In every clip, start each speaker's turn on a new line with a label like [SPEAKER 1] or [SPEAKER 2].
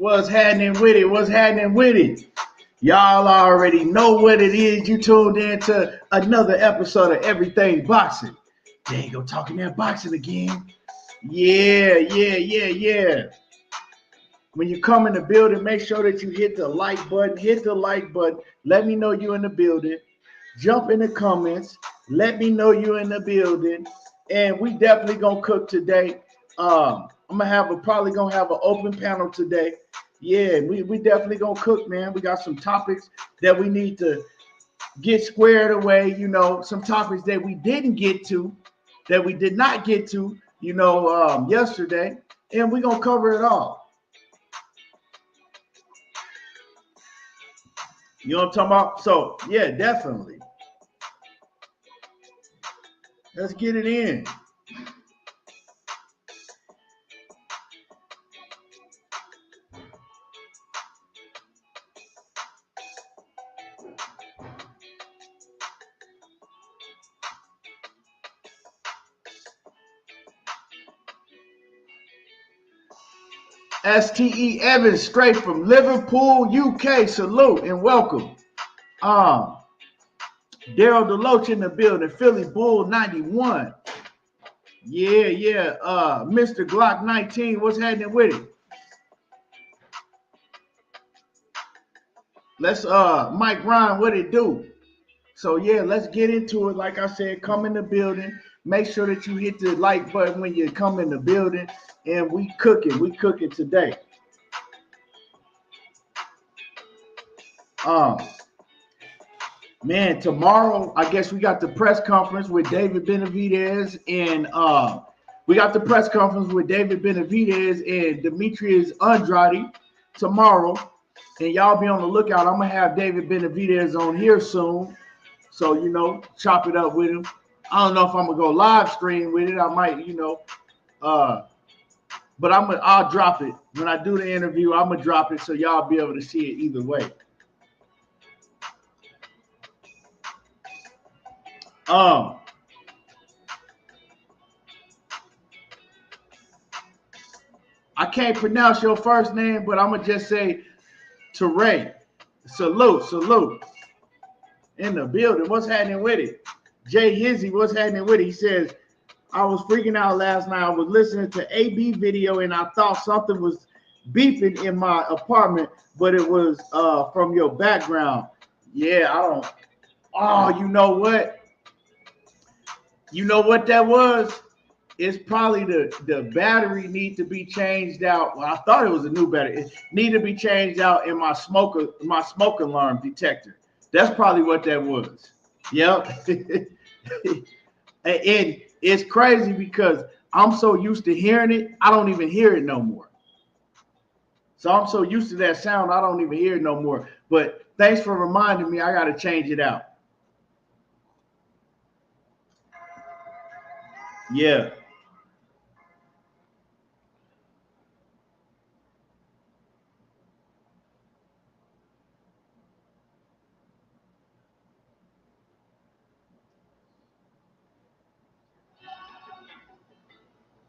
[SPEAKER 1] What's happening with it? What's happening with it? Y'all already know what it is. You tuned in to another episode of Everything Boxing. There you go, talking that boxing again. Yeah. When you come in the building, make sure that you hit the like button. Hit the like button. Let me know you in the building. Jump in the comments. Let me know you in the building. And we definitely gonna cook today. I'm probably gonna have an open panel today. Yeah, we definitely gonna cook, man. We got some topics that we need to get squared away. You know, some topics that we didn't get to, that we did not get to, yesterday, and we're gonna cover it all. You know what I'm talking about? So yeah, definitely. Let's get it in. STE Evans, straight from Liverpool, UK. Salute and welcome. Daryl Deloach in the building. Philly Bull 91. Yeah. Mr. Glock 19. What's happening with it? Let's Mike Ryan, what it do? So yeah, let's get into it. Like I said, come in the building. Make sure that you hit the like button when you come in the building. And we cooking today. Man, tomorrow, I guess we got the press conference with David Benavidez and Demetrius Andrade tomorrow. And y'all be on the lookout. I'm gonna have David Benavidez on here soon. So, chop it up with him. I don't know if I'm gonna go live stream with it. I might, but I'll drop it. When I do the interview, I'm gonna drop it so y'all be able to see it either way. I can't pronounce your first name, but I'm gonna just say Teray. Salute. In the building. What's happening with it? Jay Hizzy, what's happening with it? He says, I was freaking out last night. I was listening to AB video and I thought something was beeping in my apartment, but it was from your background. Yeah, I don't. Oh, you know what? You know what that was? It's probably the battery need to be changed out. Well, I thought it was a new battery. It need to be changed out in my smoke alarm detector. That's probably what that was. Yep. And it's crazy because I'm so used to hearing it, I don't even hear it no more. So I'm so used to that sound, I don't even hear it no more. But thanks for reminding me, I got to change it out. Yeah.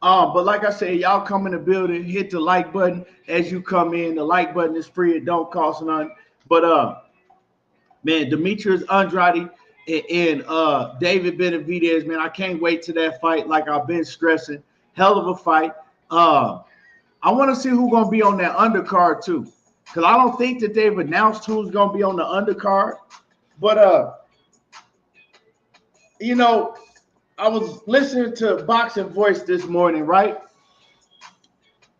[SPEAKER 1] But like I said, y'all come in the building, hit the like button as you come in. The like button is free, it don't cost nothing. But man, Demetrius Andrade and David Benavidez, man, I can't wait to that fight. Like I've been stressing, hell of a fight. I want to see who's gonna be on that undercard too, because I don't think that they've announced who's gonna be on the undercard. But I was listening to Boxing Voice this morning, right?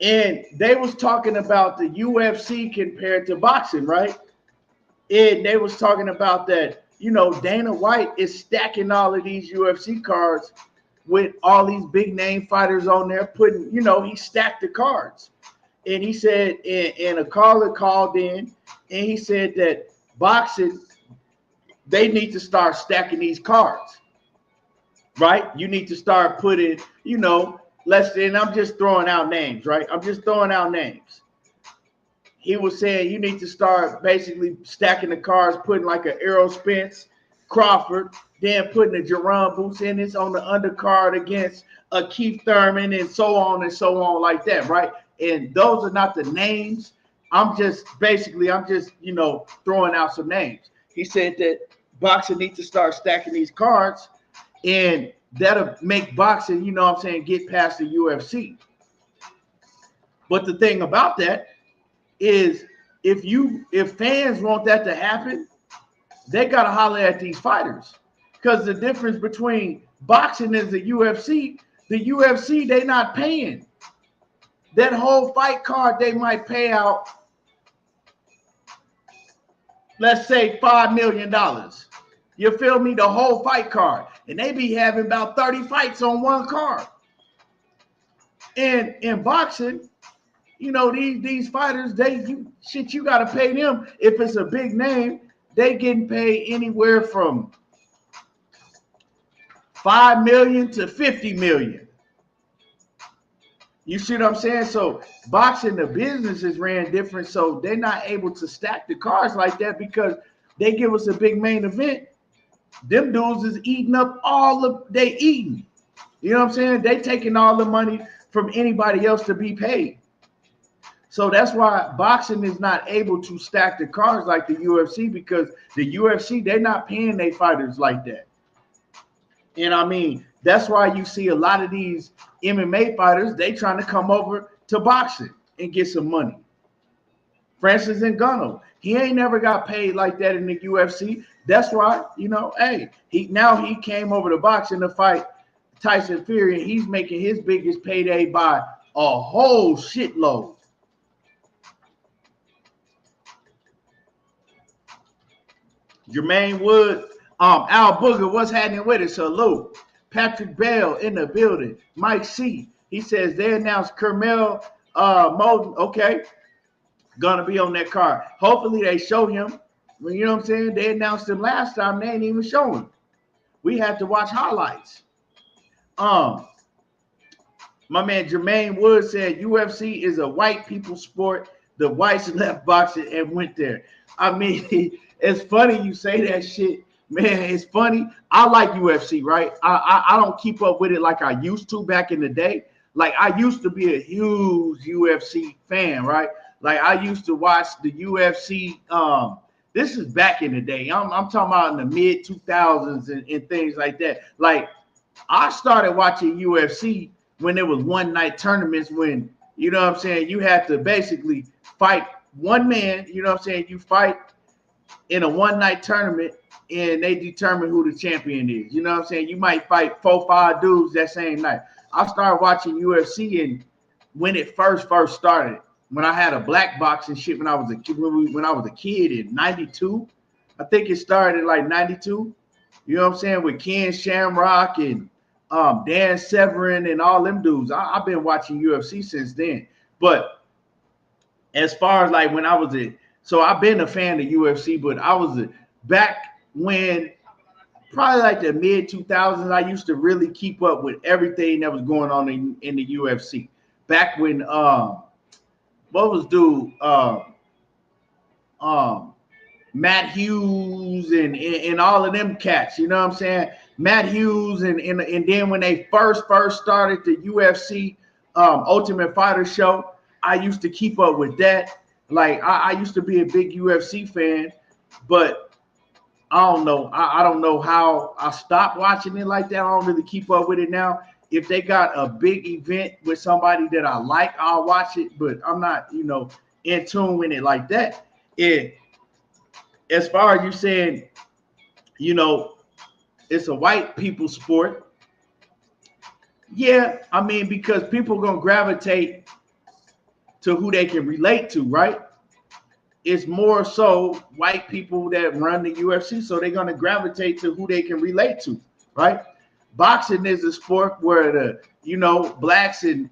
[SPEAKER 1] And they was talking about the UFC compared to boxing, right? And they was talking about that, Dana White is stacking all of these UFC cards with all these big name fighters on there, putting, he stacked the cards. And he said, and a caller called in, and he said that boxing, they need to start stacking these cards, right? You need to start putting, and I'm just throwing out names, right? I'm just throwing out names. He was saying you need to start basically stacking the cards, putting like an Errol Spence, Crawford, then putting the Gervonta Davis on the undercard against a Keith Thurman and so on like that, right? And those are not the names. I'm just throwing out some names. He said that boxing needs to start stacking these cards, and that'll make boxing, get past the UFC. But the thing about that is if fans want that to happen, they gotta holler at these fighters. Because the difference between boxing and the UFC they not paying. That whole fight card, they might pay out, let's say $5 million. You feel me? The whole fight card. And they be having about 30 fights on one card. And in boxing, these fighters, you got to pay them. If it's a big name, they getting paid anywhere from $5 million to $50 million. You see what I'm saying? So boxing, the businesses ran different, so they're not able to stack the cards like that because they give us a big main event. Them dudes is eating up they eating. You know what I'm saying? They taking all the money from anybody else to be paid. So that's why boxing is not able to stack the cards like the UFC, because the UFC, they're not paying their fighters like that. And I mean, that's why you see a lot of these MMA fighters, they trying to come over to boxing and get some money. Francis Ngannou, he ain't never got paid like that in the UFC. That's why, he came over to boxing to fight Tyson Fury, and he's making his biggest payday by a whole shitload. Jermaine Wood, Al Booger, what's happening with it? Salute. Patrick Bell in the building. Mike C. He says they announced Kermel Moden. Okay. Gonna be on that card. Hopefully they show him. You know what I'm saying? They announced him last time. They ain't even show him. We had to watch highlights. My man Jermaine Wood said UFC is a white people sport. The whites left boxing and went there. I mean, it's funny you say that shit. Man, it's funny. I like UFC, right? I don't keep up with it like I used to back in the day. Like, I used to be a huge UFC fan, right? Like, I used to watch the UFC. This is back in the day. I'm talking about in the mid 2000s and things like that. Like, I started watching UFC when there was one night tournaments when, you know what I'm saying, you had to basically fight one man, you know what I'm saying, you fight in a one night tournament and they determine who the champion is. You know what I'm saying? You might fight 4-5 dudes that same night. I started watching UFC and when it first started, when I had a black box and shit when I was a kid in 92. I think it started like 92. You know what I'm saying? With Ken Shamrock and Dan Severn and all them dudes. I've been watching UFC since then. But as far as like when I was so I've been a fan of UFC, but I was back when probably like the mid 2000s, I used to really keep up with everything that was going on in the UFC. Back when what was dude Matt Hughes and all of them cats, you know what I'm saying? Matt Hughes and then when they first started the UFC Ultimate Fighter show, I used to keep up with that. Like I used to be a big UFC fan, but I don't know. I don't know how I stopped watching it like that. I don't really keep up with it now. If they got a big event with somebody that I like, I'll watch it, but I'm not, in tune with it like that. As far as you saying, it's a white people sport. Yeah, I mean, because people are going to gravitate to who they can relate to, right? It's more so white people that run the UFC, so they're going to gravitate to who they can relate to, right? Boxing is a sport where the blacks and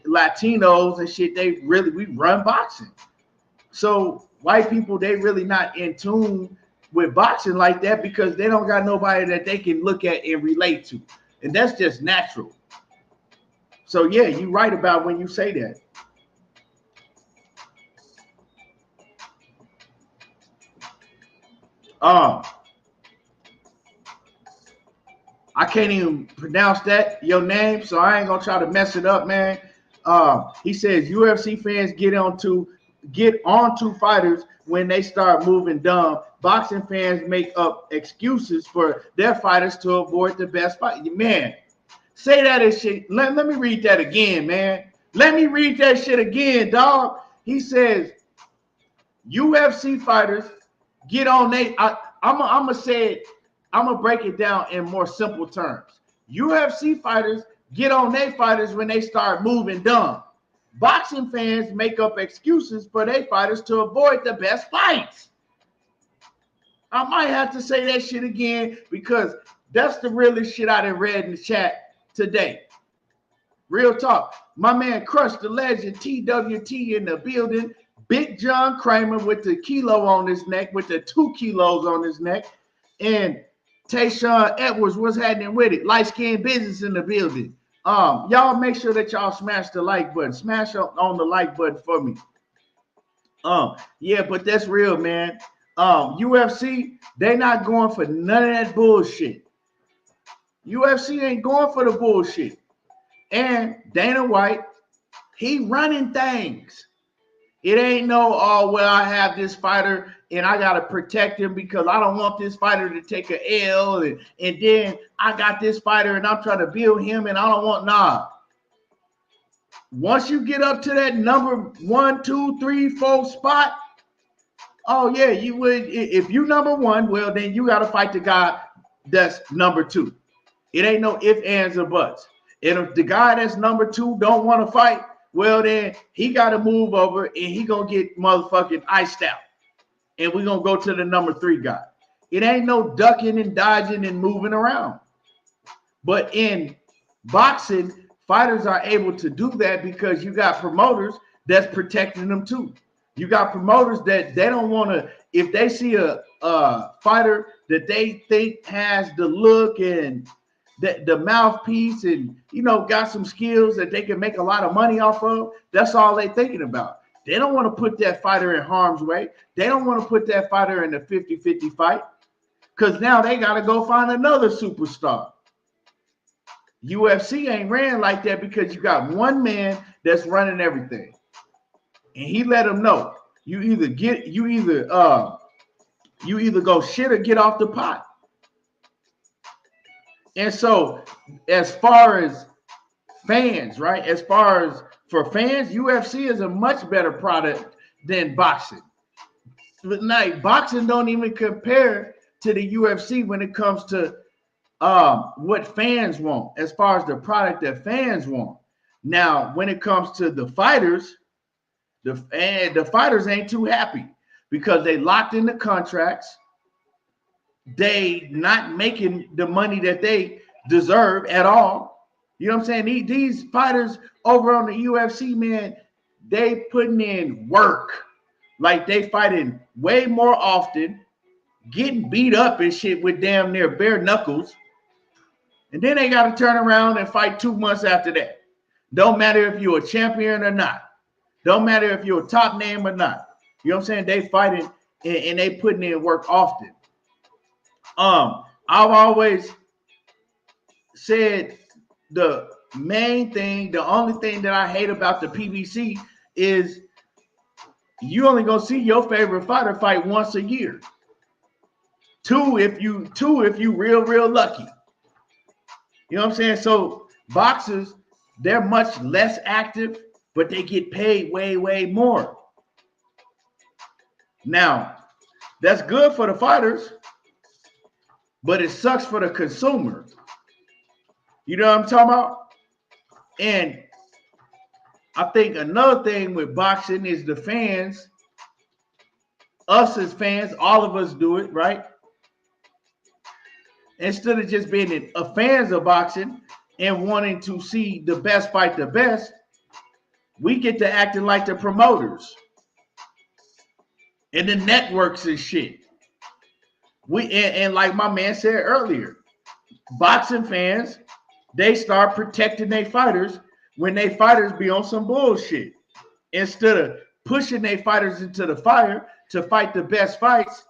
[SPEAKER 1] Latinos and shit, we run boxing. So white people, they really not in tune with boxing like that because they don't got nobody that they can look at and relate to, and that's just natural. So yeah, you're right about when you say that. I can't even pronounce your name, so I ain't gonna try to mess it up, man. He says UFC fans get onto fighters when they start moving dumb. Boxing fans make up excuses for their fighters to avoid the best fight. Man, say that as shit. Let me read that again, man. Let me read that shit again, dog. He says UFC fighters get on I'm gonna say it. I'm gonna break it down in more simple terms. UFC fighters get on their fighters when they start moving dumb. Boxing fans make up excuses for their fighters to avoid the best fights. I might have to say that shit again because that's the realest shit I done read in the chat today. Real talk. My man Crush the Legend, TWT in the building. Big John Kramer with the kilo on his neck, with the 2 kilos on his neck. And Tayshawn Edwards, what's happening with it? Light Skin Business in the building. Y'all make sure that y'all smash the like button. Smash on the like button for me. Yeah, but that's real, man. UFC, they not going for none of that bullshit. UFC ain't going for the bullshit. And Dana White, he running things. It ain't no, oh, well, I have this fighter and I got to protect him because I don't want this fighter to take an L. And then I got this fighter and I'm trying to build him and I don't want, nah. Once you get up to that number 1, 2, 3, 4 spot, oh, yeah, you would. If you number 1, well, then you got to fight the guy that's number 2. It ain't no ifs, ands, or buts. And if the guy that's number 2 don't want to fight, well, then he got to move over and he going to get motherfucking iced out. And we're going to go to the number 3 guy. It ain't no ducking and dodging and moving around. But in boxing, fighters are able to do that because you got promoters that's protecting them too. You got promoters that they don't want to, if they see a fighter that they think has the look and the mouthpiece and, got some skills that they can make a lot of money off of, that's all they thinking about. They don't want to put that fighter in harm's way. They don't want to put that fighter in a 50-50 fight because now they got to go find another superstar. UFC ain't ran like that because you got one man that's running everything. And he let them know you either go shit or get off the pot. And so as far as fans, right? As far as for fans, UFC is a much better product than boxing. But like boxing don't even compare to the UFC when it comes to what fans want, as far as the product that fans want. Now, when it comes to the fighters, the fighters ain't too happy because they locked in the contracts. They not making the money that they deserve at all. You know what I'm saying? These fighters over on the UFC, man, they putting in work. Like they fighting way more often, getting beat up and shit with damn near bare knuckles. And then they got to turn around and fight 2 months after that. Don't matter if you're a champion or not. Don't matter if you're a top name or not. You know what I'm saying? They fighting and they putting in work often. I've always said the main thing, the only thing that I hate about the PBC is you only gonna see your favorite fighter fight once a year. Two if you real lucky. You know what I'm saying? So boxers, they're much less active, but they get paid way more. Now, that's good for the fighters, but it sucks for the consumer. You know what I'm talking about? And I think another thing with boxing is the fans, us as fans, all of us do it, right? Instead of just being a fans of boxing and wanting to see the best fight the best, we get to acting like the promoters and the networks and shit. And like my man said earlier, boxing fans, they start protecting their fighters when they fighters be on some bullshit. Instead of pushing their fighters into the fire to fight the best fights,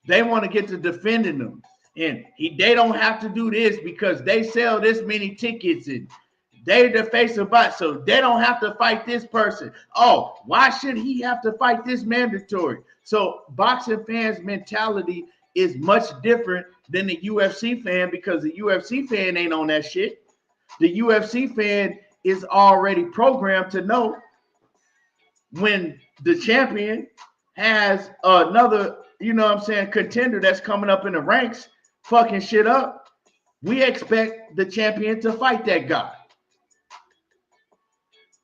[SPEAKER 1] they want to get to defending them. And they don't have to do this because they sell this many tickets and they the face of box, so they don't have to fight this person. Oh, why should he have to fight this mandatory? So boxing fans' mentality is much different than the UFC fan because the UFC fan ain't on that shit. The UFC fan is already programmed to know when the champion has another, contender that's coming up in the ranks, fucking shit up. We expect the champion to fight that guy.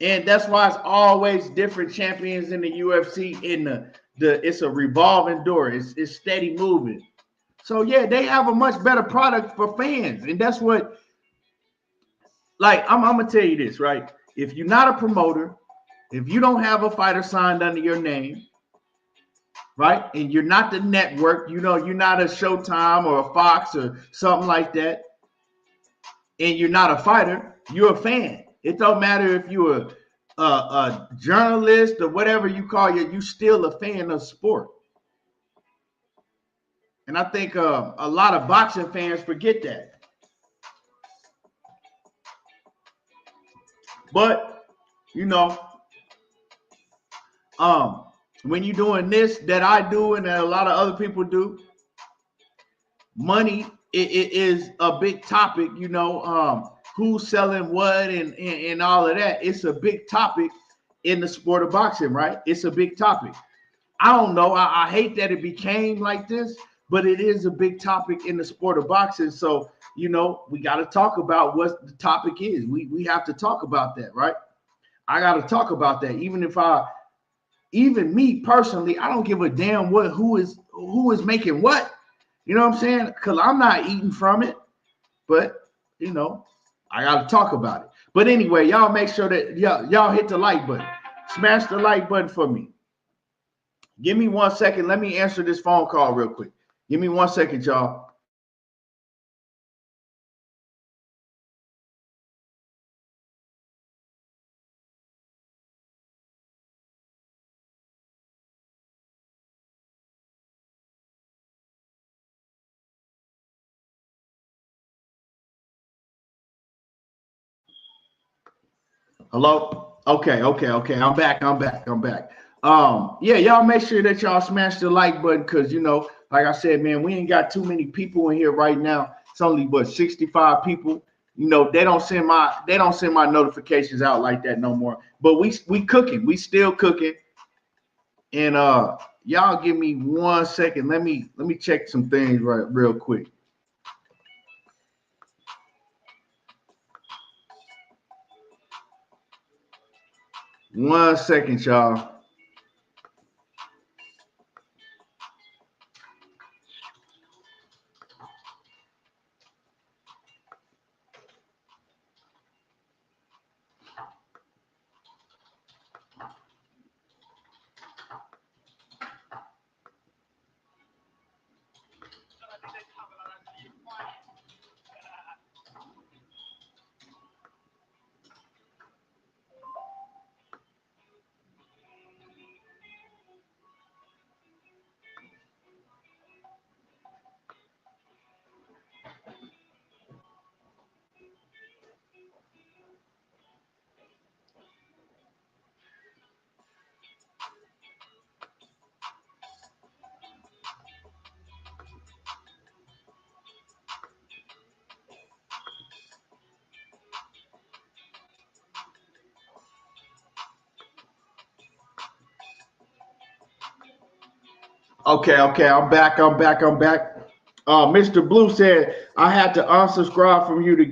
[SPEAKER 1] And that's why it's always different champions in the UFC. It's a revolving door. It's steady moving. So yeah, they have a much better product for fans. And that's what, like, I'm gonna tell you this, right? If you're not a promoter, if you don't have a fighter signed under your name, right? And you're not the network, you're not a Showtime or a Fox or something like that, and you're not a fighter, you're a fan. It don't matter if you're a journalist or whatever you call you still a fan of sport. And I think a lot of boxing fans forget that. But, when you're doing this that I do and that a lot of other people do, money it is a big topic, who's selling what and all of that. It's a big topic in the sport of boxing, right? It's a big topic. I don't know. I hate that it became like this, but it is a big topic in the sport of boxing. So, we got to talk about what the topic is. We have to talk about that, right? I got to talk about that. Even me personally, I don't give a damn who is making what. You know what I'm saying? Because I'm not eating from it. But, I got to talk about it. But anyway, y'all make sure that y'all hit the like button. Smash the like button for me. Give me 1 second. Let me answer this phone call real quick. Give me 1 second, y'all. Hello? Okay. I'm back. Yeah, y'all make sure that y'all smash the like button because, like I said, man, we ain't got too many people in here right now. It's only 65 people. They don't send my notifications out like that no more. But we cooking. We still cooking. And y'all give me 1 second. Let me check some things real quick. 1 second, y'all. Okay, I'm back. Mr. Blue said I had to unsubscribe from you to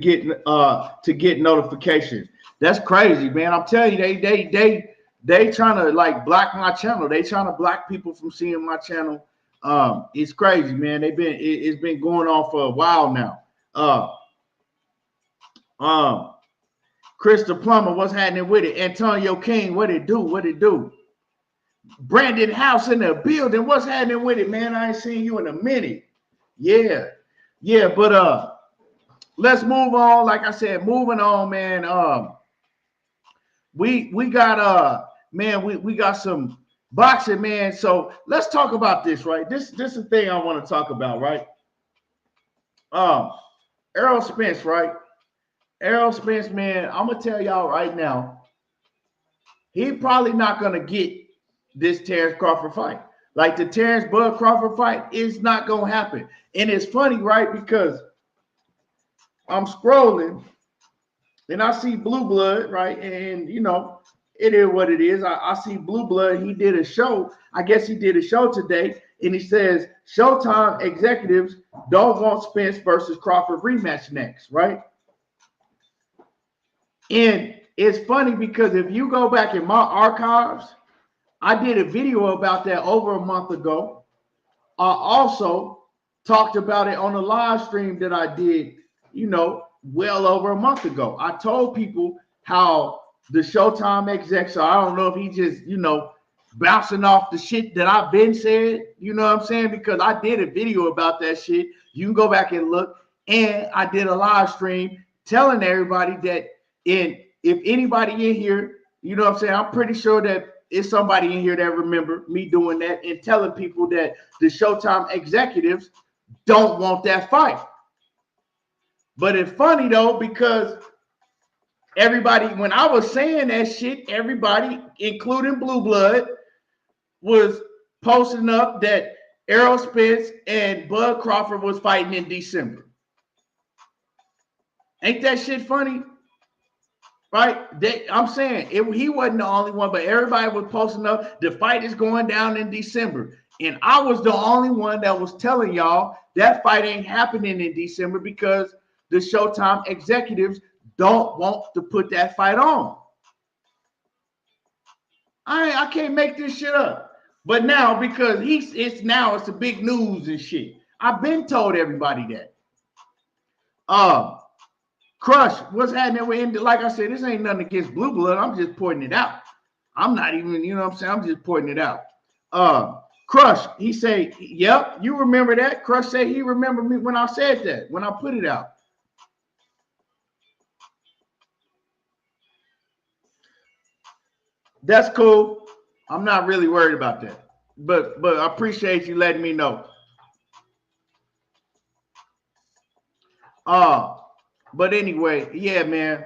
[SPEAKER 1] get notifications. That's crazy, man. I'm telling you, they trying to like block my channel. They trying to block people from seeing my channel. It's crazy, man. It's been going on for a while now. Krista Plummer, what's happening with it? Antonio King, what it do? What it do? Brandon House in the building. What's happening with it, man? I ain't seen you in a minute. Yeah, but let's move on. Like I said, moving on, man. We got man, we got some boxing, man. So let's talk about this, right? This is the thing I want to talk about, right? Errol Spence, right? Errol Spence, man, I'm gonna tell y'all right now, he probably not gonna get this Terrence Crawford fight. Like the Terrence Bud Crawford fight is not gonna happen. And it's funny, right? Because I'm scrolling and I see Blue Blood, right? And you know, it is what it is. I see Blue Blood. He did a show. I guess he did a show today, and he says Showtime executives don't want Spence versus Crawford rematch next, right? And it's funny because if you go back in my archives, I did a video about that over a month ago. I also talked about it on a live stream that I did, you know, well over a month ago. I told people how the Showtime execs, so I don't know if he just, you know, bouncing off the shit that I've been said, you know what I'm saying? Because I did a video about that shit. You can go back and look. And I did a live stream telling everybody that if anybody in here, you know what I'm saying, I'm pretty sure that it's somebody in here that remember me doing that and telling people that the Showtime executives don't want that fight. But it's funny though, because everybody, when I was saying that shit, everybody, including Blue Blood, was posting up that Errol Spence and Bud Crawford was fighting in December. Ain't that shit funny? Right? I'm saying he wasn't the only one, but everybody was posting up the fight is going down in December. And I was the only one that was telling y'all that fight ain't happening in December because the Showtime executives don't want to put that fight on. I can't make this shit up. But now, because it's the big news and shit. I've been told everybody that. Crush, what's happening with, like I said, this ain't nothing against Blue Blood. I'm just pointing it out. I'm not even, you know what I'm saying? I'm just pointing it out. Crush, he say, yep, you remember that? Crush said he remembered me when I said that, when I put it out. That's cool. I'm not really worried about that. But I appreciate you letting me know. But anyway, yeah, man.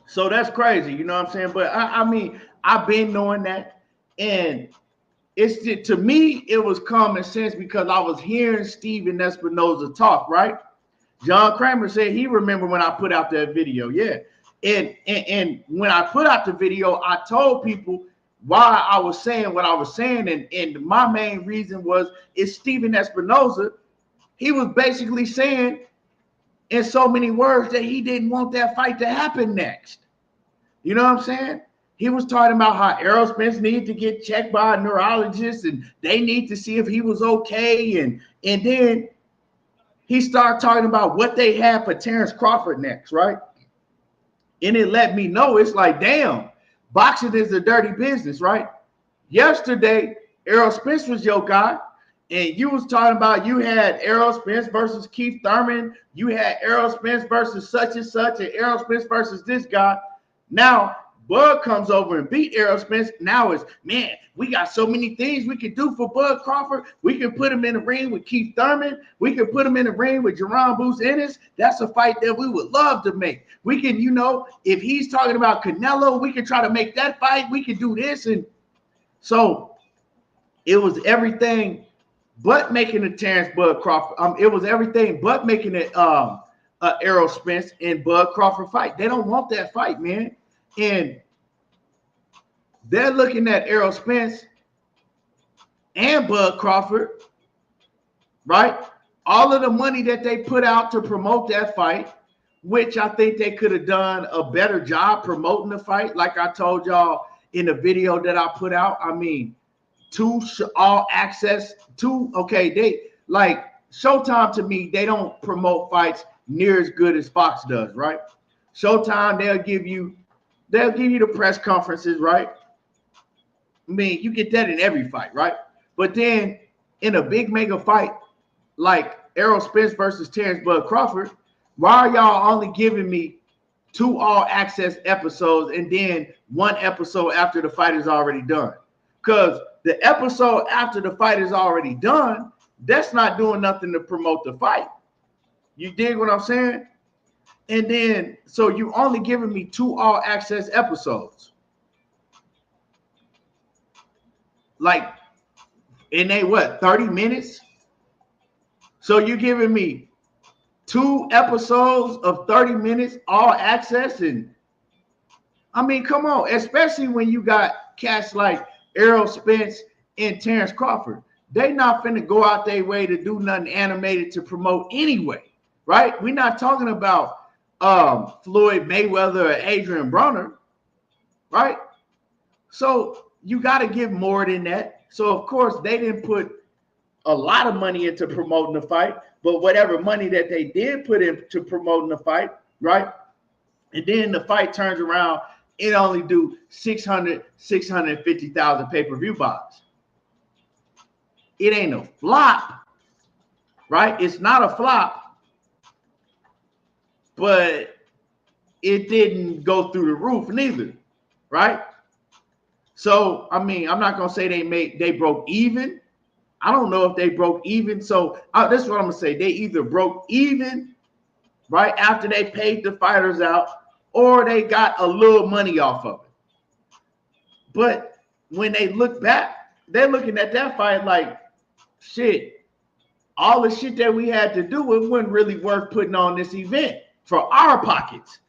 [SPEAKER 1] So that's crazy, you know what I'm saying? But I mean, I've been knowing that, and to me, it was common sense because I was hearing Steven Espinoza talk, right? John Kramer said he remembered when I put out that video, yeah. And when I put out the video, I told people why I was saying what I was saying, and my main reason was Steven Espinoza. He was basically saying in so many words that he didn't want that fight to happen next. You know what I'm saying? He was talking about how Errol Spence needed to get checked by a neurologist and they need to see if he was okay. And then he started talking about what they had for Terrence Crawford next, right? And it let me know, it's like, damn, boxing is a dirty business, right? Yesterday, Errol Spence was your guy. And you was talking about you had Errol Spence versus Keith Thurman. You had Errol Spence versus such and such, and Errol Spence versus this guy. Now, Bud comes over and beat Errol Spence. Now it's, man, we got so many things we can do for Bud Crawford. We can put him in the ring with Keith Thurman. We can put him in the ring with Jerron Boots Ennis. That's a fight that we would love to make. We can, you know, if he's talking about Canelo, we can try to make that fight. We can do this. And so it was everything but making the Terrence Bud Crawford. It was everything but making it Errol Spence and Bud Crawford fight. They don't want that fight, man. And they're looking at Errol Spence and Bud Crawford, right? All of the money that they put out to promote that fight which I think they could have done a better job promoting the fight. Like I told y'all in the video that I put out, I mean, all access, they like Showtime to me, they don't promote fights near as good as Fox does, right? Showtime, they'll give you the press conferences, right? I mean, you get that in every fight, right? But then in a big mega fight like Errol Spence versus Terrence Bud Crawford, why are y'all only giving me 2 all-access episodes and then 1 episode after the fight is already done? Because the episode after the fight is already done, that's not doing nothing to promote the fight. You dig what I'm saying? And then, so you only giving me 2 all-access episodes. Like, and they 30 minutes? So you're giving me 2 episodes of 30 minutes, all access, and I mean, come on, especially when you got cats like Errol Spence and Terrence Crawford. They not finna go out their way to do nothing animated to promote anyway, right? We're not talking about Floyd Mayweather or Adrian Broner, right? So you got to give more than that. So of course they didn't put a lot of money into promoting the fight, but whatever money that they did put into promoting the fight, right? And then the fight turns around, it only do 650,000 pay-per-view buys. It ain't a flop, right? It's not a flop, but it didn't go through the roof neither, right? So, I mean, I'm not going to say they broke even. I don't know if they broke even. So this is what I'm going to say. They either broke even right after they paid the fighters out, or they got a little money off of it. But when they look back, they're looking at that fight like, shit, all the shit that we had to do, it wasn't really worth putting on this event for our pockets.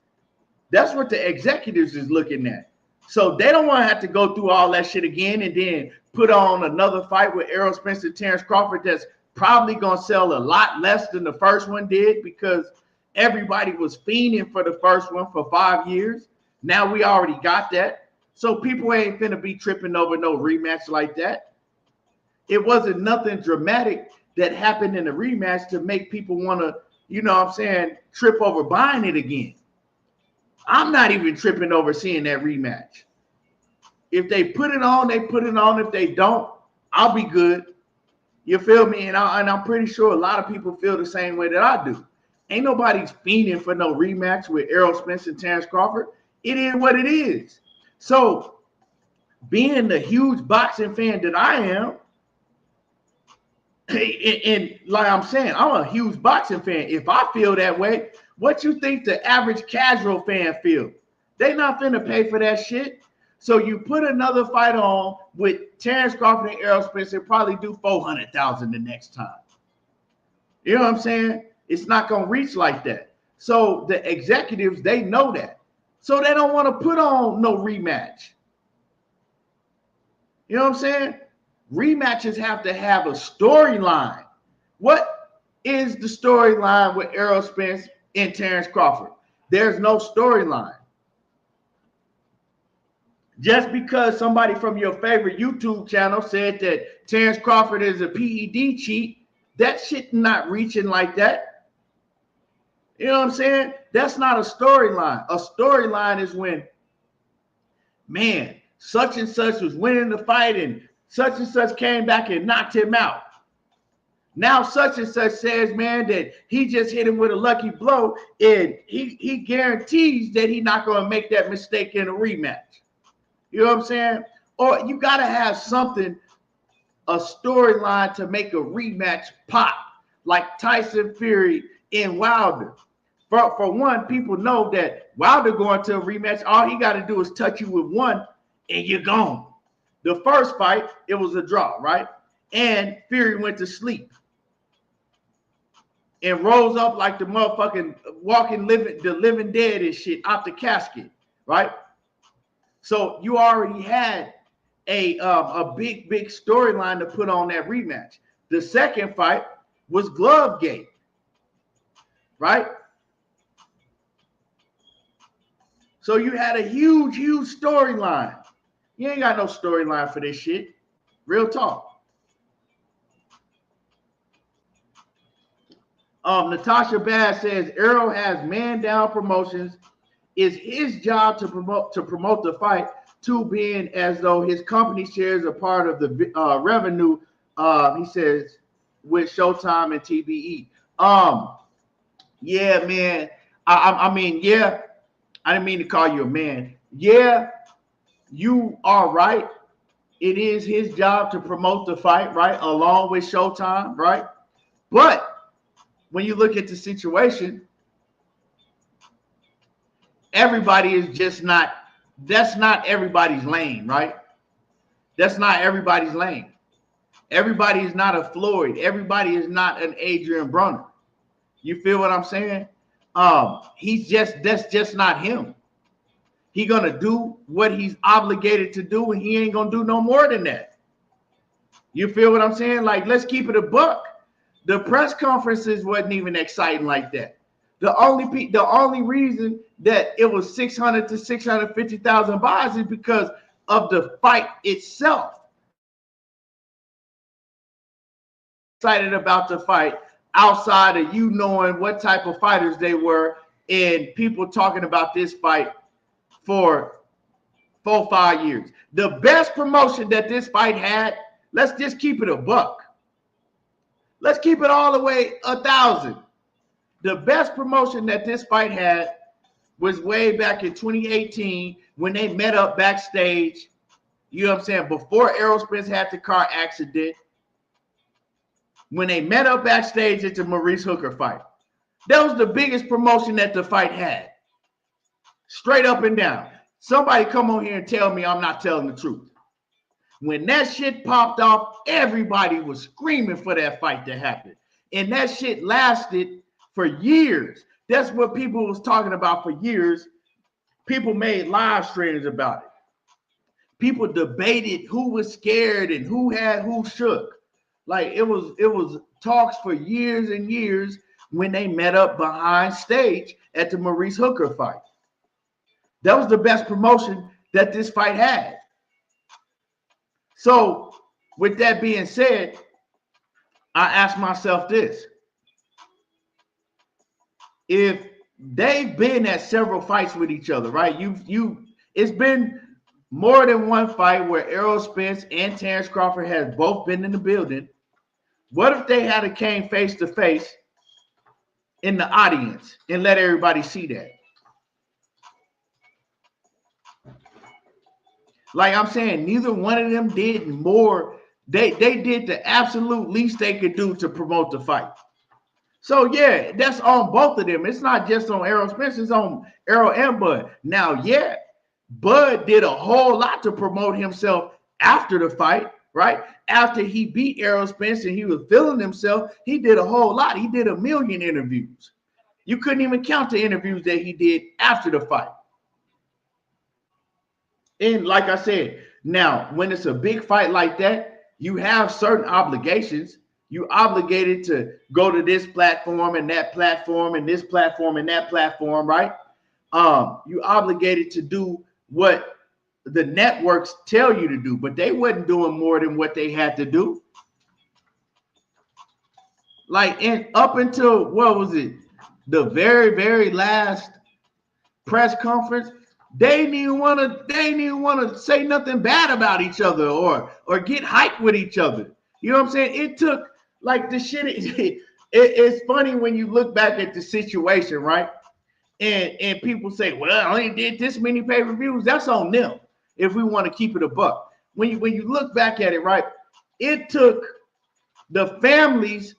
[SPEAKER 1] That's what the executives is looking at. So they don't want to have to go through all that shit again and then put on another fight with Errol Spence and Terrence Crawford that's probably going to sell a lot less than the first one did, because everybody was fiending for the first one for 5 years. Now we already got that. So people ain't finna be tripping over no rematch like that. It wasn't nothing dramatic that happened in the rematch to make people want to, you know what I'm saying, trip over buying it again. I'm not even tripping over seeing that rematch. If they put it on, they put it on. If they don't, I'll be good. You feel me? And I'm pretty sure a lot of people feel the same way that I do. Ain't nobody's fiending for no rematch with Errol Spence and Terrence Crawford. It is what it is. So being the huge boxing fan that I am, and like I'm saying, I'm a huge boxing fan. If I feel that way, what you think the average casual fan feel? They not finna pay for that shit. So you put another fight on with Terrence Crawford and Errol Spence, and probably do 400,000 the next time. You know what I'm saying? It's not gonna reach like that. So the executives, they know that. So they don't want to put on no rematch. You know what I'm saying? Rematches have to have a storyline. What is the storyline with Errol Spence and Terrence Crawford? There's no storyline. Just because somebody from your favorite YouTube channel said that Terrence Crawford is a PED cheat, that shit not reaching like that. You know what I'm saying? That's not a storyline. A storyline is when, man, such and such was winning the fight and such came back and knocked him out. Now such and such says, man, that he just hit him with a lucky blow, and he guarantees that he's not going to make that mistake in a rematch. You know what I'm saying? Or you got to have something, a storyline to make a rematch pop, like Tyson Fury and Wilder. For one, people know that Wilder going to a rematch, all he got to do is touch you with one and you're gone. The first fight, it was a draw, right? And Fury went to sleep and rose up like the motherfucking the living dead and shit out the casket, right? So you already had a big storyline to put on that rematch. The second fight was Glovegate, right? So you had a huge storyline. You ain't got no storyline for this shit. Real talk. Natasha Bass says Errol has man down promotions. It's his job to promote the fight, to being as though his company shares a part of the revenue. He says with Showtime and TBE. Yeah, man. I mean, yeah. I didn't mean to call you a man. Yeah, you are right. It is his job to promote the fight, right? Along with Showtime, right? But when you look at the situation, everybody is just not, that's not everybody's lane, right? That's not everybody's lane. Everybody is not a Floyd. Everybody is not an Adrian Brunner. You feel what I'm saying? That's just not him. He gonna do what he's obligated to do, and he ain't gonna do no more than that. You feel what I'm saying? Like, let's keep it a buck. The press conferences wasn't even exciting like that. The only reason that it was 600 to 650,000 buys is because of the fight itself. Excited about the fight outside of you knowing what type of fighters they were and people talking about this fight for 4-5 years. The best promotion that this fight had, let's just keep it a buck. Let's keep it all the way 1,000. The best promotion that this fight had was way back in 2018 when they met up backstage. You know what I'm saying? Before Errol Spence had the car accident. When they met up backstage at the Maurice Hooker fight. That was the biggest promotion that the fight had. Straight up and down. Somebody come on here and tell me I'm not telling the truth. When that shit popped off, everybody was screaming for that fight to happen. And that shit lasted for years. That's what people was talking about for years. People made live streams about it. People debated who was scared and who shook. Like it was talks for years and years when they met up behind stage at the Maurice Hooker fight. That was the best promotion that this fight had. So with that being said, I ask myself this. If they've been at several fights with each other, right? It's been more than one fight where Errol Spence and Terrence Crawford has both been in the building. What if they had came face to face in the audience and let everybody see that? Like I'm saying, neither one of them did more. They did the absolute least they could do to promote the fight. So yeah, that's on both of them. It's not just on Errol Spence, it's on Errol and Bud. Now, yeah, Bud did a whole lot to promote himself after the fight, right? After he beat Errol Spence and he was feeling himself, he did a whole lot. He did 1 million interviews. You couldn't even count the interviews that he did after the fight. And like I said, now, when it's a big fight like that, you have certain obligations. You obligated to go to this platform and that platform and this platform and that platform, right? You obligated to do what the networks tell you to do, but they wasn't doing more than what they had to do. Like, and up until, what was it? The very, very last press conference, they didn't even want to say nothing bad about each other or get hyped with each other. You know what I'm saying? It took, like, the shit. It's funny when you look back at the situation, right? And people say, well, I only did this many pay-per-views. That's on them if we want to keep it a buck. When you look back at it, right, it took the families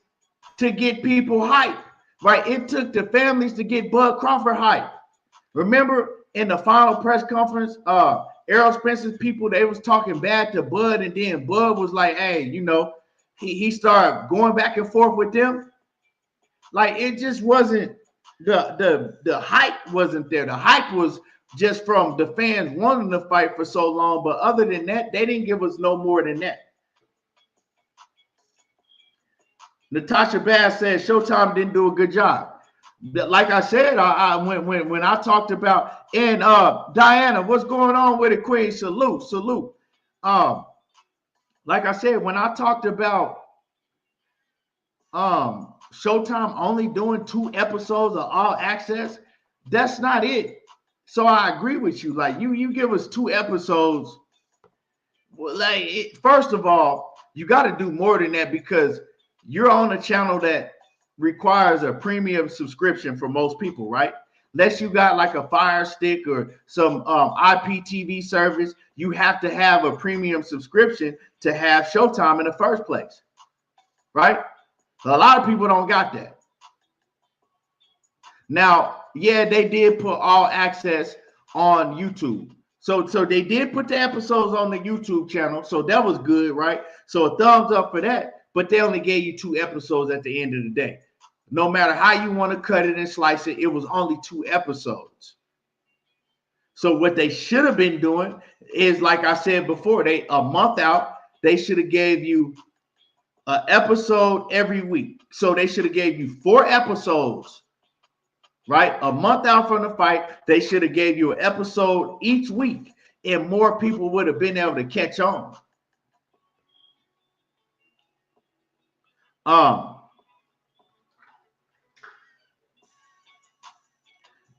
[SPEAKER 1] to get people hyped, right? It took the families to get Bud Crawford hyped. Remember in the final press conference, Errol Spence's people, they was talking bad to Bud, and then Bud was like, hey, you know, he started going back and forth with them. Like, it just wasn't, the hype wasn't there. The hype was just from the fans wanting to fight for so long, but other than that, they didn't give us no more than that. Natasha Bass says Showtime didn't do a good job. Like I said, when I talked about, and Diana, what's going on with it, Queen? Salute. Um, like I said, when I talked about Showtime only doing 2 episodes of All Access, that's not it. So I agree with you. Like you give us 2 episodes. Well, first of all, you got to do more than that because you're on a channel that requires a premium subscription for most people, right? Unless you got like a Fire Stick or some IPTV service, you have to have a premium subscription to have Showtime in the first place, right? So a lot of people don't got that. Now, yeah, they did put All Access on YouTube. So they did put the episodes on the YouTube channel. So that was good, right? So a thumbs up for that. But they only gave you 2 episodes at the end of the day. No matter how you want to cut it and slice it, it was only 2 episodes. So what they should have been doing is, like I said before, a month out, they should have gave you an episode every week. So they should have gave you 4 episodes, right? A month out from the fight, they should have gave you an episode each week, and more people would have been able to catch on.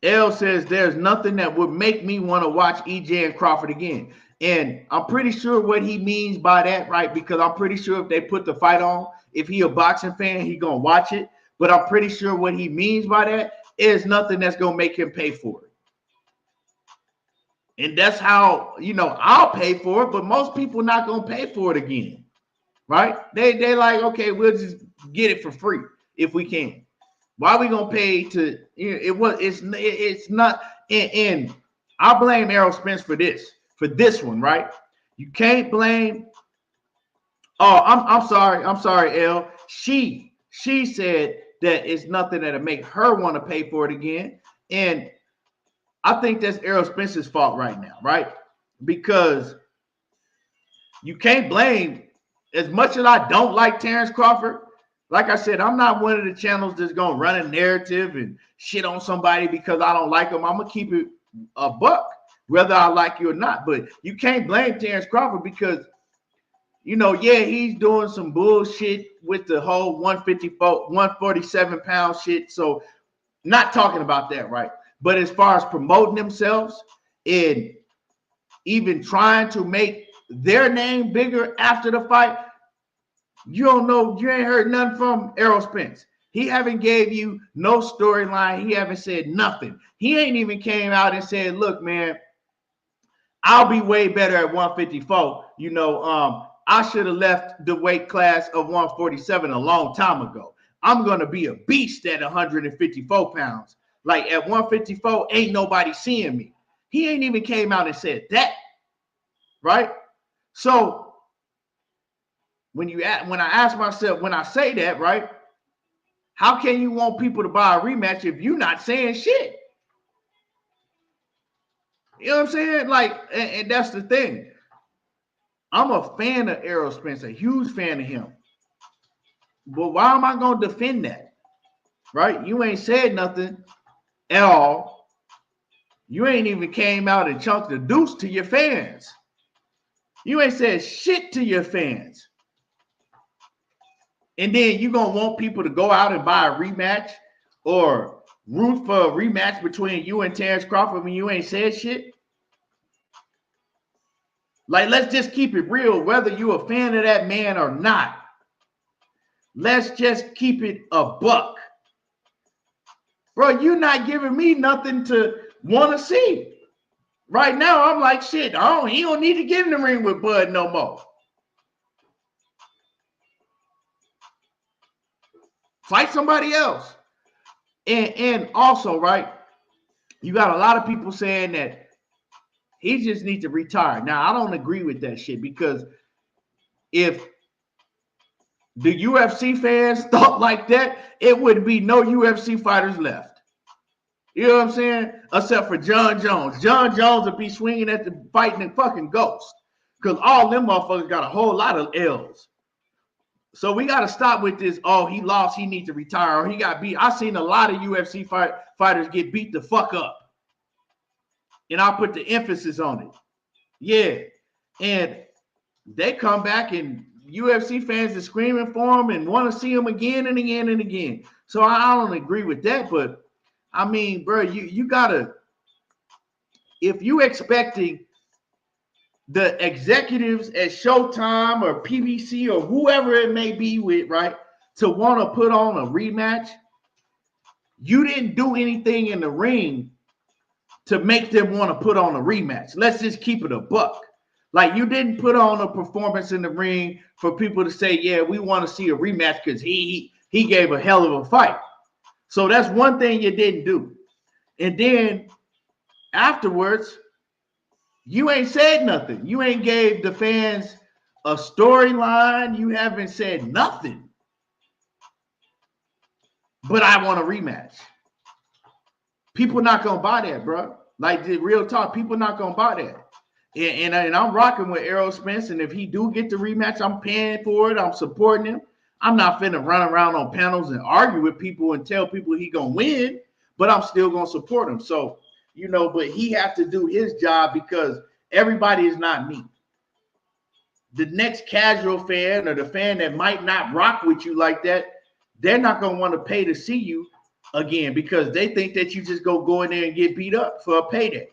[SPEAKER 1] L says there's nothing that would make me want to watch EJ and Crawford again. And I'm pretty sure what he means by that, right? Because I'm pretty sure if they put the fight on, if he a boxing fan, he gonna watch it. But I'm pretty sure what he means by that is nothing that's gonna make him pay for it. And that's how, I'll pay for it, but most people not gonna pay for it again, right? They like, okay, we'll just get it for free if we can. Why are we gonna pay to? It's not. And I blame Errol Spence for this one, right? You can't blame. Oh, I'm sorry, El. She said that it's nothing that'll make her want to pay for it again, and I think that's Errol Spence's fault right now, right? Because you can't blame. As much as I don't like Terrence Crawford, like I said, I'm not one of the channels that's going to run a narrative and shit on somebody because I don't like them. I'm going to keep it a buck, whether I like you or not. But you can't blame Terrence Crawford because, yeah, he's doing some bullshit with the whole 147-pound shit. So not talking about that, right? But as far as promoting themselves and even trying to make their name bigger after the fight, you don't know, you ain't heard nothing from Errol Spence. He haven't gave you no storyline. He haven't said nothing. He ain't even came out and said, look, man, I'll be way better at 154. I should have left the weight class of 147 a long time ago. I'm going to be a beast at 154 pounds. Like at 154, ain't nobody seeing me. He ain't even came out and said that, right? So when I ask myself, when I say that, right, how can you want people to buy a rematch if you're not saying shit? You know what I'm saying? Like, and that's the thing. I'm a fan of Errol Spence, a huge fan of him. But why am I going to defend that? Right? You ain't said nothing at all. You ain't even came out and chunked the deuce to your fans. You ain't said shit to your fans. And then you're going to want people to go out and buy a rematch or root for a rematch between you and Terrence Crawford when you ain't said shit? Like, let's just keep it real, whether you're a fan of that man or not. Let's just keep it a buck. Bro, you're not giving me nothing to want to see. Right now, I'm like, shit, he don't need to get in the ring with Bud no more. Fight somebody else. And also, right, you got a lot of people saying that he just needs to retire. Now, I don't agree with that shit because if the UFC fans thought like that, it would be no UFC fighters left. You know what I'm saying? Except for John Jones. John Jones would be swinging at the fighting the fucking ghost because all them motherfuckers got a whole lot of L's. So we got to stop with this. Oh, he lost. He needs to retire. Or he got beat. I've seen a lot of UFC fighters get beat the fuck up. And I'll put the emphasis on it. Yeah. And they come back and UFC fans are screaming for him and want to see him again and again and again. So I don't agree with that. But, I mean, bro, you got to, if you expecting the executives at Showtime or PBC or whoever it may be with, right, to want to put on a rematch, you didn't do anything in the ring to make them want to put on a rematch. Let's just keep it a buck. Like, you didn't put on a performance in the ring for people to say, yeah, we want to see a rematch because he gave a hell of a fight. So that's one thing you didn't do. And then afterwards, you ain't said nothing. You ain't gave the fans a storyline. You haven't said nothing. But I want a rematch. People not going to buy that, bro. Like, the real talk, people not going to buy that. And I'm rocking with Errol Spence. And if he do get the rematch, I'm paying for it. I'm supporting him. I'm not finna run around on panels and argue with people and tell people he going to win. But I'm still going to support him. So, you know, but he have to do his job because everybody is not me. The next casual fan or the fan that might not rock with you like that, they're not going to want to pay to see you again because they think that you just go in there and get beat up for a payday.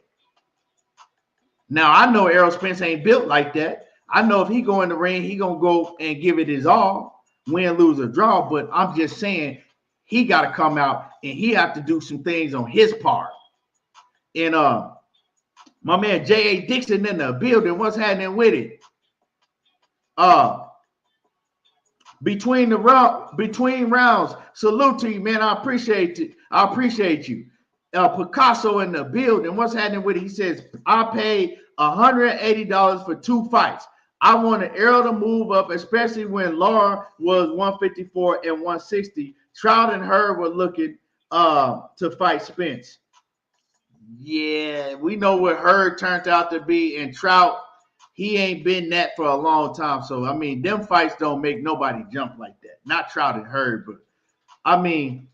[SPEAKER 1] Now, I know Errol Spence ain't built like that. I know if he go in the ring, he going to go and give it his all, win, lose, or draw. But I'm just saying he got to come out and he have to do some things on his part. And my man J.A. Dixon in the building, what's happening with it? Between rounds, salute to you, man. I appreciate it. I appreciate you. Picasso in the building, what's happening with it? He says, I paid $180 for 2 fights. I wanted Errol to move up, especially when Laura was 154 and 160. Trout and Herb were looking to fight Spence. Yeah, we know what Herb turned out to be, and Trout, he ain't been that for a long time. So, I mean, them fights don't make nobody jump like that. Not Trout and Herb, but, I mean,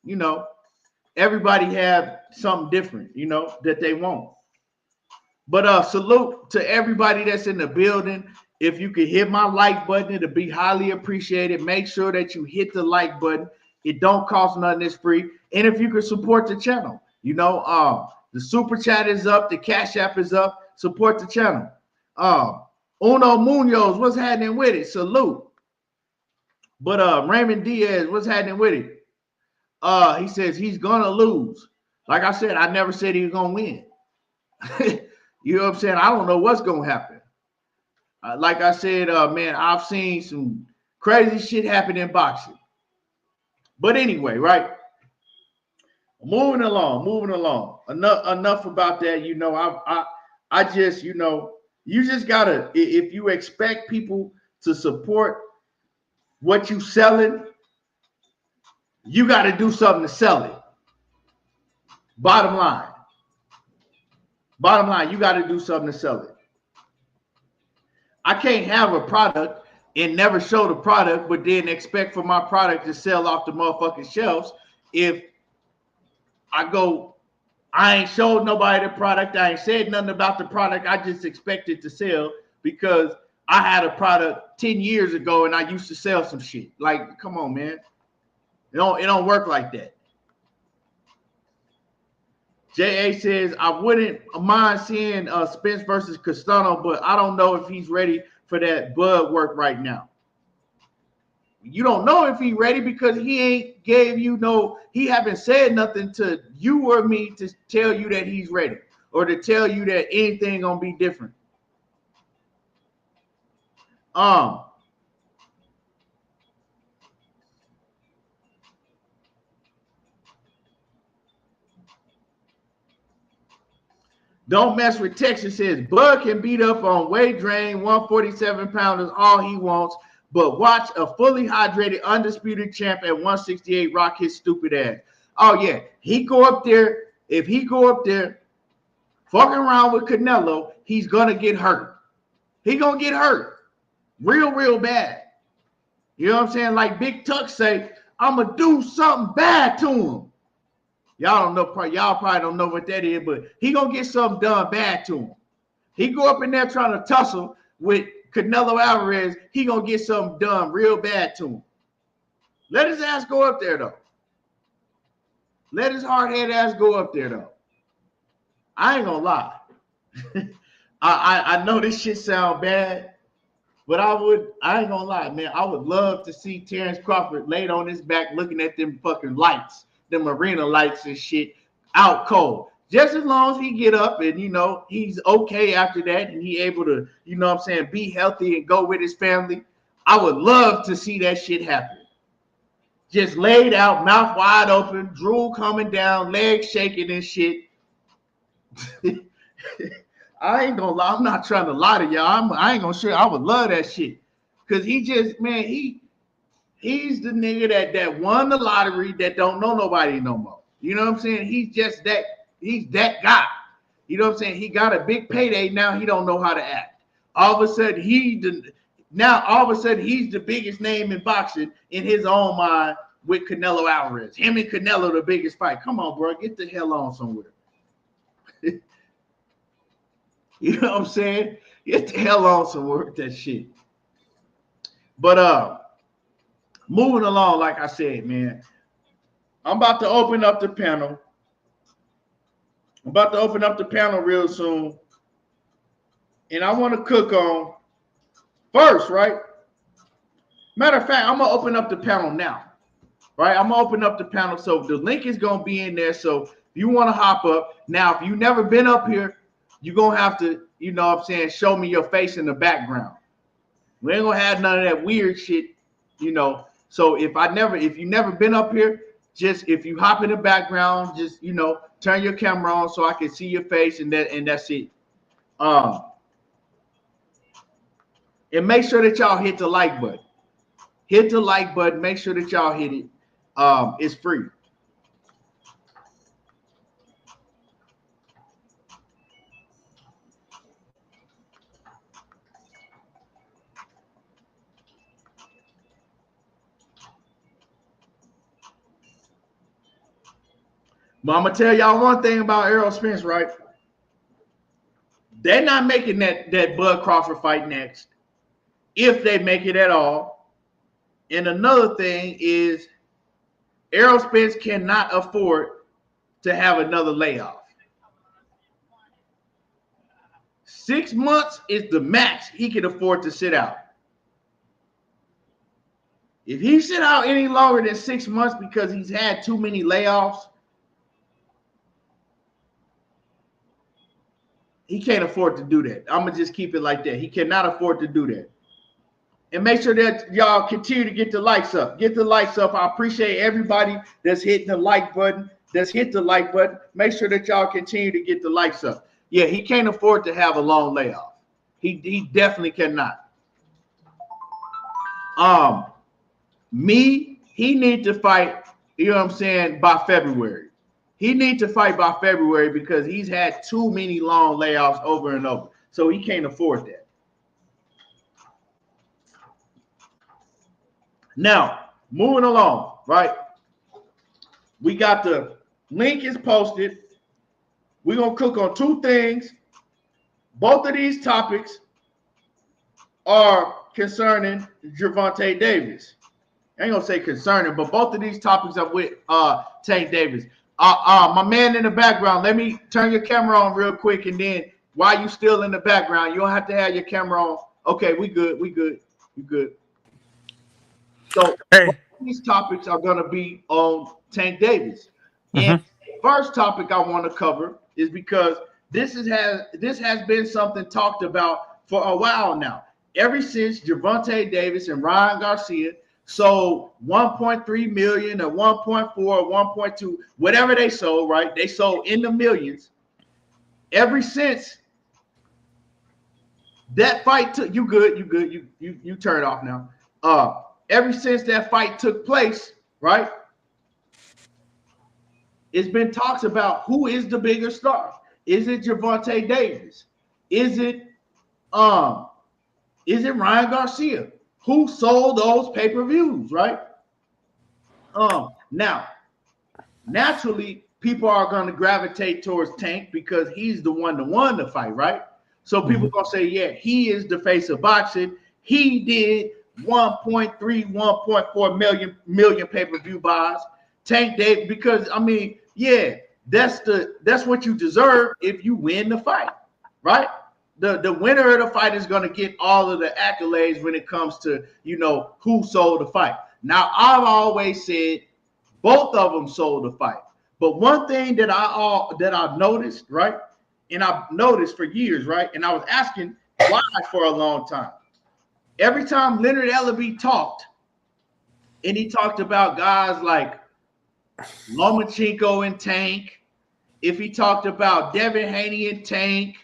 [SPEAKER 1] you know, everybody have something different, you know, that they want. But salute to everybody that's in the building. If you could hit my like button, it'll be highly appreciated. Make sure that you hit the like button. It don't cost nothing. It's free. And if you could support the channel, you know, the super chat is up. The Cash App is up. Support the channel. Uno Munoz, what's happening with it? Salute. But Raymond Diaz, what's happening with it? He says he's gonna lose. Like I said, I never said he was gonna win. You know what I'm saying? I don't know what's gonna happen. Like I said, man, I've seen some crazy shit happen in boxing. But anyway, right? Moving along. Enough about that. You know, I just, you know, you just gotta, if you expect people to support what you selling, you got to do something to sell it. Bottom line, you got to do something to sell it. I can't have a product and never show the product, but then expect for my product to sell off the motherfucking shelves. If I ain't showed nobody the product, I ain't said nothing about the product, I just expect it to sell because I had a product 10 years ago and I used to sell some shit. Like, come on, man. It don't work like that. J.A. says, I wouldn't mind seeing Spence versus Castano, but I don't know if he's ready for that bud work right now. You don't know if he's ready because he ain't gave you he haven't said nothing to you or me to tell you that he's ready or to tell you that anything gonna be different. Don't mess with Texas says Bud can beat up on weight drain 147 pounders all he wants, but watch a fully hydrated undisputed champ at 168 rock his stupid ass. Oh yeah, he go up there. If he go up there fucking around with Canelo, he's gonna get hurt. He gonna get hurt real bad. You know what I'm saying? Like Big Tuck say, I'm gonna do something bad to him. Y'all don't know, y'all probably don't know what that is, but he gonna get something done bad to him. He go up in there trying to tussle with Canelo Alvarez, he gonna get something done real bad to him. Let his ass go up there though. Let his hard-headed ass go up there though. I ain't gonna lie. I know this shit sound bad, but I ain't gonna lie, man. I would love to see Terrence Crawford laid on his back looking at them fucking lights, them arena lights and shit, out cold. Just as long as he get up and, you know, he's okay after that and he able to, you know what I'm saying, be healthy and go with his family, I would love to see that shit happen. Just laid out, mouth wide open, drool coming down, legs shaking and shit. I ain't gonna lie. I'm not trying to lie to y'all. I ain't gonna share. I would love that shit. Cause he just, man, he's the nigga that won the lottery that don't know nobody no more. You know what I'm saying? He's just that, he's that guy. You know what I'm saying? He got a big payday. Now he don't know how to act. All of a sudden, he's the biggest name in boxing in his own mind with Canelo Alvarez. Him and Canelo, the biggest fight. Come on, bro. Get the hell on somewhere. You know what I'm saying? Get the hell on somewhere with that shit. But moving along, like I said, man, I'm about to open up the panel. I'm about to open up the panel real soon. And I want to cook on first, right? Matter of fact, I'm going to open up the panel now. Right? I'm going to open up the panel. So the link is going to be in there. So if you want to hop up. Now, if you've never been up here, you're going to have to, you know what I'm saying, show me your face in the background. We ain't going to have none of that weird shit, you know. So if you never been up here, just if you hop in the background, just, you know, turn your camera on so I can see your face and that's it. And make sure that y'all hit the like button. Hit the like button. Make sure that y'all hit it. It's free. But I'm gonna tell y'all one thing about Errol Spence, right? They're not making that Bud Crawford fight next, if they make it at all. And another thing is, Errol Spence cannot afford to have another layoff. 6 months is the max he can afford to sit out. If he sit out any longer than 6 months because he's had too many layoffs, he can't afford to do that. I'm going to just keep it like that. He cannot afford to do that. And make sure that y'all continue to get the likes up. Get the likes up. I appreciate everybody that's hitting the like button. That's hit the like button. Make sure that y'all continue to get the likes up. Yeah, he can't afford to have a long layoff. He definitely cannot. He need to fight, you know what I'm saying, by February. He needs to fight by February because he's had too many long layoffs over and over. So he can't afford that. Now, moving along, right? We got the link is posted. We're going to cook on two things. Both of these topics are concerning Gervonta Davis. I ain't going to say concerning, but both of these topics are with Tank Davis. My man in the background, let me turn your camera on real quick, and then while you still in the background, you don't have to have your camera on. Okay, we good. So these topics are going to be on Tank Davis. And first topic I want to cover is because this has been something talked about for a while now. Ever since Gervonta Davis and Ryan Garcia sold 1.3 million or 1.4 or 1.2, whatever they sold, right? They sold in the millions. Ever since that fight took, you turn it off now. Ever since that fight took place, right? It's been talks about who is the bigger star. Is it Gervonta Davis? Is it Ryan Garcia? who sold those pay-per-views, right? Now, naturally, people are going to gravitate towards Tank because he's the one that won the fight, right? So people are going to say, yeah, he is the face of boxing. He did 1.3, 1.4 million pay-per-view buys. Tank Davis, because I mean, yeah, that's what you deserve if you win the fight, right? The winner of the fight is going to get all of the accolades when it comes to, who sold the fight. Now, I've always said both of them sold the fight. But one thing that I've noticed, right? And I've noticed for years, right? And I was asking why for a long time. Every time Leonard Ellaby talked, and he talked about guys like Lomachenko and Tank, if he talked about Devin Haney and Tank,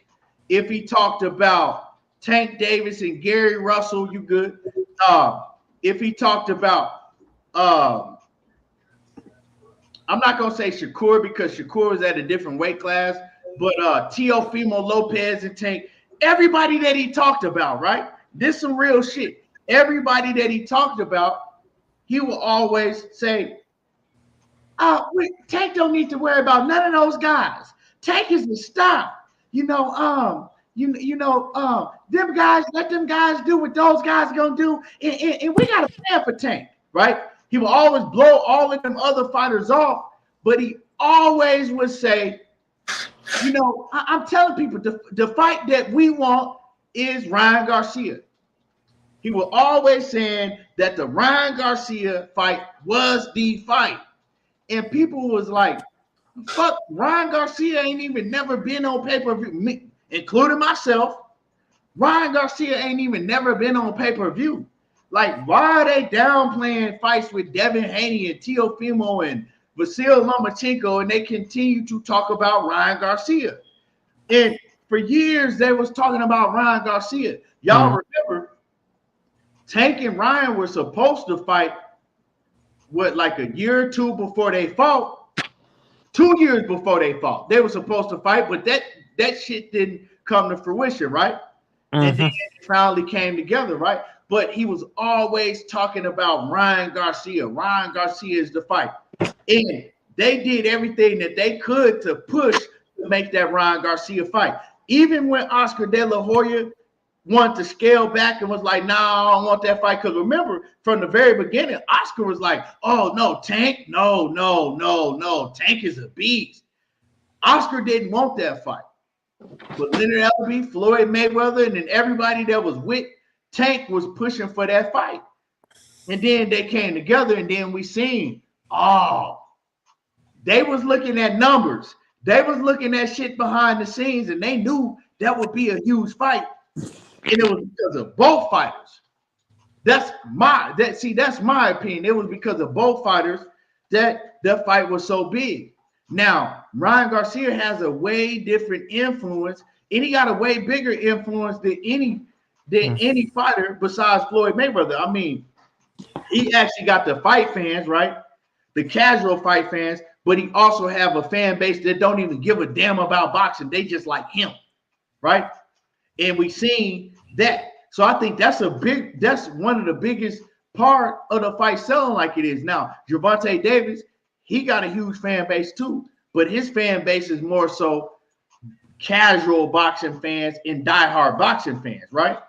[SPEAKER 1] if he talked about Tank Davis and Gary Russell, you good? If he talked about, I'm not going to say Shakur because Shakur is at a different weight class, but Teofimo Lopez and Tank, everybody that he talked about, right? This some real shit. Everybody that he talked about, he will always say, Tank don't need to worry about none of those guys. Tank is the star. Them guys, let them guys do what those guys are gonna do, and we got a plan for Tank, right? He will always blow all of them other fighters off, but he always would say, I'm telling people the fight that we want is Ryan Garcia. He was always saying that the Ryan Garcia fight was the fight. And people was like, fuck, Ryan Garcia ain't even never been on pay-per-view, including myself. Ryan Garcia ain't even never been on pay-per-view. Like, why are they downplaying fights with Devin Haney and Teofimo and Vasil Lomachenko, and they continue to talk about Ryan Garcia? And for years, they was talking about Ryan Garcia. Y'all remember, Tank and Ryan were supposed to fight, like a year or two before they fought? 2 years before they fought. They were supposed to fight, but that shit didn't come to fruition, right? And then it finally came together, right? But he was always talking about Ryan Garcia. Ryan Garcia is the fight. And they did everything that they could to push to make that Ryan Garcia fight. Even when Oscar De La Hoya wanted to scale back and was like, nah, I don't want that fight. Because remember, from the very beginning, Oscar was like, oh, no, Tank, no. Tank is a beast. Oscar didn't want that fight. But Leonard Ellaby, Floyd Mayweather, and then everybody that was with Tank was pushing for that fight. And then they came together, and then we seen, they was looking at numbers. They was looking at shit behind the scenes, and they knew that would be a huge fight. And it was because of both fighters. That's my opinion. It was because of both fighters that fight was so big. Now, Ryan Garcia has a way different influence, and he got a way bigger influence than any fighter besides Floyd Mayweather. I mean, he actually got the fight fans, right? The casual fight fans, but he also have a fan base that don't even give a damn about boxing. They just like him, right? And we seen that. So I think that's one of the biggest part of the fight selling like it is now. Gervonta Davis, he got a huge fan base too, but his fan base is more so casual boxing fans and diehard boxing fans, right?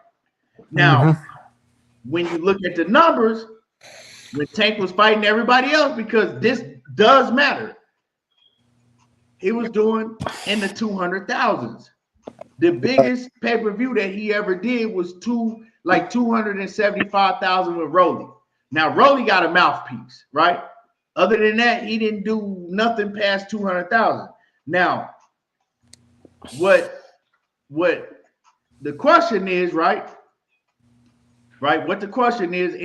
[SPEAKER 1] Now, when you look at the numbers, when Tank was fighting everybody else, because this does matter, he was doing in the 200,000s. The biggest pay-per-view that he ever did was 275,000 with Rolly. Now, Rolly got a mouthpiece, right? Other than that, he didn't do nothing past 200,000. Now, what the question is, right? What the question is,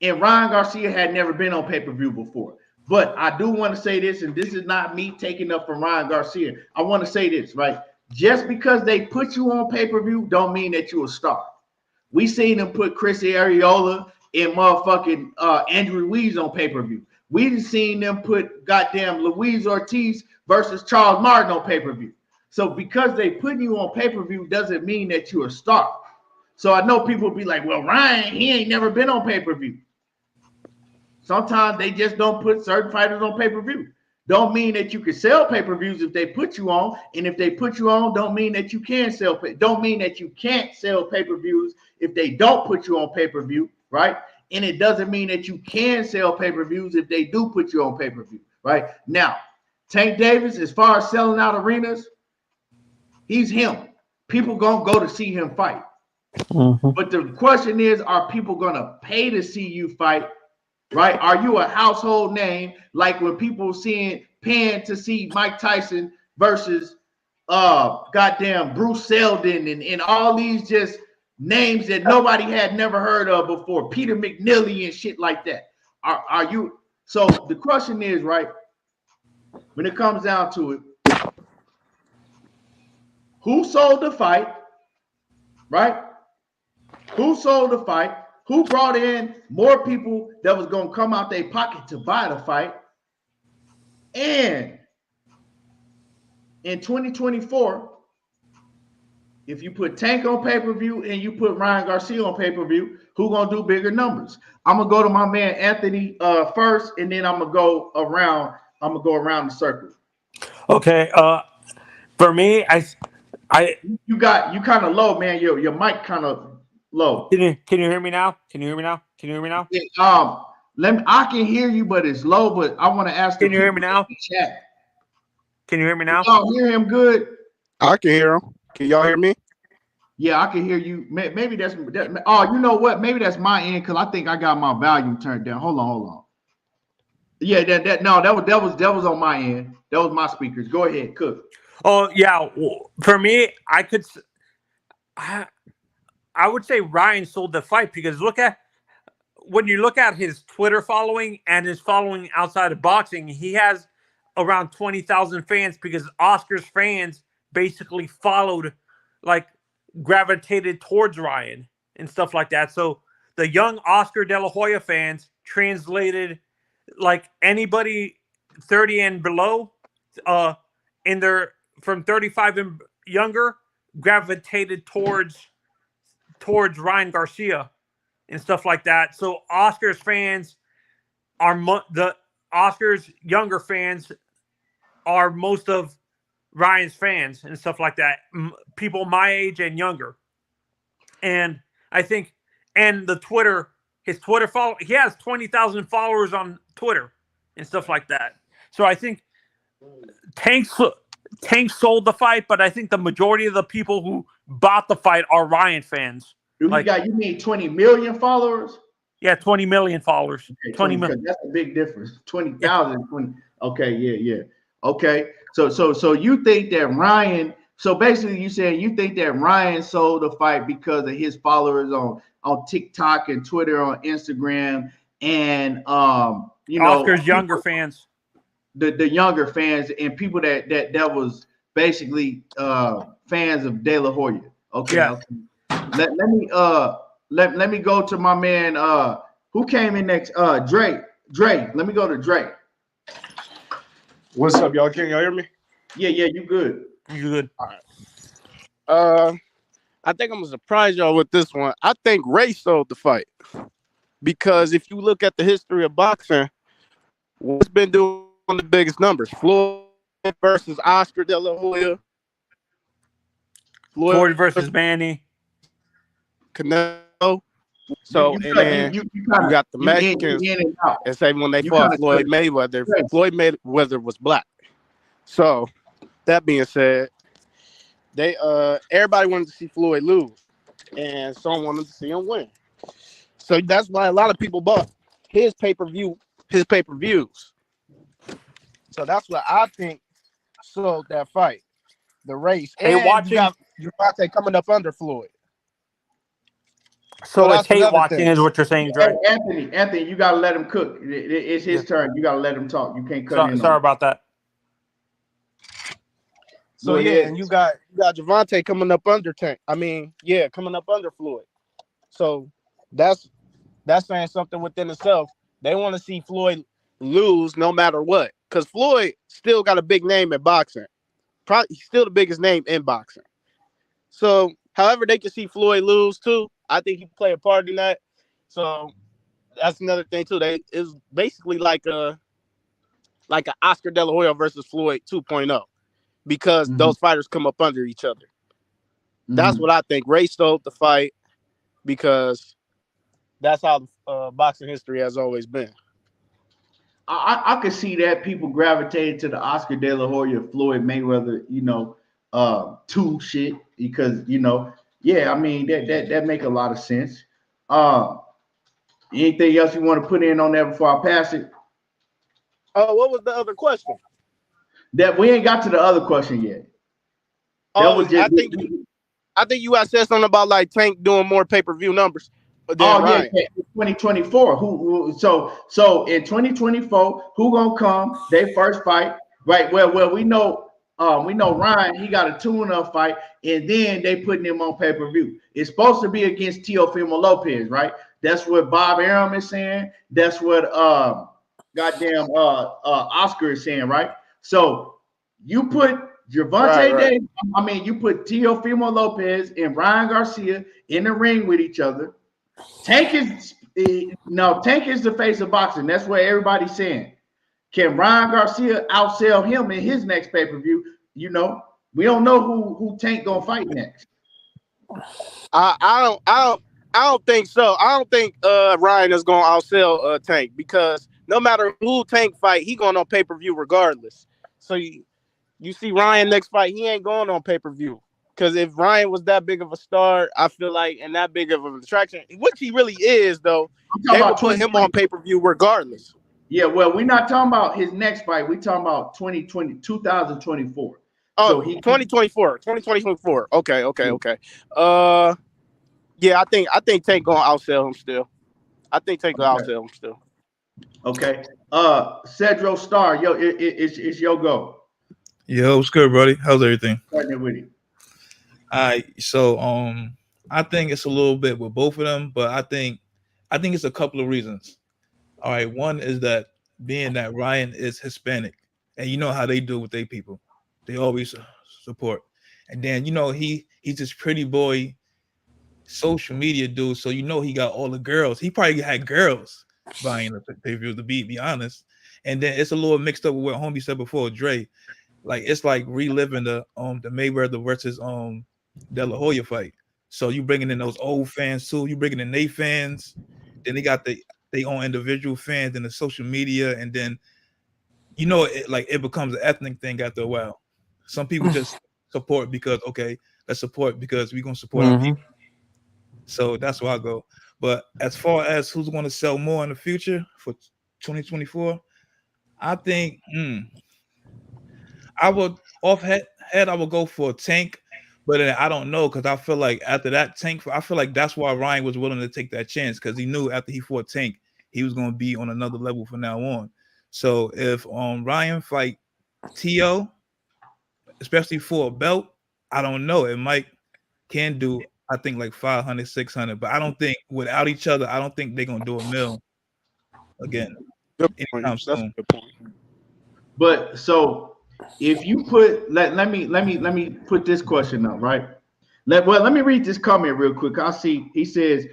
[SPEAKER 1] and Ryan Garcia had never been on pay-per-view before. But I do want to say this, and this is not me taking up from Ryan Garcia. I want to say this, right? Just because they put you on pay-per-view don't mean that you're a star. We seen them put Chris Arreola and motherfucking Andrew Ruiz on pay-per-view. We seen them put goddamn Luis Ortiz versus Charles Martin on pay-per-view. So because they put you on pay-per-view doesn't mean that you're a star. So I know people be like, well, Ryan, he ain't never been on pay-per-view. Sometimes they just don't put certain fighters on pay-per-view. Don't mean that you can sell pay-per-views if they put you on. And if they put you on, don't mean that you can sell. Don't mean that you can't sell pay-per-views if they don't put you on pay-per-view, right? And it doesn't mean that you can sell pay-per-views if they do put you on pay-per-view, right? Now, Tank Davis, as far as selling out arenas, he's him. People gonna go to see him fight. Mm-hmm. But the question is, are people gonna pay to see you fight? Right? Are you a household name? Like when people paying to see Mike Tyson versus goddamn Bruce Seldon and all these just names that nobody had never heard of before, Peter McNeely and shit like that. Are you? So the question is, right, when it comes down to it, who sold the fight? Right? Who sold the fight? Who brought in more people that was going to come out their pocket to buy the fight? And in 2024, if you put Tank on pay-per-view and you put Ryan Garcia on pay-per-view, who going to do bigger numbers? I'm going to go to my man Anthony first, and then I'm going to go around. I'm going to go around the circle.
[SPEAKER 2] Okay. For me,
[SPEAKER 1] you kind of low, man. Your mic kind of low.
[SPEAKER 2] Can you hear me now? Can you hear me now?
[SPEAKER 1] Yeah, I can hear you, but it's low. But I want to ask.
[SPEAKER 2] Can you hear me now? Chat. Can you hear me now?
[SPEAKER 1] Y'all hear him good?
[SPEAKER 3] I can hear him. Can y'all hear me?
[SPEAKER 1] Yeah, I can hear you. Maybe that's that. Oh, you know what? Maybe that's my end because I think I got my volume turned down. Hold on. Yeah, that was on my end. That was my speakers. Go ahead, Cook.
[SPEAKER 2] Oh yeah, for me, I would say Ryan sold the fight because when you look at his Twitter following and his following outside of boxing, he has around 20,000 fans because Oscar's fans basically gravitated towards Ryan and stuff like that. So the young Oscar De La Hoya fans translated like anybody 30 and below from 35 and younger gravitated towards Ryan Garcia and stuff like that. So Oscar's fans Oscar's younger fans are most of Ryan's fans and stuff like that. People my age and younger. And I think, and his Twitter follow, he has 20,000 followers on Twitter and stuff like that. So I think Tank sold the fight, but I think the majority of the people who bought the fight are Ryan fans.
[SPEAKER 1] You mean 20 million followers?
[SPEAKER 2] Yeah, 20 million followers.
[SPEAKER 1] Okay,
[SPEAKER 2] 20 million.
[SPEAKER 1] That's a big difference. 20,000. 20. Okay, yeah. Okay. So you think that Ryan, so basically you saying you think that Ryan sold the fight because of his followers on TikTok and Twitter, on Instagram, and
[SPEAKER 2] Oscar's younger fans.
[SPEAKER 1] The younger fans and people that was basically fans of De La Hoya. Okay.
[SPEAKER 2] Yeah.
[SPEAKER 1] Okay. Let me go to my man who came in next. Drake. Let me go to Drake.
[SPEAKER 3] What's up, y'all? Can y'all hear me?
[SPEAKER 1] Yeah, you good.
[SPEAKER 2] You good.
[SPEAKER 3] All right. I think I'm gonna surprise y'all with this one. I think Ray sold the fight. Because if you look at the history of boxing, what's been doing the biggest numbers? Floyd versus Oscar De La Hoya.
[SPEAKER 2] Floyd versus Manny.
[SPEAKER 3] Canelo. So you got the Mexicans and say when they fought Floyd Mayweather, Floyd Mayweather was black. So that being said, they everybody wanted to see Floyd lose, and some wanted to see him win. So that's why a lot of people bought his pay-per-views. So that's what I think sold that fight, the race.
[SPEAKER 2] Hey, watching
[SPEAKER 3] Gervonta coming up under Floyd.
[SPEAKER 2] So it's hate watching is what you're saying, Dre.
[SPEAKER 1] Anthony, you gotta let him cook. It's his turn. You gotta let him talk. You can't cut in.
[SPEAKER 2] Sorry about that.
[SPEAKER 3] So and you got Gervonta coming up under Tank. Coming up under Floyd. So that's saying something within itself. They want to see Floyd lose no matter what, because Floyd still got a big name in boxing. Probably he's still the biggest name in boxing. So However, they can see Floyd lose too. I think he play a part in that. So that's another thing too. They is basically like a Oscar De La Hoya versus Floyd 2.0 because those fighters come up under each other. That's what I think. Ray stole the fight because that's how boxing history has always been.
[SPEAKER 1] I could see that people gravitated to the Oscar De La Hoya Floyd Mayweather, 2 shit because I mean that make a lot of sense. Anything else you want to put in on that before I pass it?
[SPEAKER 3] What was the other question?
[SPEAKER 1] That we ain't got to the other question yet.
[SPEAKER 3] I think you had said something about like Tank doing more pay-per-view numbers.
[SPEAKER 1] Ryan. Yeah, 2024. So in 2024, who gonna come? They first fight, right? Well, we know Ryan. He got a tune-up fight, and then they putting him on pay-per-view. It's supposed to be against Teofimo Lopez, right? That's what Bob Arum is saying. That's what Oscar is saying, right? So you put Gervonta Davis. I mean, you put Teofimo Lopez and Ryan Garcia in the ring with each other. Tank is the face of boxing. That's what everybody's saying. Can Ryan Garcia outsell him in his next pay-per-view? We don't know who Tank gonna fight next.
[SPEAKER 3] I don't think so. I don't think Ryan is gonna outsell Tank because no matter who Tank fight, he going on pay-per-view regardless. So you see Ryan next fight, he ain't going on pay-per-view. Because if Ryan was that big of a star, I feel like, and that big of an attraction, which he really is, though, they would put him on pay-per-view regardless.
[SPEAKER 1] Yeah, well, we're not talking about his next fight. We're talking about 2024.
[SPEAKER 3] Oh, so 2024. Okay. Yeah, I think Tank gonna outsell him still. I think Tank gonna outsell him still.
[SPEAKER 1] Okay. Cedro Star, it's your go.
[SPEAKER 4] Yo, what's good, buddy? How's everything?
[SPEAKER 1] Starting with you.
[SPEAKER 4] All right, so I think it's a little bit with both of them, but I think it's a couple of reasons. All right, one is that being that Ryan is Hispanic, and you know how they do with their people, they always support. And then he's this pretty boy, social media dude, so he got all the girls. He probably had girls buying the pay-per-view, to be honest. And then it's a little mixed up with what homie said before, Dre. Like it's like reliving the Mayweather versus De La Hoya fight. So you bringing in those old fans too. You bringing in they fans. Then they got they own individual fans and the social media, and then it becomes an ethnic thing after a while. Some people just support because let's support because we're gonna support our people. So that's where I go. But as far as who's going to sell more in the future for 2024, I think I would I would go for Tank. But I don't know because I feel like after that Tank, I feel like that's why Ryan was willing to take that chance because he knew after he fought Tank, he was going to be on another level from now on. So if Ryan fight T.O., especially for a belt, I don't know. It can do, I think, like 500, 600. But I don't think without each other, I don't think they're going to do a mill again anytime soon.
[SPEAKER 3] Good point.
[SPEAKER 1] But so if you put let me put this question up, right? Let me read this comment real quick. I see he says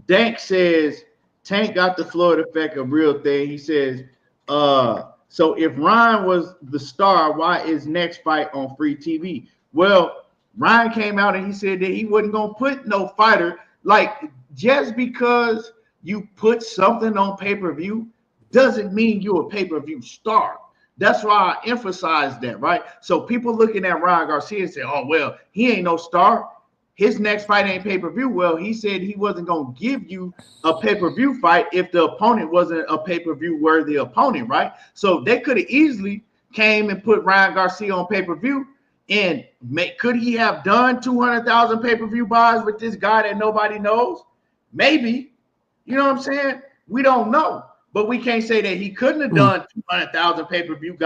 [SPEAKER 1] Dank says Tank got the Floyd effect, a real thing. He says so if Ryan was the star, why is next fight on free TV? Well, Ryan came out and he said that he wasn't gonna put no fighter, like just because you put something on pay-per-view doesn't mean you're a pay-per-view star. That's why I emphasize that, right? So people looking at Ryan Garcia and say, oh, well, he ain't no star. His next fight ain't pay-per-view. Well, he said he wasn't going to give you a pay-per-view fight if the opponent wasn't a pay-per-view worthy opponent, right? So they could have easily came and put Ryan Garcia on pay-per-view and could he have done 200,000 pay-per-view buys with this guy that nobody knows? Maybe. You know what I'm saying? We don't know. But we can't say that he couldn't have done 200,000 pay-per-view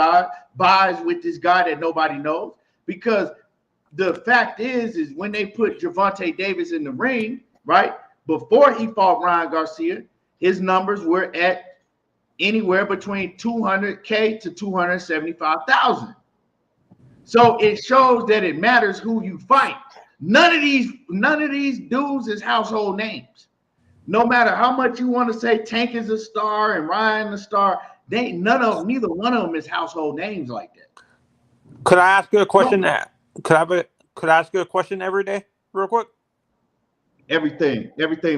[SPEAKER 1] buys with this guy that nobody knows, because the fact is when they put Gervonta Davis in the ring, right, before he fought Ryan Garcia, his numbers were at anywhere between 200K to 275,000. So it shows that it matters who you fight. None of these dudes is household names. No matter how much you want to say Tank is a star and Ryan a star, neither one of them is household names like that.
[SPEAKER 2] Could I ask you a question? Could I ask you a question every day, real quick?
[SPEAKER 1] Everything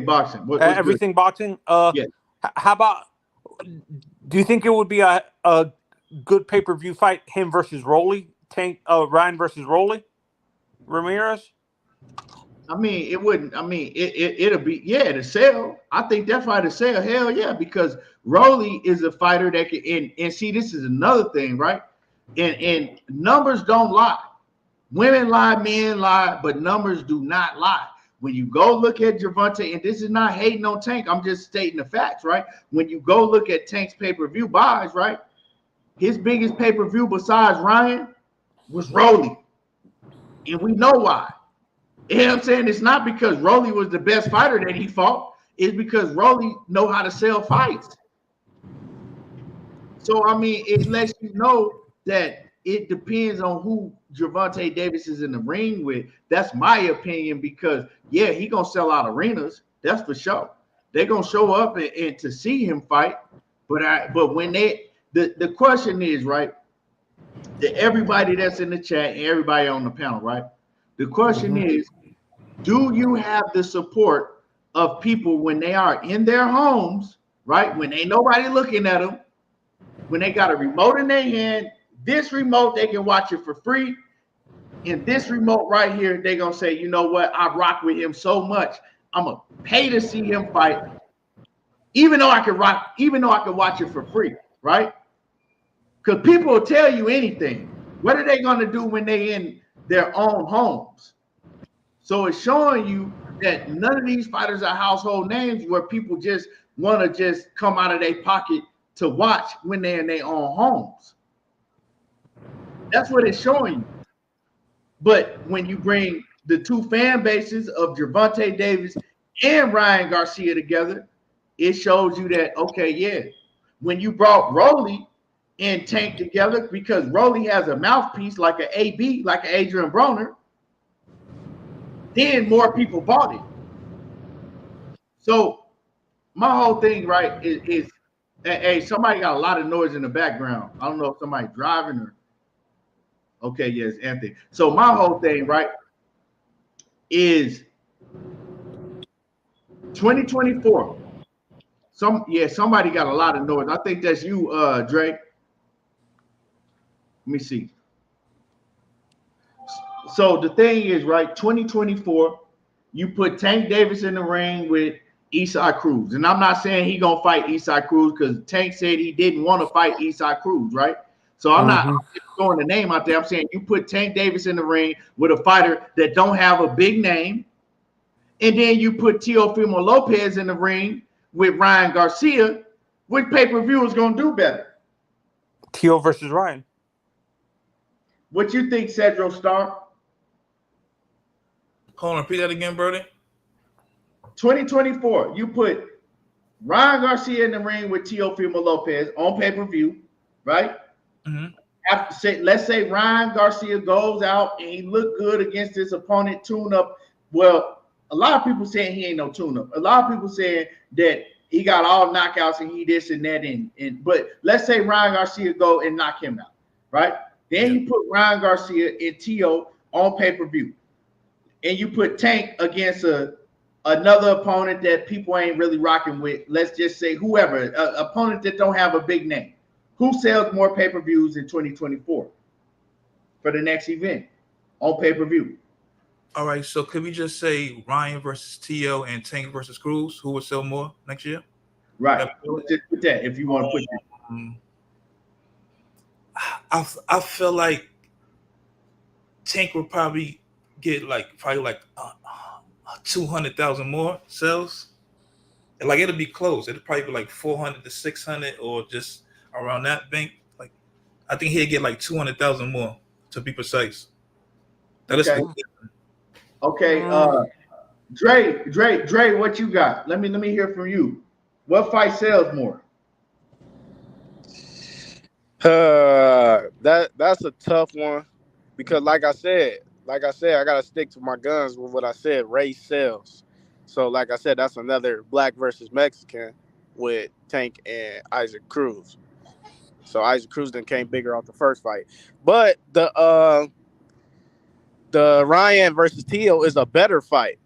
[SPEAKER 1] boxing.
[SPEAKER 2] Everything
[SPEAKER 1] good?
[SPEAKER 2] Boxing. Yeah. How about? Do you think it would be a good pay-per-view fight? Him versus Rolly, Ryan versus Rolly Ramirez.
[SPEAKER 1] I mean, it wouldn't. I mean, it'll be to sell. I think that fight to sell. Hell yeah, because Rolly is a fighter that can. And see, this is another thing, right? And numbers don't lie. Women lie, men lie, but numbers do not lie. When you go look at Gervonta, and this is not hating on Tank, I'm just stating the facts, right? When you go look at Tank's pay-per-view buys, right? His biggest pay-per-view besides Ryan was Rolly. And we know why. You know what I'm saying? It's not because Rolly was the best fighter that he fought. It's because Rolly know how to sell fights. So, I mean, it lets you know that it depends on who Gervonta Davis is in the ring with. That's my opinion because, yeah, he going to sell out arenas. That's for sure. They're going to show up and to see him fight. But when the question is, right, to everybody that's in the chat and everybody on the panel, right? The question is, do you have the support of people when they are in their homes, right? When ain't nobody looking at them, when they got a remote in their hand, this remote, they can watch it for free. And this remote right here, they're going to say, you know what? I rock with him so much. I'm going to pay to see him fight, even though I can watch it for free, right? Because people will tell you anything. What are they going to do when they in their own homes? So it's showing you that none of these fighters are household names where people just want to just come out of their pocket to watch when they're in their own homes. That's what it's showing you. But when you bring the two fan bases of Gervonta Davis and Ryan Garcia together, it shows you that, okay, yeah, when you brought Rolly and Tank together, because Rolly has a mouthpiece like an AB, like an Adrian Broner, then more people bought it. So my whole thing, right, is hey, somebody got a lot of noise in the background. I don't know if somebody's driving or okay, yes, Anthony. So my whole thing, right, is 2024. Somebody got a lot of noise. I think that's you, Dre. Let me see. So the thing is, right, 2024, you put Tank Davis in the ring with Isai Cruz. And I'm not saying he gonna fight Isai Cruz because Tank said he didn't want to fight Isai Cruz, right? So I'm not throwing the name out there. I'm saying you put Tank Davis in the ring with a fighter that don't have a big name, and then you put Teofimo Lopez in the ring with Ryan Garcia. Which pay-per-view is gonna do better?
[SPEAKER 2] Teo versus Ryan.
[SPEAKER 1] What you think, Cedro Star?
[SPEAKER 4] Hold on, repeat that again, Brody.
[SPEAKER 1] 2024, you put Ryan Garcia in the ring with Teofimo Lopez on pay-per-view, right? Let's say Ryan Garcia goes out and he looked good against his opponent, tune-up. Well, a lot of people saying he ain't no tune-up. A lot of people saying that he got all knockouts and he this and that. But let's say Ryan Garcia go and knock him out, right? Then you put Ryan Garcia and Teo on pay-per-view. And you put Tank against another opponent that people ain't really rocking with. Let's just say whoever, opponent that don't have a big name. Who sells more pay-per-views in 2024 for the next event on pay-per-view?
[SPEAKER 4] All right, so could we just say Ryan versus Teo and Tank versus Cruz? Who will sell more next year?
[SPEAKER 1] Right. Let's just put that if you want to put
[SPEAKER 4] that. I feel like Tank will probably get probably 200,000 more sales. And like it'll be close. It'll probably be like 400 to 600 or just around that bank. Like I think he'll get like 200,000 more to be precise. That is
[SPEAKER 1] okay. Dre, what you got? Let me hear from you. What fight sells more?
[SPEAKER 3] That's a tough one because, like I said, like I said, I gotta stick to my guns with what I said. Race sells. So, like I said, that's another black versus Mexican with Tank and Isaac Cruz. So Isaac Cruz then came bigger off the first fight, but the Ryan versus Tio is a better fight.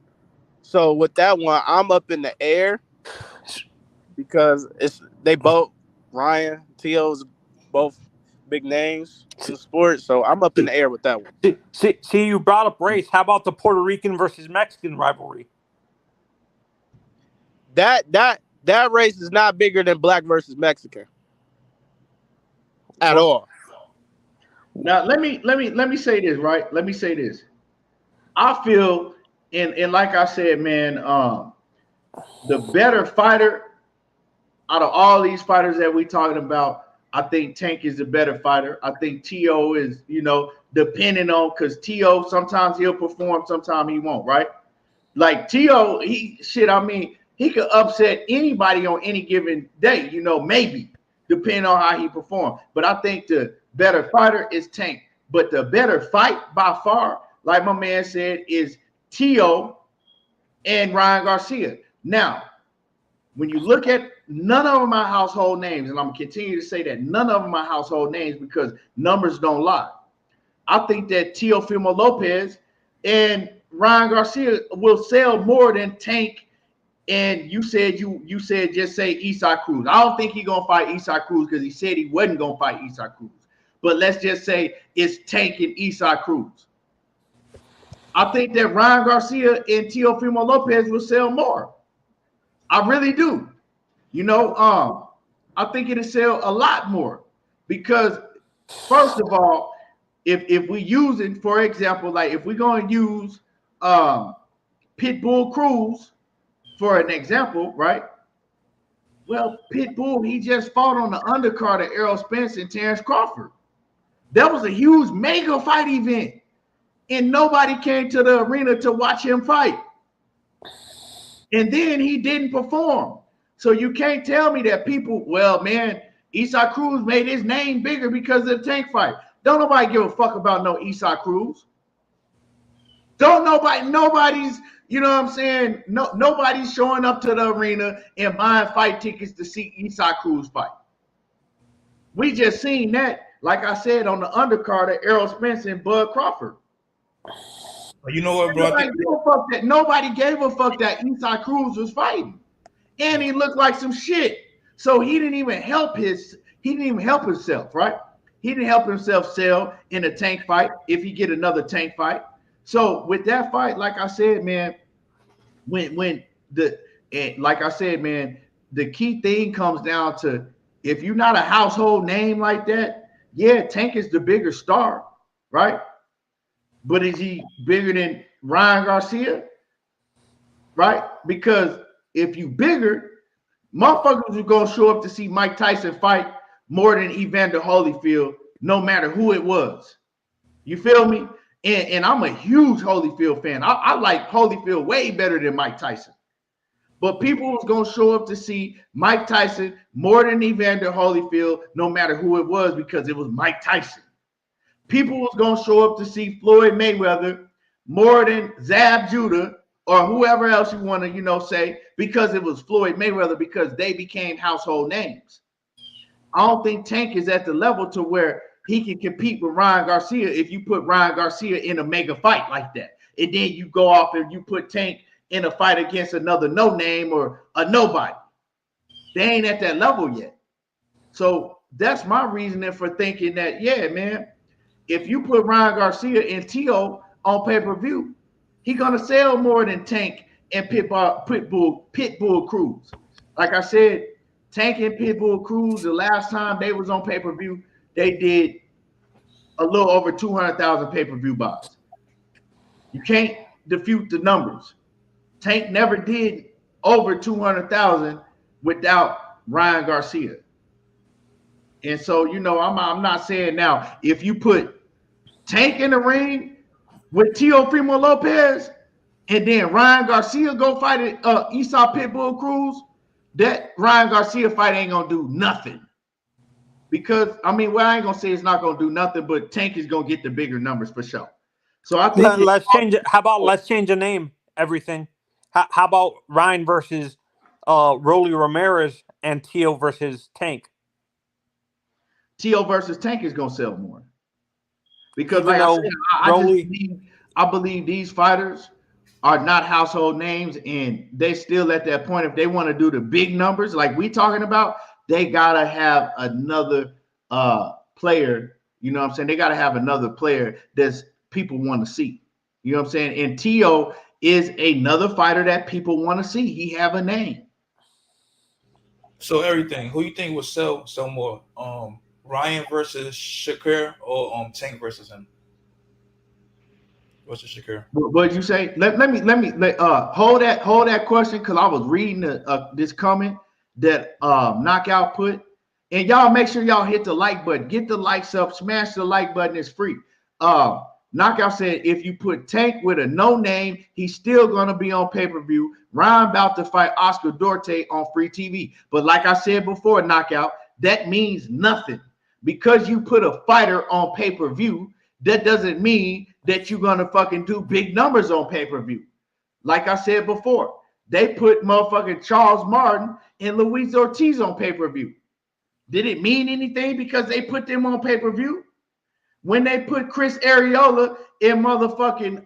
[SPEAKER 3] So with that one, I'm up in the air because they both Ryan Tio's both big names in the sport. So I'm up in the air with that one.
[SPEAKER 2] See, you brought up race. How about the Puerto Rican versus Mexican rivalry?
[SPEAKER 3] That race is not bigger than black versus Mexican at all.
[SPEAKER 1] Now let me say this, right? Let me say this. I feel and like I said, man, the better fighter out of all these fighters that we talking about, I think Tank is the better fighter. I think T.O. is, depending on, because T.O. sometimes he'll perform, sometimes he won't, right? Like T.O., he could upset anybody on any given day, maybe, depending on how he performs. But I think the better fighter is Tank. But the better fight by far, like my man said, is T.O. and Ryan Garcia. Now, when you look at none of them are household names, and I'm going to continue to say that none of them are household names because numbers don't lie. I think that Teofimo Lopez and Ryan Garcia will sell more than Tank. And you said just say Isaac Cruz. I don't think he's going to fight Isaac Cruz because he said he wasn't going to fight Isaac Cruz. But let's just say it's Tank and Isaac Cruz. I think that Ryan Garcia and Teofimo Lopez will sell more. I really do. I think it'll sell a lot more because, first of all, if we use it, for example, like if we're going to use Pitbull Cruz for an example, right? Well, Pitbull, he just fought on the undercard of Errol Spence and Terrence Crawford. That was a huge mega fight event, and nobody came to the arena to watch him fight. And then he didn't perform. So you can't tell me that people, well, man, Isaac Cruz made his name bigger because of the Tank fight. Don't nobody give a fuck about no Isaac Cruz. Nobody's, you know what I'm saying? Nobody's showing up to the arena and buying fight tickets to see Isaac Cruz fight. We just seen that, like I said, on the undercard of Errol Spence and Bud Crawford.
[SPEAKER 4] You know what, bro?
[SPEAKER 1] Nobody gave a fuck that Isaac Cruz was fighting, and he looked like some shit. So he didn't even help himself, right? He didn't help himself sell in a Tank fight if he get another Tank fight. So with that fight, like I said, man, the key thing comes down to if you're not a household name like that, yeah, Tank is the bigger star, right? But is he bigger than Ryan Garcia? Right? Because if you bigger, motherfuckers are going to show up to see Mike Tyson fight more than Evander Holyfield, no matter who it was. You feel me? And I'm a huge Holyfield fan. I like Holyfield way better than Mike Tyson. But people was going to show up to see Mike Tyson more than Evander Holyfield, no matter who it was, because it was Mike Tyson. People was going to show up to see Floyd Mayweather more than Zab Judah or whoever else you want to, say, because it was Floyd Mayweather, because they became household names. I don't think Tank is at the level to where he can compete with Ryan Garcia if you put Ryan Garcia in a mega fight like that. And then you go off and you put Tank in a fight against another no name or a nobody. They ain't at that level yet. So that's my reasoning for thinking that, yeah, man, if you put Ryan Garcia and T.O. on pay-per-view, he's going to sell more than Tank and Pitbull Cruz. Like I said, Tank and Pitbull Cruz, the last time they was on pay-per-view, they did a little over 200,000 pay-per-view buys. You can't defute the numbers. Tank never did over 200,000 without Ryan Garcia. And so, I'm not saying now, if you put Tank in the ring with Teofimo Lopez and then Ryan Garcia go fight Esau Pitbull Cruz, that Ryan Garcia fight ain't going to do nothing. Because, I ain't going to say it's not going to do nothing, but Tank is going to get the bigger numbers for sure. So I think
[SPEAKER 2] let's change it. How about let's change the name? Everything. How about Ryan versus Rolly Ramirez and Tio versus Tank?
[SPEAKER 1] Tio versus Tank is gonna sell more because,
[SPEAKER 2] Even
[SPEAKER 1] like I said, I believe these fighters are not household names, and they still at that point. If they want to do the big numbers like we talking about, they gotta have another player. You know what I'm saying? They gotta have another player that's people want to see. You know what I'm saying? And Tio is another fighter that people want to see. He have a name.
[SPEAKER 4] So everything. Who you think would sell more? Ryan versus Shakur or Tank versus him? Versus Shakur.
[SPEAKER 1] What did you say? Let me hold that question because I was reading this comment that Knockout put, and y'all make sure y'all hit the like button, get the likes up, smash the like button. It's free. Knockout said if you put Tank with a no name, he's still gonna be on pay-per-view. Ryan about to fight Oscar Duarte on free TV. But like I said before, Knockout, that means nothing. Because you put a fighter on pay-per-view, that doesn't mean that you're gonna fucking do big numbers on pay-per-view. Like I said before, they put motherfucking Charles Martin and Luis Ortiz on pay-per-view. Did it mean anything because they put them on pay-per-view? When they put Chris Arreola and motherfucking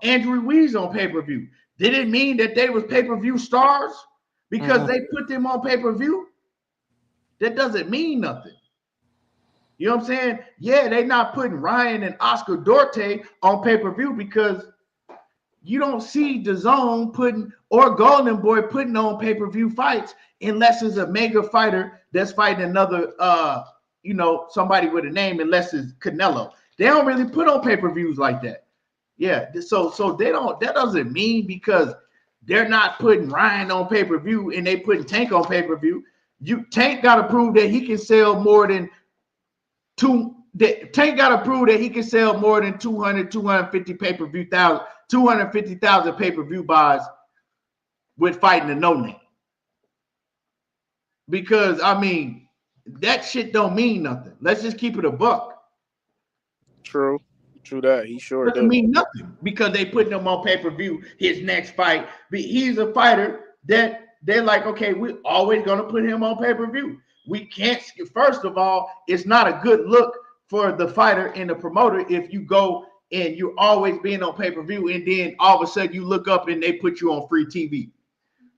[SPEAKER 1] Andrew Ruiz on pay-per-view, did it mean that they was pay-per-view stars because they put them on pay-per-view? That doesn't mean nothing. You know what I'm saying? Yeah, they not putting Ryan and Oscar Duarte on pay-per-view because you don't see DAZN putting or Golden Boy putting on pay-per-view fights unless it's a mega fighter that's fighting another somebody with a name, unless it's Canelo. They don't really put on pay-per-views like that. Yeah, so they don't. That doesn't mean because they're not putting Ryan on pay-per-view and they putting Tank on pay-per-view. Tank got to prove that he can sell more than Tank got to prove that he can sell more than 250 pay-per-view 250,000 pay-per-view buys with fighting a no-name. Because I mean, that shit don't mean nothing. Let's just keep it a buck.
[SPEAKER 3] True that. He sure
[SPEAKER 1] doesn't mean nothing because they putting him on pay-per-view. His next fight, he's a fighter that they're like, okay, we're always gonna put him on pay-per-view. We can't. First of all, it's not a good look for the fighter and the promoter if you go and you're always being on pay-per-view and then all of a sudden you look up and they put you on free TV.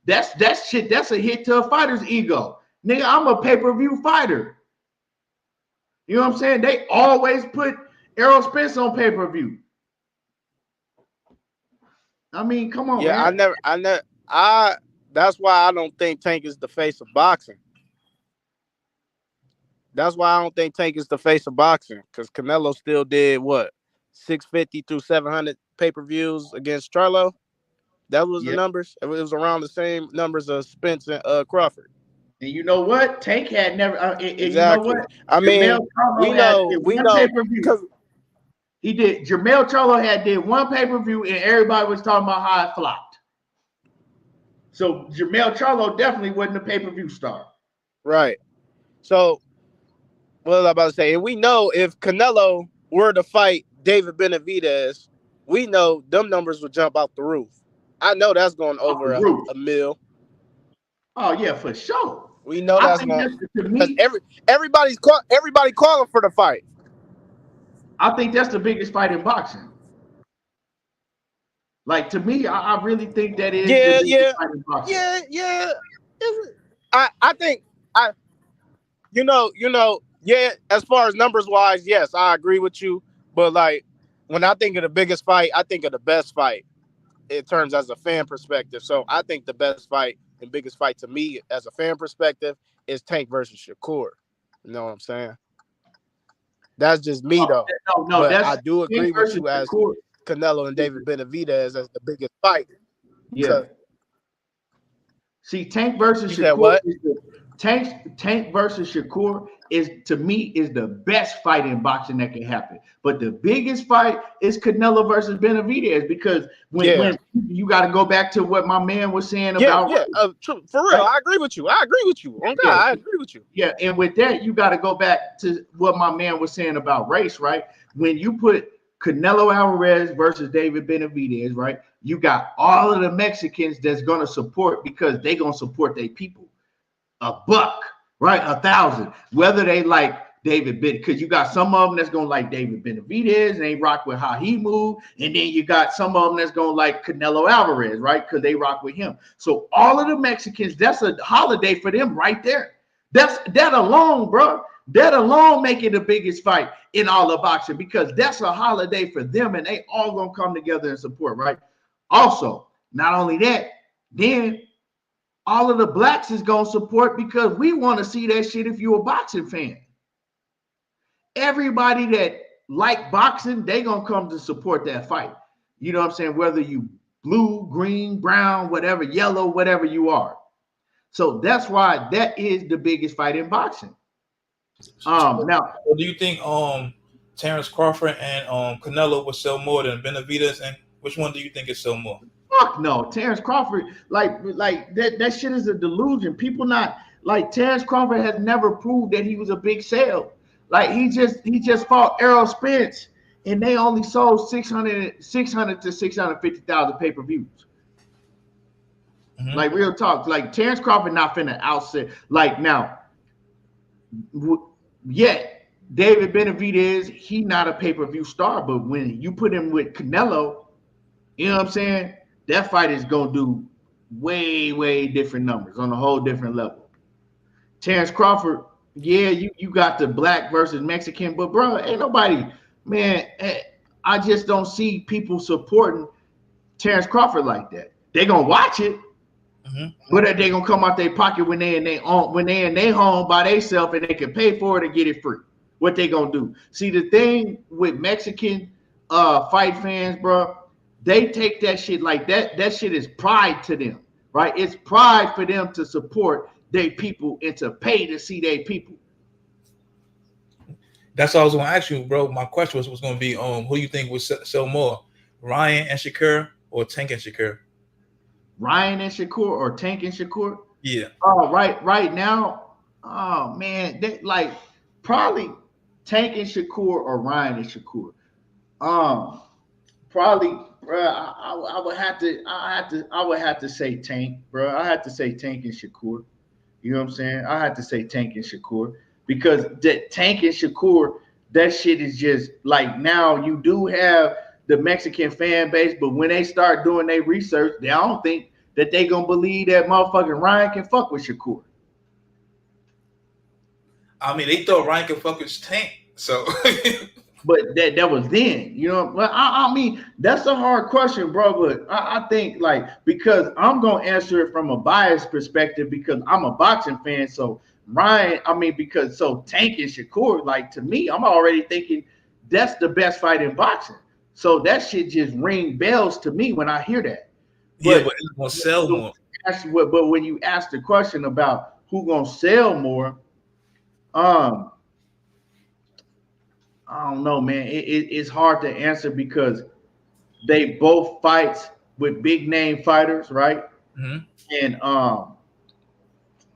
[SPEAKER 1] That's shit. That's a hit to a fighter's ego. Nigga, I'm a pay-per-view fighter. You know what I'm saying? They always put Errol Spence on pay-per-view. I mean, come on,
[SPEAKER 3] man. That's why I don't think Tank is the face of boxing. That's why I don't think Tank is the face of boxing, because Canelo still did what, 650 through 700 pay-per-views against Charlo. That was the numbers. It was around the same numbers of Spence and Crawford.
[SPEAKER 1] And you know what? Tank had never.
[SPEAKER 3] Exactly.
[SPEAKER 1] You know what?
[SPEAKER 3] I mean, we know because
[SPEAKER 1] he did. Jermell Charlo did one pay-per-view, and everybody was talking about how it flopped. So Jermell Charlo definitely wasn't a pay-per-view star.
[SPEAKER 3] Right. So what was I about to say? And we know if Canelo were to fight David Benavidez, we know them numbers would jump out the roof. I know that's going over a mil.
[SPEAKER 1] Oh yeah, for sure.
[SPEAKER 3] We know that's going. Everybody calling for the fight.
[SPEAKER 1] I think that's the biggest fight in boxing. Like, to me, I really think that is the biggest fight in boxing.
[SPEAKER 3] Yeah. I think as far as numbers wise, yes, I agree with you. But like, when I think of the biggest fight, I think of the best fight in terms as a fan perspective. So I think the best fight and biggest fight to me as a fan perspective is Tank versus Shakur. You know what I'm saying? That's just me though.
[SPEAKER 1] No,
[SPEAKER 3] I do agree with you as Canelo and David Benavidez as the biggest fight.
[SPEAKER 1] Yeah. See, Tank versus Shakur. Tank versus Shakur is, to me, is the best fight in boxing that can happen. But the biggest fight is Canelo versus Benavidez, because when you got to go back to what my man was saying about.
[SPEAKER 3] True. For real, I agree with you. Oh God, I agree with you.
[SPEAKER 1] Yeah, and with that, you got to go back to what my man was saying about race, right? when you put Canelo Alvarez versus David Benavidez, right? You got all of the Mexicans that's gonna support because they gonna support their people. $1, right? 1,000. Whether they like David Benavidez, because you got some of them that's gonna like David Benavidez and they rock with how he moved, and then you got some of them that's gonna like Canelo Alvarez, right? Because they rock with him. So all of the Mexicans, that's a holiday for them right there. That alone, bro. That alone make it the biggest fight in all of boxing because that's a holiday for them, and they all gonna come together and support, right? Also, not only that, then all of the blacks is gonna support because we want to see that shit if you're a boxing fan. Everybody that like boxing, they gonna come to support that fight. You know what I'm saying? Whether you blue, green, brown, whatever, yellow, whatever you are. So that's why that is the biggest fight in boxing. Now,
[SPEAKER 4] do you think Terrence Crawford and Canelo will sell more than Benavidez, and which one do you think will sell more?
[SPEAKER 1] Fuck no, Terrence Crawford, like that shit is a delusion. People not like Terrence Crawford has never proved that he was a big sale. Like he just fought Errol Spence, and they only sold 600 to 650,000 pay-per-views. Mm-hmm. Like real talk, like Terrence Crawford not finna outset. Like now. Yet David Benavidez, he not a pay-per-view star, but when you put him with Canelo, you know what I'm saying? That fight is gonna do way, way different numbers on a whole different level. Terrence Crawford, yeah, you got the black versus Mexican, but bro, ain't nobody, man. I just don't see people supporting Terrence Crawford like that. They gonna watch it. Mm-hmm. But are they gonna come out their pocket when they in their home by themselves and they can pay for it and get it free? What they gonna do? See, the thing with Mexican fight fans, bro, they take that shit like that. That shit is pride to them, right? It's pride for them to support their people and to pay to see their people.
[SPEAKER 4] That's all I was gonna ask you, bro. My question was gonna be, who you think would sell more, Ryan and Shakur or Tank and Shakur?
[SPEAKER 1] Ryan and Shakur or Tank and Shakur?
[SPEAKER 4] Yeah.
[SPEAKER 1] Oh, right now. Oh man, they like probably Tank and Shakur or Ryan and Shakur. Probably, bro. I would have to say Tank, bro. I had to say Tank and Shakur. You know what I'm saying? I had to say Tank and Shakur because that Tank and Shakur, that shit is just like now you do have the Mexican fan base, but when they start doing their research, they don't think that they gonna believe that motherfucking Ryan can fuck with Shakur.
[SPEAKER 4] I mean, they thought Ryan could fuck with Tank, so.
[SPEAKER 1] But that was then, you know. But I mean, that's a hard question, bro. But I think like because I'm gonna answer it from a biased perspective because I'm a boxing fan. So Ryan, I mean, because so Tank and Shakur, like to me, I'm already thinking that's the best fight in boxing. So that shit just ring bells to me when I hear that.
[SPEAKER 4] Yeah, but it's gonna sell more.
[SPEAKER 1] But when you ask the question about who gonna sell more, I don't know, man. It's hard to answer because they both fights with big name fighters, right? Mm-hmm. And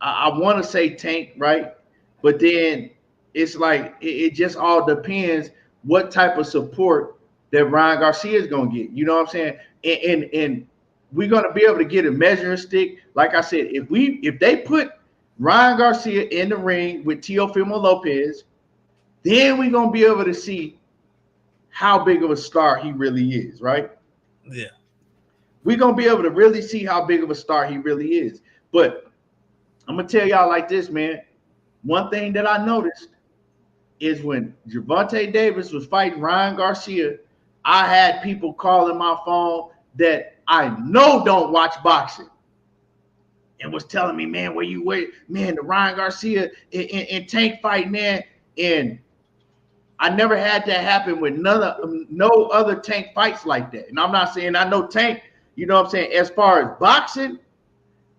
[SPEAKER 1] I want to say Tank, right? But then it's like it just all depends what type of support that Ryan Garcia is gonna get. You know what I'm saying? And we're gonna be able to get a measuring stick. Like I said, if they put Ryan Garcia in the ring with Teofimo Lopez, then we're gonna be able to see how big of a star he really is, right?
[SPEAKER 4] Yeah.
[SPEAKER 1] We're gonna be able to really see how big of a star he really is. But I'm gonna tell y'all like this, man. One thing that I noticed is when Gervonta Davis was fighting Ryan Garcia, I had people calling my phone that I know don't watch boxing and was telling me, man, man, the Ryan Garcia and Tank fight, man. And I never had that happen with no other Tank fights like that. And I'm not saying I know Tank, you know what I'm saying, as far as boxing,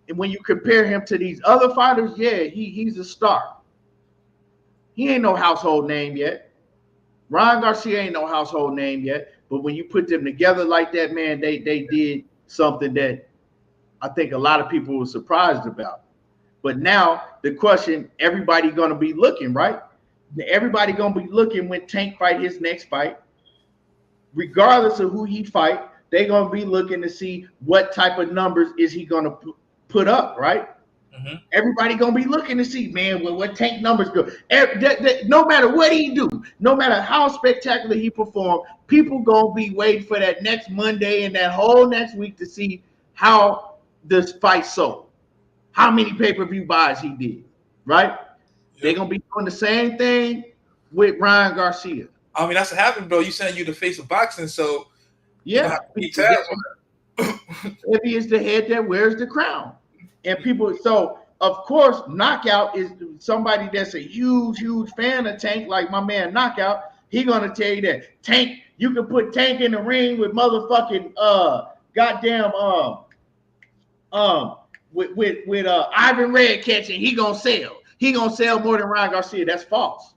[SPEAKER 1] and when you compare him to these other fighters, yeah, he's a star. He ain't no household name yet. Ryan Garcia ain't no household name yet. But when you put them together like that, man, they did something that I think a lot of people were surprised about. But now the question, everybody gonna be looking, right? everybody gonna be looking when Tank fight his next fight, regardless of who he fight. They gonna be looking to see what type of numbers is he gonna put up, right? Mm-hmm. Everybody gonna be looking to see, man, what Tank numbers go. No matter what he do, no matter how spectacular he perform, people gonna be waiting for that next Monday and that whole next week to see how this fight sold, how many pay-per-view buys he did, right? Yep. They're gonna be doing the same thing with Ryan Garcia.
[SPEAKER 5] I mean, that's what happened, bro. You saying you the face of boxing, so
[SPEAKER 1] yeah. If he is the head that wears the crown. And people, so of course, Knockout is somebody that's a huge fan of Tank, like my man Knockout. He gonna tell you that Tank, you can put Tank in the ring with motherfucking with Ivan Red catching, he gonna sell. He gonna sell more than Ryan Garcia. That's false.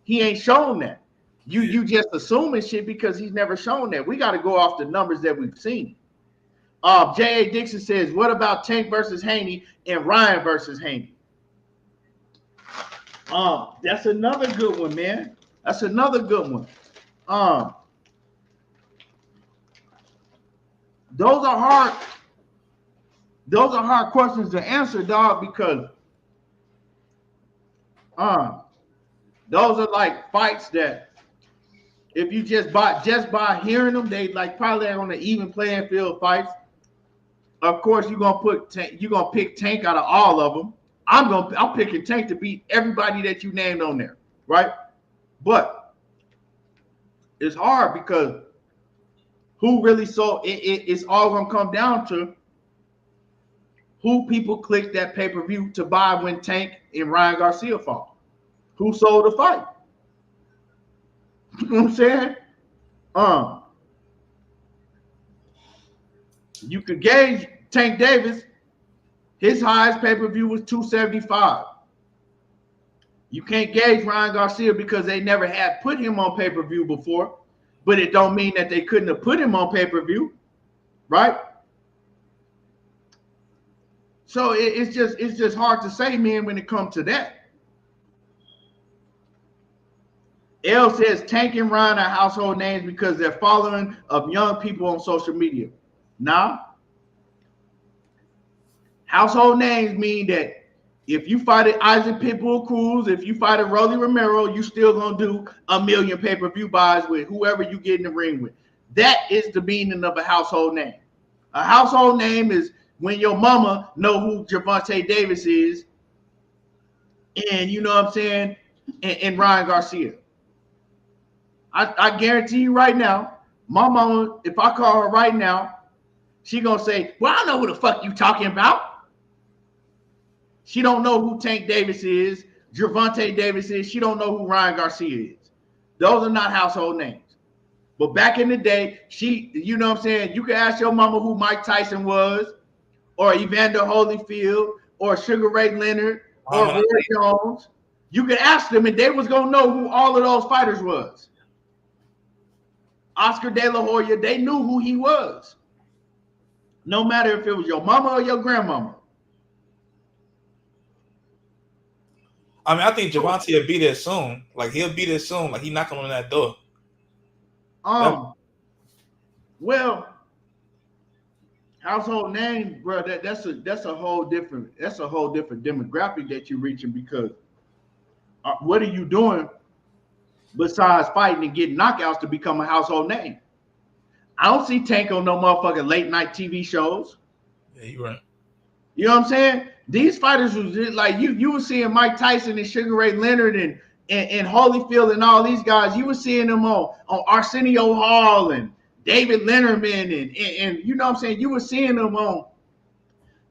[SPEAKER 1] He ain't shown that. You just assuming shit because he's never shown that. We got to go off the numbers that we've seen. J.A. Dixon says, what about Tank versus Haney and Ryan versus Haney? That's another good one, man. That's another good one. Those are hard. Those are hard questions to answer, dog, because those are like fights that if you just by hearing them, they like probably on the even playing field fights. Of course, you're gonna pick Tank out of all of them. I'm picking Tank to beat everybody that you named on there, right? But it's hard because who really sold it's all gonna come down to who people clicked that pay-per-view to buy when Tank and Ryan Garcia fought. Who sold the fight? You know what I'm saying? You could gauge Tank Davis. His highest pay-per-view was 275. You can't gauge Ryan Garcia because they never had put him on pay-per-view before, but it don't mean that they couldn't have put him on pay-per-view, right? So it's just hard to say, man, when it comes to that. L says Tank and Ryan are household names because they're following of young people on social media. Now, household names mean that if you fight at Isaac Pitbull Cruz, if you fight at Rolly Romero, you still gonna do 1 million pay-per-view buys with whoever you get in the ring with. That is the meaning of a household name. A household name is when your mama know who Gervonta Davis is, and you know what I'm saying, and Ryan Garcia. I guarantee you right now, my mama, if I call her right now, she gonna say, well, I know who the fuck you talking about. She don't know who Tank Davis is, Gervonta Davis is. She don't know who Ryan Garcia is. Those are not household names. But back in the day, you know what I'm saying, you can ask your mama who Mike Tyson was, or Evander Holyfield, or Sugar Ray Leonard, or Roy Jones. You could ask them, and they was gonna know who all of those fighters was. Oscar De La Hoya, they knew who he was. No matter if it was your mama or your grandmama.
[SPEAKER 5] I mean, I think Gervonta will be there soon. Like, he'll be there soon. Like, he knocking on that door.
[SPEAKER 1] Well, household name, bro, that's a whole different demographic that you're reaching, because what are you doing besides fighting and getting knockouts to become a household name? I don't see Tank on no motherfucking late night TV shows.
[SPEAKER 5] Yeah, you're right.
[SPEAKER 1] You know what I'm saying? These fighters was just like you were seeing Mike Tyson and Sugar Ray Leonard and Holyfield and all these guys. You were seeing them on Arsenio Hall and David Letterman and you know what I'm saying? You were seeing them on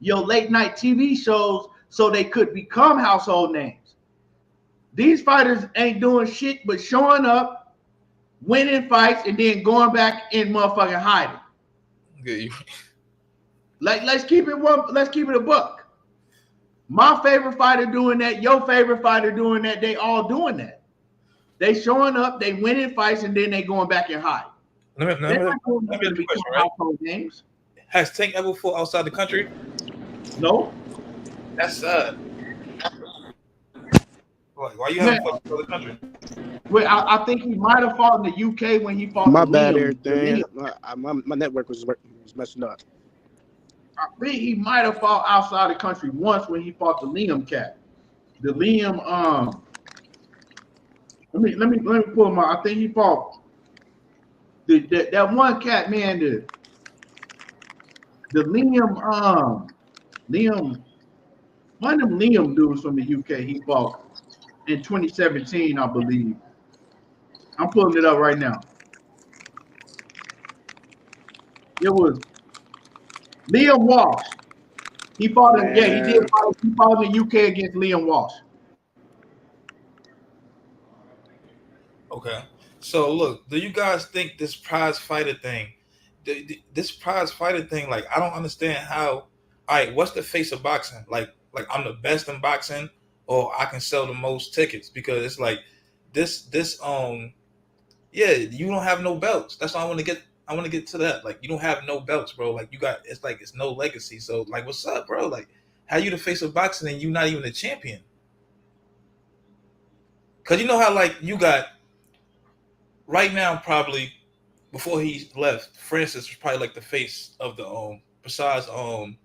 [SPEAKER 1] your late night TV shows so they could become household names. These fighters ain't doing shit but showing up, winning fights, and then going back in motherfucking hiding.
[SPEAKER 5] Yeah,
[SPEAKER 1] let's keep it a buck. My favorite fighter doing that, your favorite fighter doing that, they all doing that. They showing up, they winning fights, and then they going back and hide.
[SPEAKER 5] Let me question, right?
[SPEAKER 1] Household names.
[SPEAKER 5] Has Tank ever fought outside the country?
[SPEAKER 1] No.
[SPEAKER 5] That's sad. Why you haven't fought in other country?
[SPEAKER 1] Well, I think he might have fought in the UK when he fought.
[SPEAKER 3] My bad, everything. My network was messing up.
[SPEAKER 1] I think he might have fought outside the country once when he fought the Liam cat. The Liam, let me pull him out. I think he fought that one cat, man. The Liam, one of them Liam dudes from the UK. He fought in 2017, I believe. I'm pulling it up right now. It was Liam Walsh. He fought in, yeah, he did fight. He fought in the UK against Liam Walsh.
[SPEAKER 5] Okay. So look, do you guys think this prize fighter thing, like I don't understand how. All right, what's the face of boxing? Like I'm the best in boxing, or I can sell the most tickets because it's like this yeah, you don't have no belts. That's why I want to get to that. Like you don't have no belts, bro. Like it's no legacy. So like, what's up, bro? Like, how you the face of boxing and you not even a champion? Cause you know how like you got right now probably before he left, Francis was probably like the face of the besides the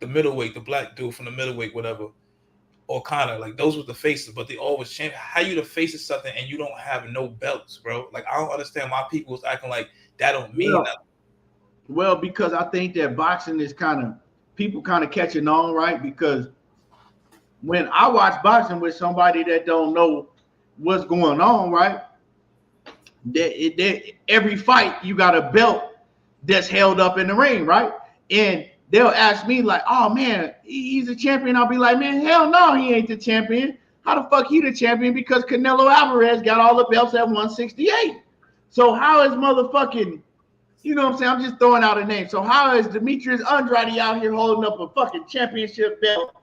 [SPEAKER 5] middleweight, the black dude from the middleweight, whatever. Or Connor, like those were the faces, but they always change. How you the face of something and you don't have no belts, bro? Like I don't understand why people was acting like that don't mean nothing.
[SPEAKER 1] Well, because I think that boxing is people catching on, right? Because when I watch boxing with somebody that don't know what's going on, right? Every fight you got a belt that's held up in the ring, right? And they'll ask me like, oh man, he's a champion. I'll be like, man, hell no, he ain't the champion. How the fuck he the champion? Because Canelo Alvarez got all the belts at 168. So how is motherfucking, you know what I'm saying? I'm just throwing out a name. So how is Demetrius Andrade out here holding up a fucking championship belt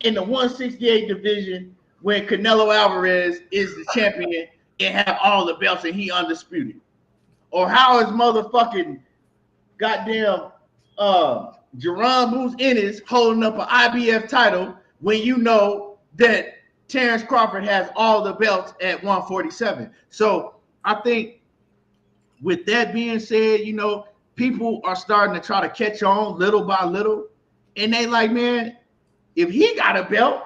[SPEAKER 1] in the 168 division when Canelo Alvarez is the champion and have all the belts and he undisputed? Or how is motherfucking goddamn Jerome Moose Ennis holding up an IBF title when you know that Terrence Crawford has all the belts at 147? So I think with that being said, you know, people are starting to try to catch on little by little. And they like, man, if he got a belt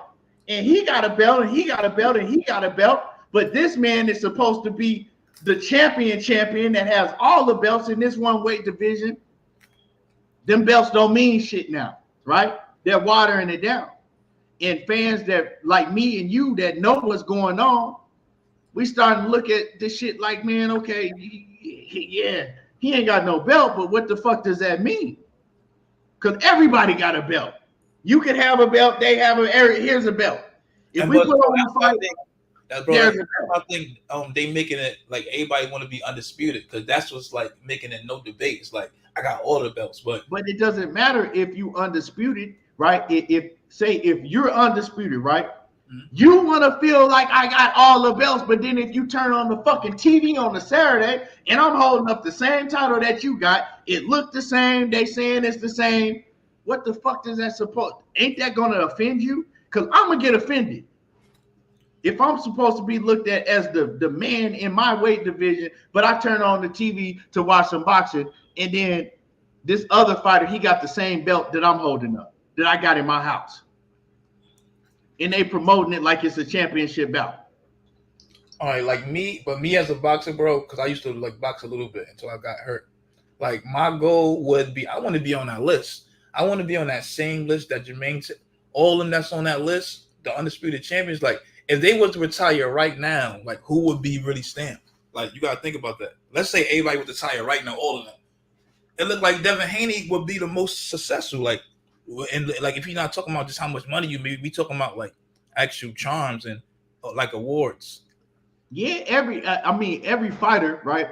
[SPEAKER 1] and he got a belt and he got a belt and he got a belt, but this man is supposed to be the champion that has all the belts in this one weight division, them belts don't mean shit now, right? They're watering it down. And fans that like me and you that know what's going on, we starting to look at this shit like, man, okay, yeah, he ain't got no belt, but what the fuck does that mean? Because everybody got a belt. You can have a belt, they have here's a belt. If we put on the fight,
[SPEAKER 5] I think they making it like everybody want to be undisputed because that's what's like making it no debate. It's like I got all the belts, but
[SPEAKER 1] it doesn't matter if you undisputed, right? If you're undisputed, right? Mm-hmm. You want to feel like I got all the belts, but then if you turn on the fucking TV on the Saturday and I'm holding up the same title that you got, it looked the same, they saying it's the same. What the fuck does that support? Ain't that gonna offend you? Because I'm gonna get offended. If I'm supposed to be looked at as the man in my weight division, but I turn on the TV to watch some boxing, and then this other fighter, he got the same belt that I'm holding up, that I got in my house. And they promoting it like it's a championship belt.
[SPEAKER 5] All right, like me as a boxer, bro, because I used to like box a little bit until I got hurt. Like my goal would be, I want to be on that list. I want to be on that same list that Jermaine said. All of them that's on that list, the undisputed champions, like if they were to retire right now, like who would be really stamped? Like you gotta think about that. Let's say everybody would retire right now, all of them. It looked like Devin Haney would be the most successful. Like, and like if you're not talking about just how much money you make, we talking about like actual charms and like awards.
[SPEAKER 1] Yeah, every fighter, right?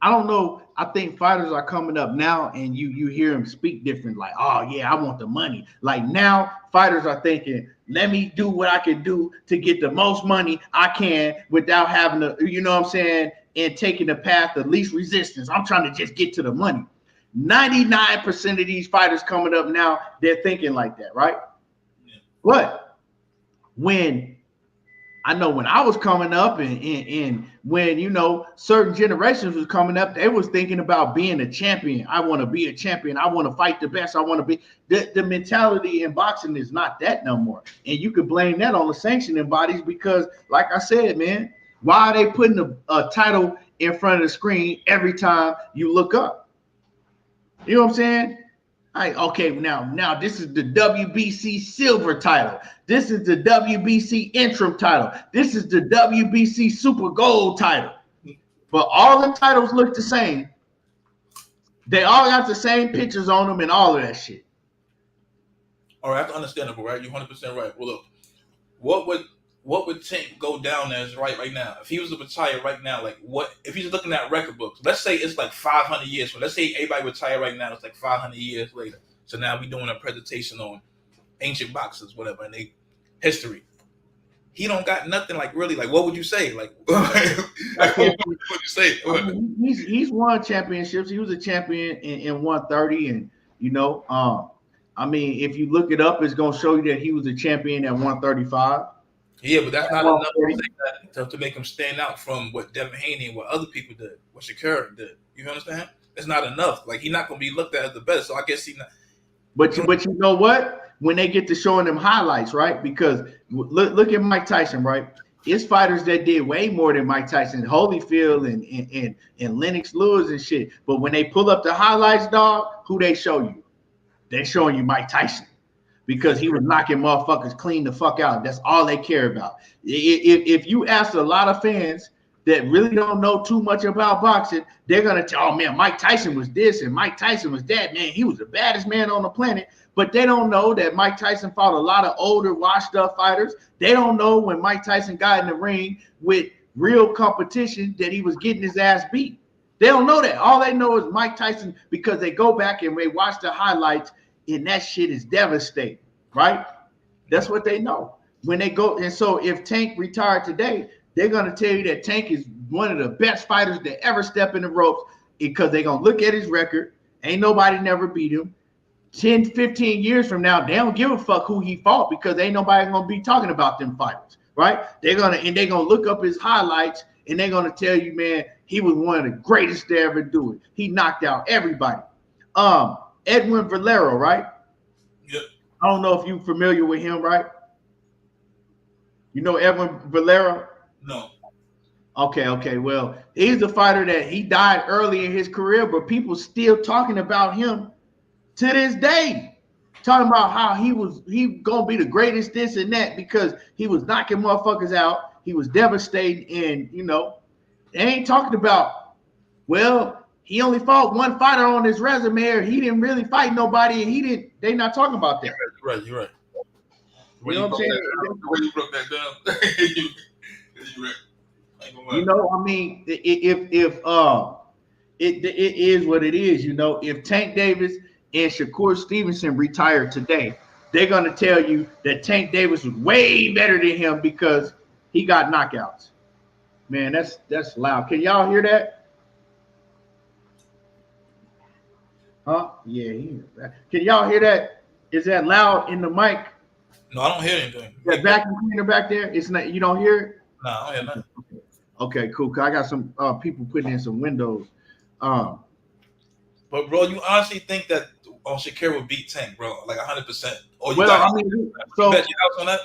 [SPEAKER 1] I don't know. I think fighters are coming up now, and you hear them speak different. Like, oh yeah, I want the money. Like now, fighters are thinking, let me do what I can do to get the most money I can without having to, you know what I'm saying, and taking the path of least resistance. I'm trying to just get to the money. 99% of these fighters coming up now, they're thinking like that, right? Yeah. But when I know when I was coming up and when, you know, certain generations was coming up, they was thinking about being a champion. I want to be a champion. I want to fight the best. I want to be the mentality in boxing is not that no more. And you could blame that on the sanctioning bodies because, like I said, man, why are they putting a title in front of the screen every time you look up? You know what I'm saying? Okay, now this is the WBC silver title. This is the WBC interim title. This is the WBC super gold title. But all the titles look the same. They all got the same pictures on them and all of that shit.
[SPEAKER 5] All right, that's understandable, right? You're 100% right. Well, look, what would Tank go down as right now? If he was to retire right now, like what if he's looking at record books? Let's say it's like 500 years. So let's say everybody retire right now. It's like 500 years later. So now we're doing a presentation on ancient boxers, whatever, and they history. He don't got nothing like really like. What would you say? Like, what would you say?
[SPEAKER 1] He's won championships. He was a champion in 130, and you know, I mean, if you look it up, it's gonna show you that he was a champion at 135.
[SPEAKER 5] Yeah, but that's not enough to make him stand out from what Devin Haney and what other people did, what Shakur did. You understand? It's not enough. Like he's not gonna be looked at as the best. So I guess he not.
[SPEAKER 1] But you know what? When they get to showing them highlights, right? Because look at Mike Tyson, right? It's fighters that did way more than Mike Tyson, Holyfield and Lennox Lewis and shit. But when they pull up the highlights, dog, who they show you? They're showing you Mike Tyson. Because he was knocking motherfuckers clean the fuck out. That's all they care about. If you ask a lot of fans that really don't know too much about boxing, they're going to tell, oh, man, Mike Tyson was this and Mike Tyson was that. Man, he was the baddest man on the planet. But they don't know that Mike Tyson fought a lot of older, washed-up fighters. They don't know when Mike Tyson got in the ring with real competition that he was getting his ass beat. They don't know that. All they know is Mike Tyson because they go back and they watch the highlights, and that shit is devastating, right? That's what they know. When they go, and so if Tank retired today, they're going to tell you that Tank is one of the best fighters that ever step in the ropes because they're going to look at his record. Ain't nobody never beat him. 10, 15 years from now, they don't give a fuck who he fought because ain't nobody going to be talking about them fighters, right? They're going to look up his highlights and they're going to tell you, man, he was one of the greatest to ever do it. He knocked out everybody. Edwin Valero, right?
[SPEAKER 5] Yep.
[SPEAKER 1] I don't know if you're familiar with him, right? You know Edwin Valero?
[SPEAKER 5] No.
[SPEAKER 1] Okay. Well, he's the fighter that he died early in his career, but people still talking about him to this day. Talking about how he gonna be the greatest this and that because he was knocking motherfuckers out. He was devastating, and you know, they ain't talking about, well, he only fought one fighter on his resume, or he didn't really fight nobody, and they not talking about that.
[SPEAKER 5] Right, you're right.
[SPEAKER 1] You know what I'm saying?
[SPEAKER 5] The way you broke that down, you're right.
[SPEAKER 1] You know, I mean, if it is what it is, you know, if Tank Davis and Shakur Stevenson retired today, they're gonna tell you that Tank Davis was way better than him because he got knockouts. Man, that's loud. Can y'all hear that? Huh? Yeah. Can y'all hear that? Is that loud in the mic?
[SPEAKER 5] No, I don't hear anything.
[SPEAKER 1] That vacuum cleaner back there, it's not. You don't hear it?
[SPEAKER 5] No, I don't hear nothing.
[SPEAKER 1] Okay, cool. Cause I got some people putting in some windows.
[SPEAKER 5] But bro, you honestly think that Shakur would beat Tank, bro? Like 100%? Or you
[SPEAKER 1] so
[SPEAKER 5] bet your house on that?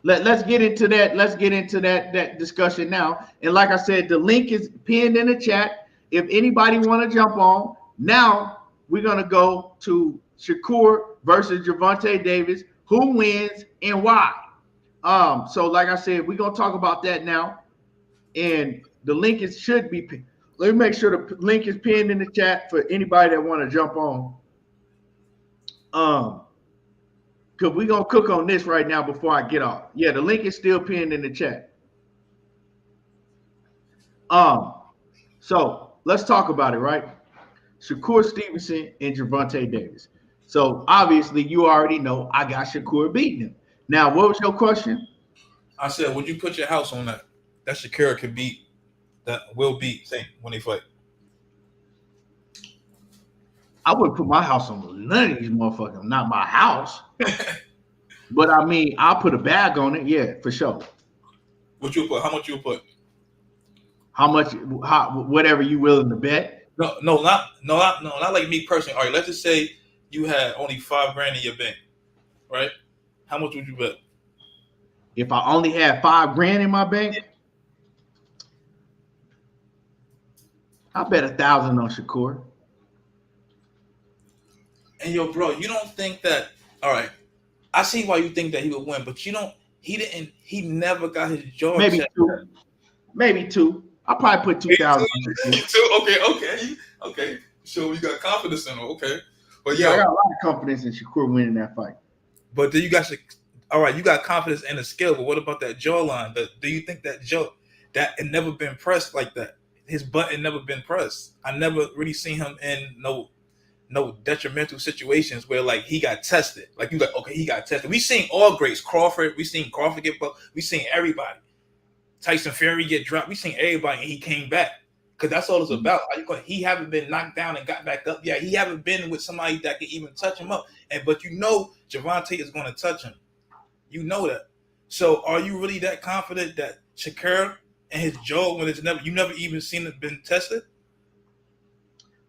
[SPEAKER 1] Let's get into that. Let's get into that discussion now. And like I said, the link is pinned in the chat. If anybody want to jump on, now we're gonna go to Shakur versus Gervonta Davis. Who wins and why? So like I said, we're gonna talk about that now. And the link should be pinned. Let me make sure the link is pinned in the chat for anybody that want to jump on. Because we're going to cook on this right now before I get off. Yeah, the link is still pinned in the chat. So let's talk about it, right? Shakur Stevenson and Gervonta Davis. So obviously you already know I got Shakur beating him. Now, what was your question?
[SPEAKER 5] I said, would you put your house on that? That Shakur can beat, that will beat Tank when they fight.
[SPEAKER 1] I wouldn't put my house on none of these motherfuckers. Not my house. But I mean, I'll put a bag on it. Yeah, for sure.
[SPEAKER 5] What you put? How much you put?
[SPEAKER 1] How much? Whatever you willing to bet.
[SPEAKER 5] No, not like me personally. All right, let's just say you had only $5,000 in your bank, right? How much would you bet?
[SPEAKER 1] If I only had $5,000 in my bank, I bet 1,000 on Shakur.
[SPEAKER 5] And yo, bro, you don't think that? All right, I see why you think that he would win, but you don't. He didn't. He never got his jaw.
[SPEAKER 1] Maybe
[SPEAKER 5] checked.
[SPEAKER 1] two. Maybe two. I'll probably put 2,000.
[SPEAKER 5] Okay. So you got confidence in him, okay? But
[SPEAKER 1] yeah, I got a lot of confidence in Shakur winning that fight.
[SPEAKER 5] But then you got all right. You got confidence in the skill, but what about that jawline? Do you think that that had never been pressed like that? His butt had never been pressed. I never really seen him in no detrimental situations where like he got tested. Like you like, okay, he got tested. We seen all greats. Crawford. We seen Crawford get bucked. We seen everybody. Tyson Fury get dropped. We seen everybody, and he came back because that's all it's about. He haven't been knocked down and got back up yet. He haven't been with somebody that can even touch him up. But you know, Gervonta is going to touch him. You know that. So, are you really that confident that Shakur and his jaw, when you never even seen it been tested?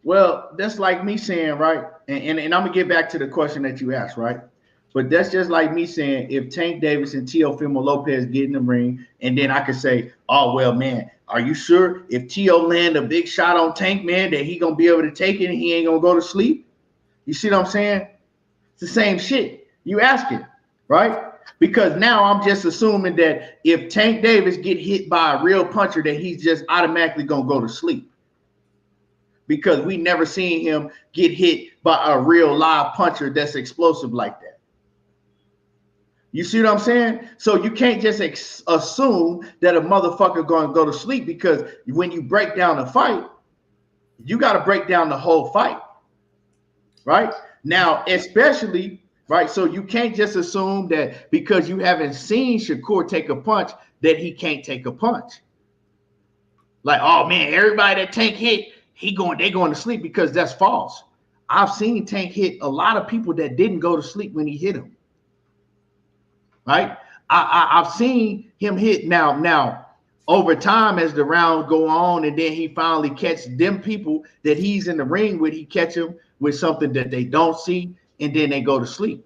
[SPEAKER 1] Well, that's like me saying, right, and I'm gonna get back to the question that you asked, right? But that's just like me saying if Tank Davis and Teofimo Lopez get in the ring, and then I could say, oh, well, man, are you sure if Teo land a big shot on Tank, man, that he going to be able to take it and he ain't going to go to sleep? You see what I'm saying? It's the same shit. You ask it, right? Because now I'm just assuming that if Tank Davis get hit by a real puncher, that he's just automatically going to go to sleep. Because we never seen him get hit by a real live puncher that's explosive like that. You see what I'm saying? So you can't just assume that a motherfucker going to go to sleep, because when you break down the fight, you got to break down the whole fight, right? Now, especially, right? So you can't just assume that because you haven't seen Shakur take a punch that he can't take a punch. Like, oh man, everybody that Tank hit, they going to sleep, because that's false. I've seen Tank hit a lot of people that didn't go to sleep when he hit him. Right? I've seen him hit now over time as the rounds go on, and then he finally catch them people that he's in the ring with. He catch them with something that they don't see, and then they go to sleep.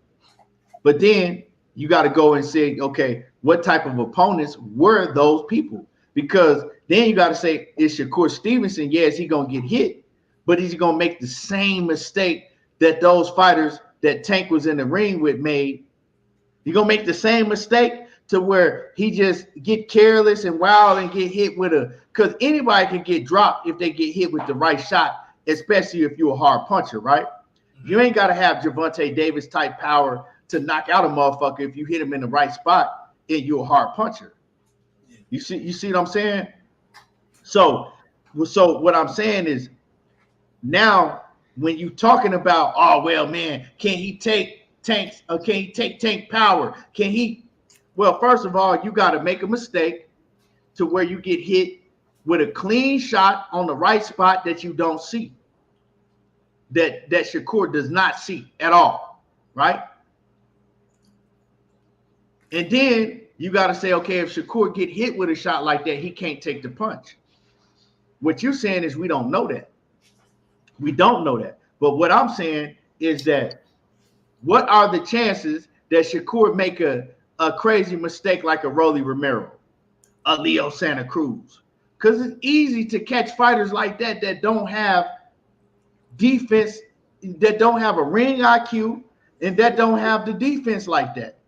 [SPEAKER 1] But then you got to go and say, okay, what type of opponents were those people? Because then you got to say, is Shakur Stevenson, yes, he going to get hit, but he's going to make the same mistake that those fighters that Tank was in the ring with made. You're going to make the same mistake to where he just get careless and wild and get hit with because anybody can get dropped if they get hit with the right shot, especially if you're a hard puncher, right? You ain't got to have Gervonta Davis type power to knock out a motherfucker if you hit him in the right spot and you're a hard puncher. You see what I'm saying? So what I'm saying is, now when you're talking about, oh, well, man, can he take Tank's, can he take Tank power? Can he? Well, first of all, you got to make a mistake to where you get hit with a clean shot on the right spot that you don't see, that Shakur does not see at all, right? And then you got to say, okay, if Shakur get hit with a shot like that, he can't take the punch. What you're saying is we don't know that. We don't know that. But what I'm saying is that what are the chances that Shakur make a crazy mistake like a Rolly Romero, a Leo Santa Cruz? Because it's easy to catch fighters like that don't have defense, that don't have a ring IQ, and that don't have the defense like that.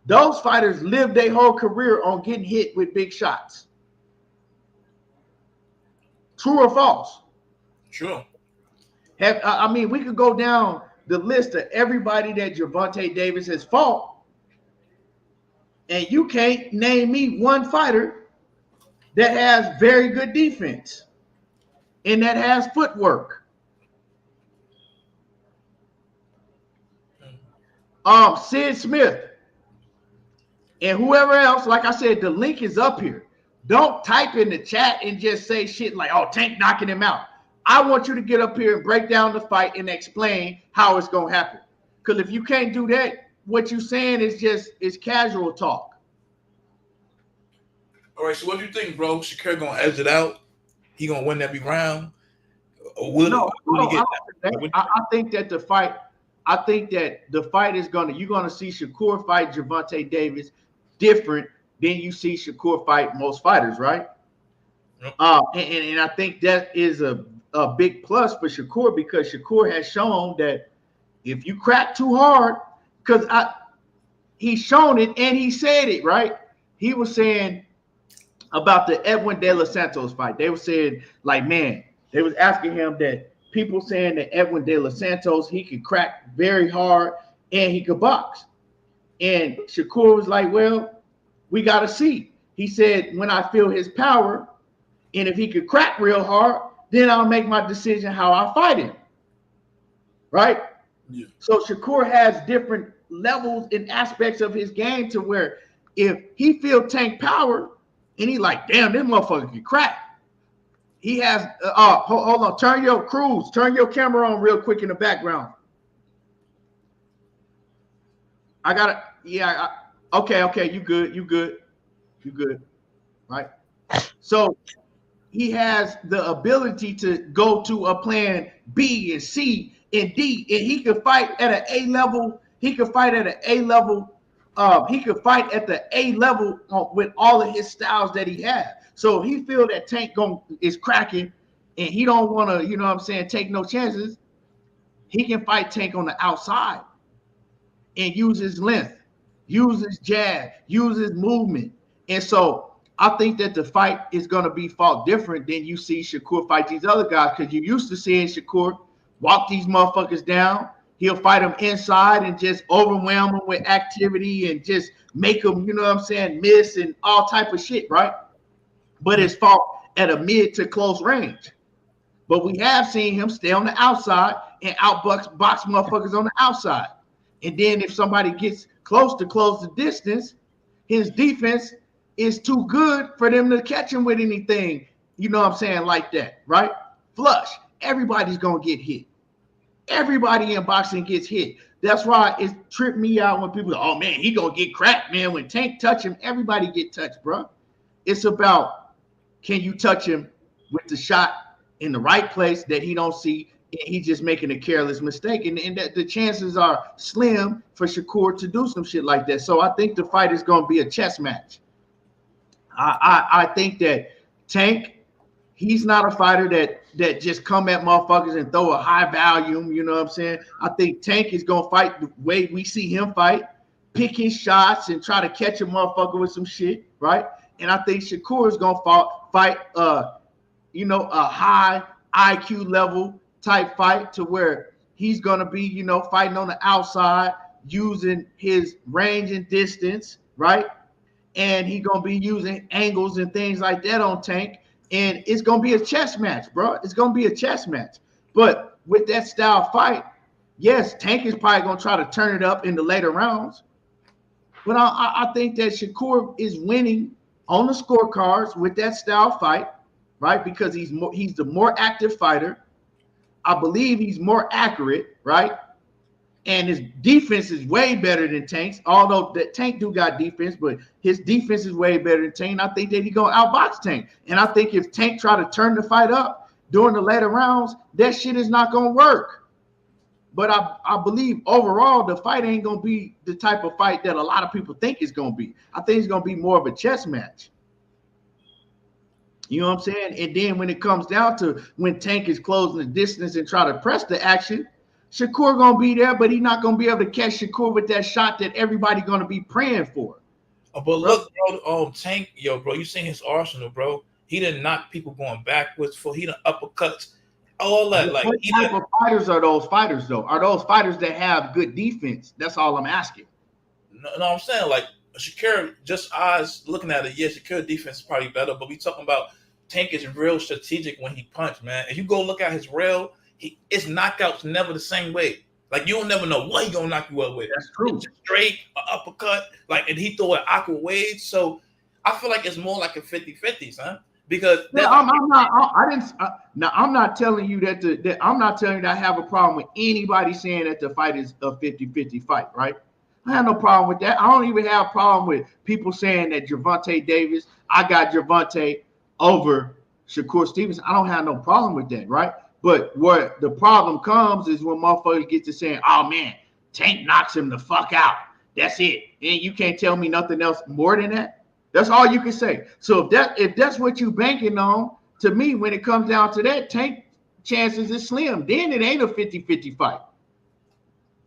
[SPEAKER 1] Those fighters live their whole career on getting hit with big shots. True or false?
[SPEAKER 5] True.
[SPEAKER 1] I mean, we could go down the list of everybody that Gervonta Davis has fought, and you can't name me one fighter that has very good defense and that has footwork. Sid Smith and whoever else, like I said, the link is up here. Don't type in the chat and just say shit like, oh, Tank knocking him out. I want you to get up here and break down the fight and explain how it's going to happen. Because if you can't do that, what you're saying is casual talk.
[SPEAKER 5] All right, so what do you think, bro? Shakur gonna edge it out? He gonna win every round? Or will he get that?
[SPEAKER 1] I think that the fight. I think that the fight is you're gonna see Shakur fight Gervonta Davis different than you see Shakur fight most fighters, right? Yep. And I think that is a big plus for Shakur because Shakur has shown that if you crack too hard, because he's shown it and he said it, right? He was saying about the Edwin De Los Santos fight. They were saying, like, man, they was asking him that people saying that Edwin De Los Santos, he could crack very hard and he could box. And Shakur was like, well, we got to see. He said, when I feel his power, and if he could crack real hard, then I'll make my decision how I fight him. Right? Yeah. So Shakur has different levels and aspects of his game to where if he feel Tank power and he like, damn, this motherfucker can crack. He has, hold on, turn your camera on real quick in the background. I got it. Yeah. Okay. You good. Right. So he has the ability to go to a plan B and C and D, and he could fight at an A level. He could fight at an A level. He could fight at the A level with all of his styles that he has. So he feel that Tank is cracking, and he don't want to, you know what I'm saying, take no chances. He can fight Tank on the outside and use his length, use his jab, use his movement. And so I think that the fight is going to be fought different than you see Shakur fight these other guys, because you used to seeing Shakur walk these motherfuckers down. He'll fight them inside and just overwhelm them with activity and just make them, you know what I'm saying, miss and all type of shit, right? But it's fought at a mid to close range. But we have seen him stay on the outside and box motherfuckers on the outside. And then if somebody gets close the distance, his defense is too good for them to catch him with anything, you know what I'm saying, like that, right? Flush. Everybody's going to get hit. Everybody in boxing gets hit. That's why it tripped me out when people go, oh, man, he going to get cracked, man. When Tank touch him, everybody get touched, bro. It's about, can you touch him with the shot in the right place that he don't see, and he just making a careless mistake. And that the chances are slim for Shakur to do some shit like that. So I think the fight is going to be a chess match. I think that Tank, he's not a fighter that just come at motherfuckers and throw a high volume, you know what I'm saying? I think Tank is going to fight the way we see him fight, pick his shots and try to catch a motherfucker with some shit, right? And I think Shakur is going to fight a high IQ level type fight to where he's going to be, fighting on the outside, using his range and distance, right? And he's going to be using angles and things like that on Tank. And it's going to be a chess match, bro. It's going to be a chess match. But with that style fight, yes, Tank is probably going to try to turn it up in the later rounds. But I think that Shakur is winning on the scorecards with that style fight, right? Because he's the more active fighter. I believe he's more accurate, right? And his defense is way better than Tank's, although that Tank do got defense, but his defense is way better than Tank. I think that he's going to outbox Tank. And I think if Tank try to turn the fight up during the later rounds, that shit is not going to work. But I believe overall the fight ain't going to be the type of fight that a lot of people think it's going to be. I think it's going to be more of a chess match. You know what I'm saying? And then when it comes down to when Tank is closing the distance and try to press the action, Shakur going to be there, but he's not going to be able to catch Shakur with that shot that everybody going to be praying for.
[SPEAKER 5] But look, bro, Tank, bro, you seen his arsenal, bro. He didn't knock people going backwards he done uppercuts. All that, like,
[SPEAKER 1] what type of fighters are those fighters though? Are those fighters that have good defense? That's all I'm asking.
[SPEAKER 5] No, I'm saying like Shakur, just eyes looking at it. Yeah, Shakur defense is probably better, but we talking about Tank is real strategic when he punch, man. If you go look at his rail, his knockouts never the same way. Like you'll never know what he gonna knock you up with.
[SPEAKER 1] That's true.
[SPEAKER 5] It's straight uppercut, like, and he throw an awkward wave. So I feel like it's more like a 50-50, huh? Because
[SPEAKER 1] I'm not telling you that I'm not telling you that I have a problem with anybody saying that the fight is a 50-50 fight, right? I have no problem with that. I don't even have a problem with people saying that Gervonta Davis, I got Gervonta over Shakur Stevenson. I don't have no problem with that, right? But where the problem comes is when motherfuckers get to saying, oh man, Tank knocks him the fuck out. That's it. And you can't tell me nothing else more than that. That's all you can say. So if that's what you banking on, to me, when it comes down to that, Tank chances is slim. Then it ain't a 50-50 fight.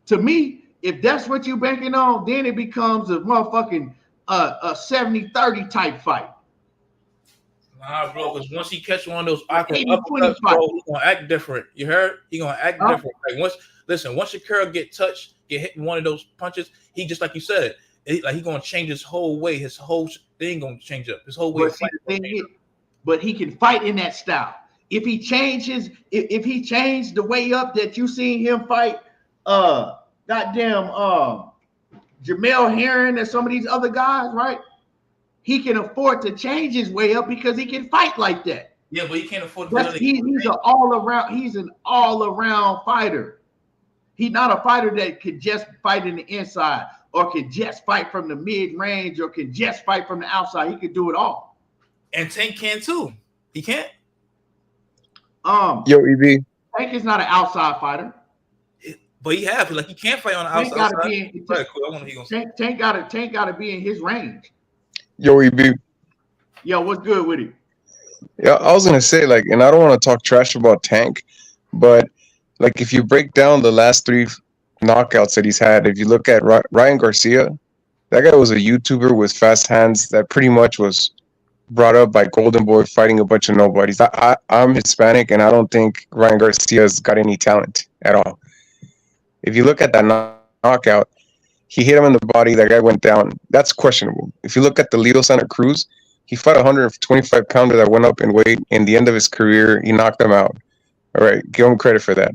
[SPEAKER 1] To me, if that's what you banking on, then it becomes a motherfucking a 70-30 type fight.
[SPEAKER 5] Nah, bro, because once he catch one of those awkward uppercuts, bro, he's gonna act different. You heard? He gonna act different. Like once Shakur get touched, get hit in one of those punches, he just like you said, he gonna change his whole way. His whole thing gonna change up. His whole way.
[SPEAKER 1] But he can fight in that style. If he changes, if he changed the way up that you seen him fight, goddamn, Jamel Herring and some of these other guys, right? He can afford to change his way up because he can fight like that.
[SPEAKER 5] Yeah, but he can't afford to.
[SPEAKER 1] He's an all-around. He's an all-around fighter. He's not a fighter that could just fight in the inside or can just fight from the mid-range or can just fight from the outside. He can do it all.
[SPEAKER 5] And Tank can too. He can't.
[SPEAKER 6] Yo, EB.
[SPEAKER 1] Tank is not an outside fighter.
[SPEAKER 5] But he can't fight on the outside.
[SPEAKER 1] Tank got to be in his range.
[SPEAKER 6] Yo, EB.
[SPEAKER 1] Yo, what's good with it?
[SPEAKER 6] Yeah, I was gonna say, like, and I don't want to talk trash about Tank, but like if you break down the last 3 knockouts that he's had, if you look at Ryan Garcia, that guy was a YouTuber with fast hands that pretty much was brought up by Golden Boy fighting a bunch of nobodies. I'm Hispanic, and I don't think Ryan Garcia's got any talent at all. If you look at that knockout, he hit him in the body. That guy went down. That's questionable. If you look at the Leo Santa Cruz, he fought a 125-pounder that went up in weight. In the end of his career, he knocked him out. All right, give him credit for that.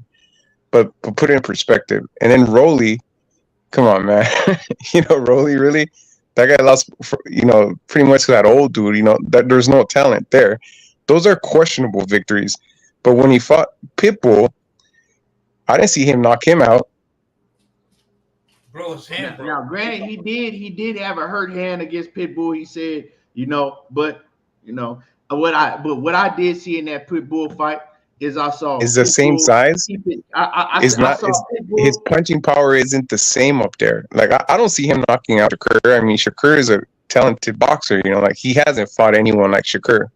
[SPEAKER 6] But put it in perspective. And then Rolly, come on, man. Rolly, really? That guy lost, pretty much to that old dude. That there's no talent there. Those are questionable victories. But when he fought Pitbull, I didn't see him knock him out.
[SPEAKER 5] Bro, his hand, bro.
[SPEAKER 1] Now, granted, he did have a hurt hand against Pitbull. He said, what I did see in that Pitbull fight is I saw
[SPEAKER 6] is the same size. His punching power isn't the same up there. Like I don't see him knocking out Shakur. I mean, Shakur is a talented boxer. Like he hasn't fought anyone like Shakur.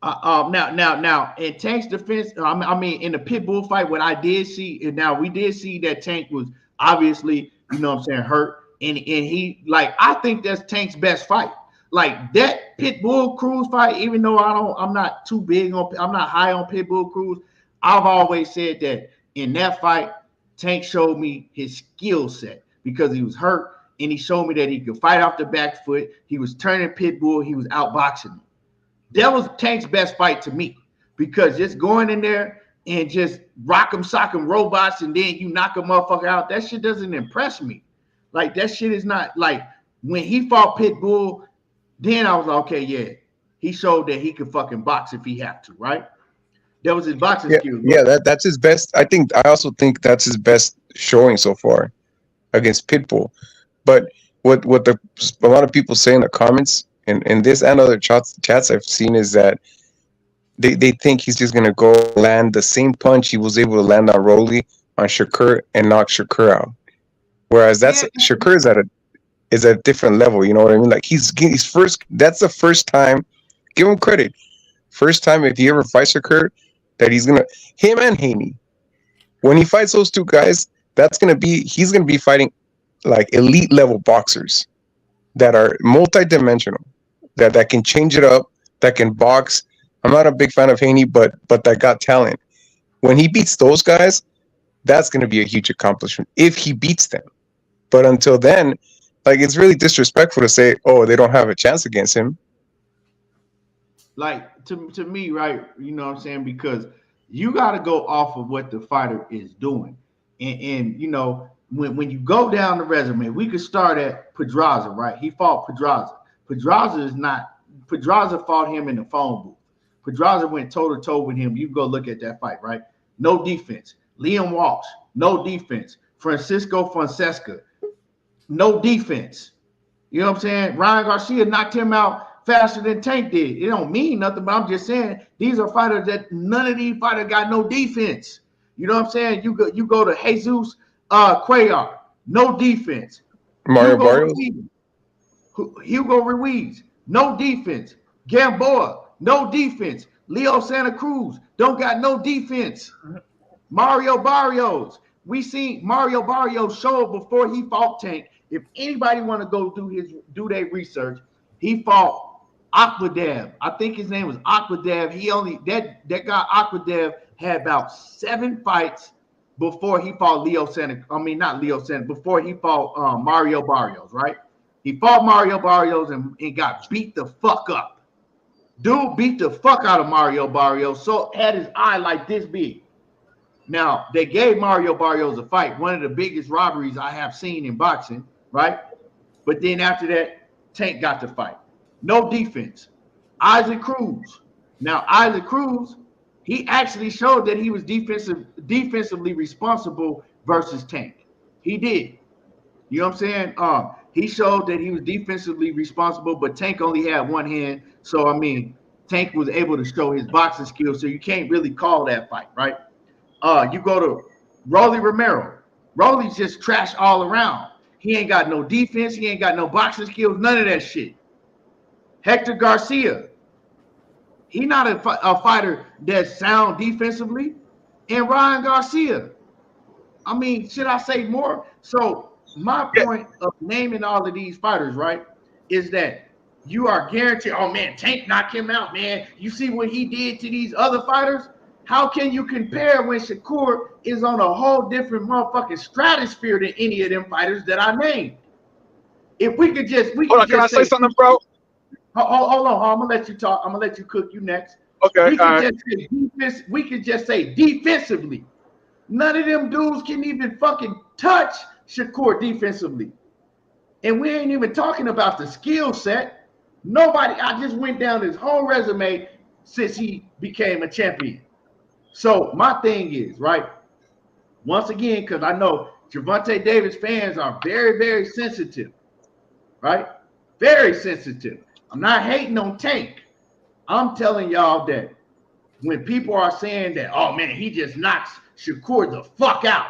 [SPEAKER 1] Now, in Tank's defense, I mean, in the Pitbull fight, what I did see, and now we did see that Tank was obviously, hurt, and he, like, I think that's Tank's best fight. Like that Pitbull Cruz fight, even though I'm not high on Pitbull Cruz. I've always said that in that fight, Tank showed me his skill set because he was hurt, and he showed me that he could fight off the back foot. He was turning Pitbull. He was outboxing him. That was Tank's best fight to me because just going in there and just rock 'em, sock 'em robots and then you knock a motherfucker out, that shit doesn't impress me. Like that shit is not like when he fought Pitbull, then I was like, okay, yeah, he showed that he could fucking box if he had to, right? That was his boxing skills.
[SPEAKER 6] Yeah, that's his best. I also think that's his best showing so far against Pitbull. But what a lot of people say in the comments, and this and other chats I've seen is that they think he's just gonna go land the same punch he was able to land on Rolly on Shakur and knock Shakur out. Whereas Shakur is at a different level, you know what I mean? Like he's first. That's the first time. Give him credit. First time if he ever fights Shakur, that him and Haney. When he fights those two guys, he's gonna be fighting like elite level boxers that are multi-dimensional. That can change it up, that can box. I'm not a big fan of Haney, but that got talent. When he beats those guys, that's going to be a huge accomplishment if he beats them. But until then, like it's really disrespectful to say, oh, they don't have a chance against him.
[SPEAKER 1] Like to me, right? You know what I'm saying? Because you got to go off of what the fighter is doing, and when you go down the resume, we could start at Pedraza, right? He fought Pedraza. Pedraza fought him in the phone booth. Pedraza went toe-to-toe with him. You go look at that fight, right? No defense. Liam Walsh, no defense. Francisco Fonseca, no defense. You know what I'm saying? Ryan Garcia knocked him out faster than Tank did. It don't mean nothing, but I'm just saying these are fighters that none of these fighters got no defense. You know what I'm saying? You go to Jesus Cuellar, no defense.
[SPEAKER 6] Mario Barrios,
[SPEAKER 1] Hugo Ruiz, no defense. Gamboa, no defense. Leo Santa Cruz don't got no defense. Mario Barrios, we seen Mario Barrios show before he fought Tank. If anybody want to go do their research, he fought Aquadev. I think his name was Aquadev. That guy Aquadev had about 7 fights before he fought before he fought Mario Barrios, right? He fought Mario Barrios and got beat the fuck up. Dude beat the fuck out of Mario Barrios, so had his eye like this big. Now, they gave Mario Barrios a fight, one of the biggest robberies I have seen in boxing, right? But then after that, Tank got the fight. No defense. Isaac Cruz. Now, Isaac Cruz, he actually showed that he was defensively responsible versus Tank. He did. You know what I'm saying? He showed that he was defensively responsible, but Tank only had one hand. So, I mean, Tank was able to show his boxing skills, so you can't really call that fight, right? You go to Rolly Romero. Rolly's just trash all around. He ain't got no defense. He ain't got no boxing skills, none of that shit. Hector Garcia. He not a fighter that's sound defensively. And Ryan Garcia. I mean, should I say more? So my point of naming all of these fighters, right, is that you are guaranteed, oh, man, Tank knocked him out, man. You see what he did to these other fighters? How can you compare when Shakur is on a whole different motherfucking stratosphere than any of them fighters that I named? If we could just,
[SPEAKER 7] hold on, can I say something, bro?
[SPEAKER 1] Hold on, I'm gonna let you talk. I'm gonna let you cook. You next.
[SPEAKER 7] Okay.
[SPEAKER 1] We could just say defensively. None of them dudes can even fucking touch Shakur defensively, and we ain't even talking about the skill set. Nobody. I just went down his whole resume since he became a champion. So my thing is, right, once again, because I know Gervonta Davis fans are very, very sensitive, right? Very sensitive. I'm not hating on Tank. I'm telling y'all that when people are saying that, oh, man, he just knocks Shakur the fuck out.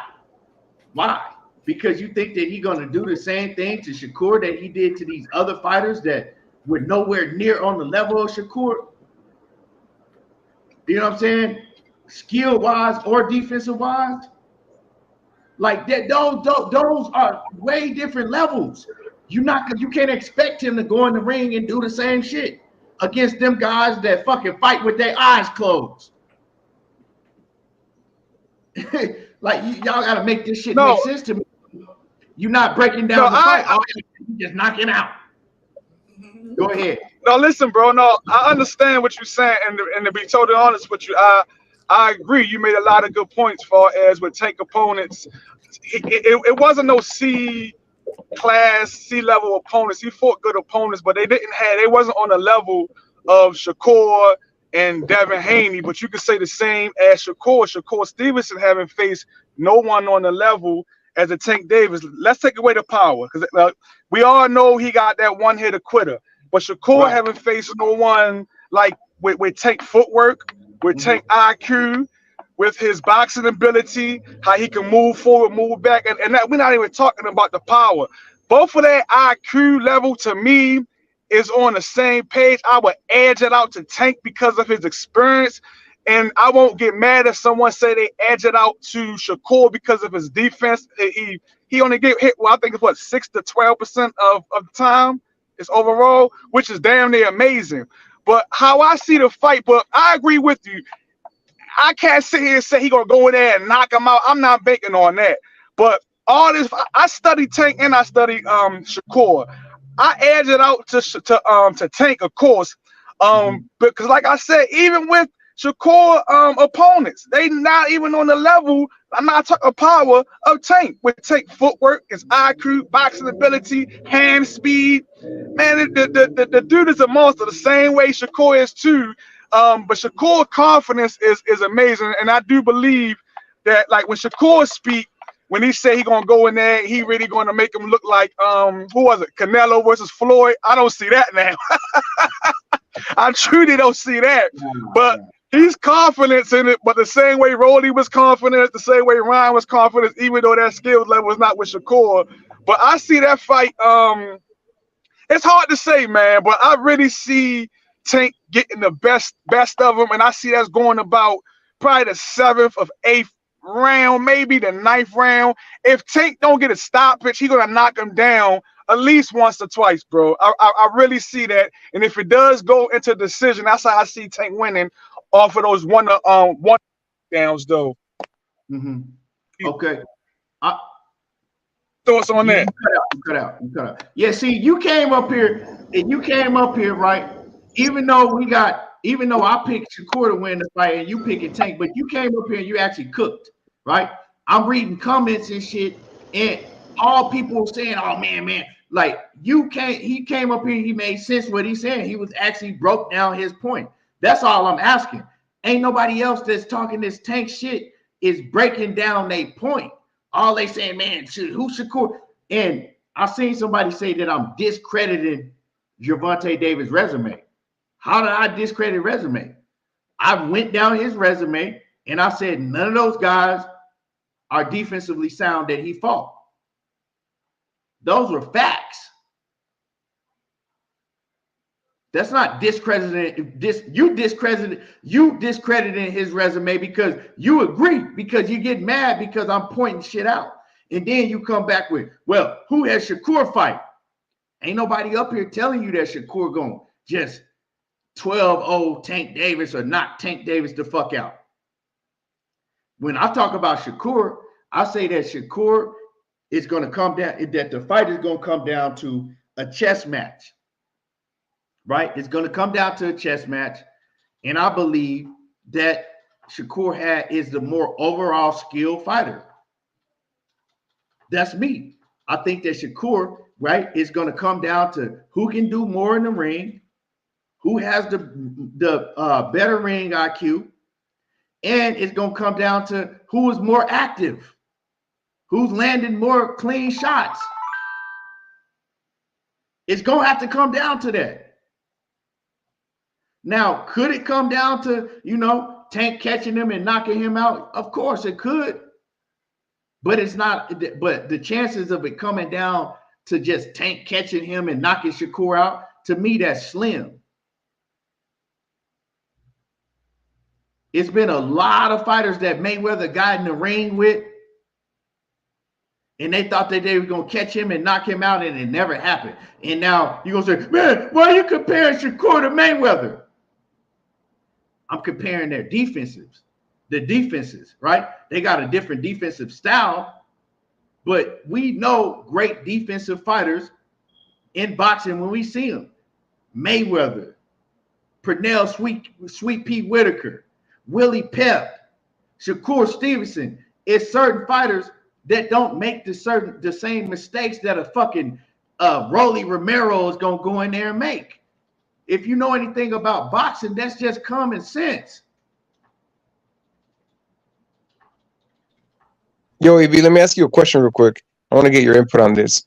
[SPEAKER 1] Why? Because you think that he's going to do the same thing to Shakur that he did to these other fighters that were nowhere near on the level of Shakur? You know what I'm saying? Skill-wise or defensive-wise? Like that, those are way different levels. You can't expect him to go in the ring and do the same shit against them guys that fucking fight with their eyes closed. Like y'all gotta make this shit make sense to me. You're not breaking down the fight. You just knock him out. Go ahead.
[SPEAKER 7] No, listen, bro. No, I understand what you're saying, and to be totally honest with you, I agree. You made a lot of good points as far as with Tank opponents. It wasn't no C-class, C-level opponents. He fought good opponents, but they wasn't on the level of Shakur and Devin Haney. But you could say the same as Shakur Stevenson having faced no one on the level as a Tank Davis. Let's take away the power, because we all know he got that one-hitter quitter. But Shakur haven't faced no one like with Tank footwork, with Tank IQ, with his boxing ability, how he can move forward, move back, and that we're not even talking about the power. Both of that IQ level to me is on the same page. I would edge it out to Tank because of his experience, and I won't get mad if someone say they edge it out to Shakur because of his defense. He only get hit, well, I think it's what, 6 to 12% of the time is overall, which is damn near amazing. But how I see the fight, but I agree with you. I can't sit here and say he gonna go in there and knock him out. I'm not banking on that. But all this, I study Tank and I study Shakur. I edge it out to Tank, of course, because like I said, even with Shakur opponents, they not even on the level. I'm not talking power of Tank. With Tank footwork, his IQ, boxing ability, hand speed, man, the dude is a monster. The same way Shakur is too. But Shakur confidence is amazing, and I do believe that like when Shakur speak, when he said he gonna go in there, he really gonna make him look like who was it? Canelo versus Floyd. I don't see that now. I truly don't see that. But he's confident in it. But the same way Rolly was confident, the same way Ryan was confident, even though that skill level was not with Shakur. But I see that fight. It's hard to say, man. But I really see Tank getting the best of him, and I see that's going about probably the 7th or 8th round, maybe the 9th round. If Tank don't get a stoppage, he's gonna knock him down at least once or twice, bro. I really see that. And if it does go into decision, that's how I see Tank winning off of those one downs, though.
[SPEAKER 1] Mm-hmm. Okay.
[SPEAKER 7] Thoughts on that?
[SPEAKER 1] You cut out. Yeah, see, you came up here, right? Even though I picked Shakur to win the fight and you picked Tank, but you came up here and you actually cooked, right? I'm reading comments and shit, and all people saying, "Oh man, like he came up here, he made sense what he's saying. He was actually broke down his point. That's all I'm asking. Ain't nobody else that's talking this Tank shit is breaking down their point. All they saying, man, who's Shakur? And I seen somebody say that I'm discrediting Gervonta Davis' resume. How did I discredit resume? I went down his resume and I said none of those guys are defensively sound that he fought. Those were facts. That's not discrediting you discrediting his resume because you agree, because you get mad because I'm pointing shit out. And then you come back with, well, who has Shakur fight? Ain't nobody up here telling you that Shakur gonna just 12-0 Tank Davis or knock Tank Davis the fuck out. When I talk about Shakur, I say that Shakur is going to come down, that the fight is going to come down to a chess match, right? It's going to come down to a chess match. And I believe that Shakur is the more overall skilled fighter. That's me. I think that Shakur, right, is going to come down to who can do more in the ring, who has the better ring IQ, and it's going to come down to who is more active, who's landing more clean shots. It's going to have to come down to that. Now, could it come down to, Tank catching him and knocking him out? Of course it could. But it's not, but the chances of it coming down to just Tank catching him and knocking Shakur out, to me, that's slim. It's been a lot of fighters that Mayweather got in the ring with, and they thought that they were going to catch him and knock him out, and it never happened. And now you're going to say, man, why are you comparing Shakur to Mayweather? I'm comparing their defenses, right? They got a different defensive style, but we know great defensive fighters in boxing when we see them. Mayweather, Pernell Sweet Pea Whitaker, Willie Pep, Shakur Stevenson. It's certain fighters that don't make the same mistakes that a fucking Rolly Romero is gonna go in there and make. If you know anything about boxing, that's just common sense.
[SPEAKER 6] Yo, AB, let me ask you a question real quick. I want to get your input on this.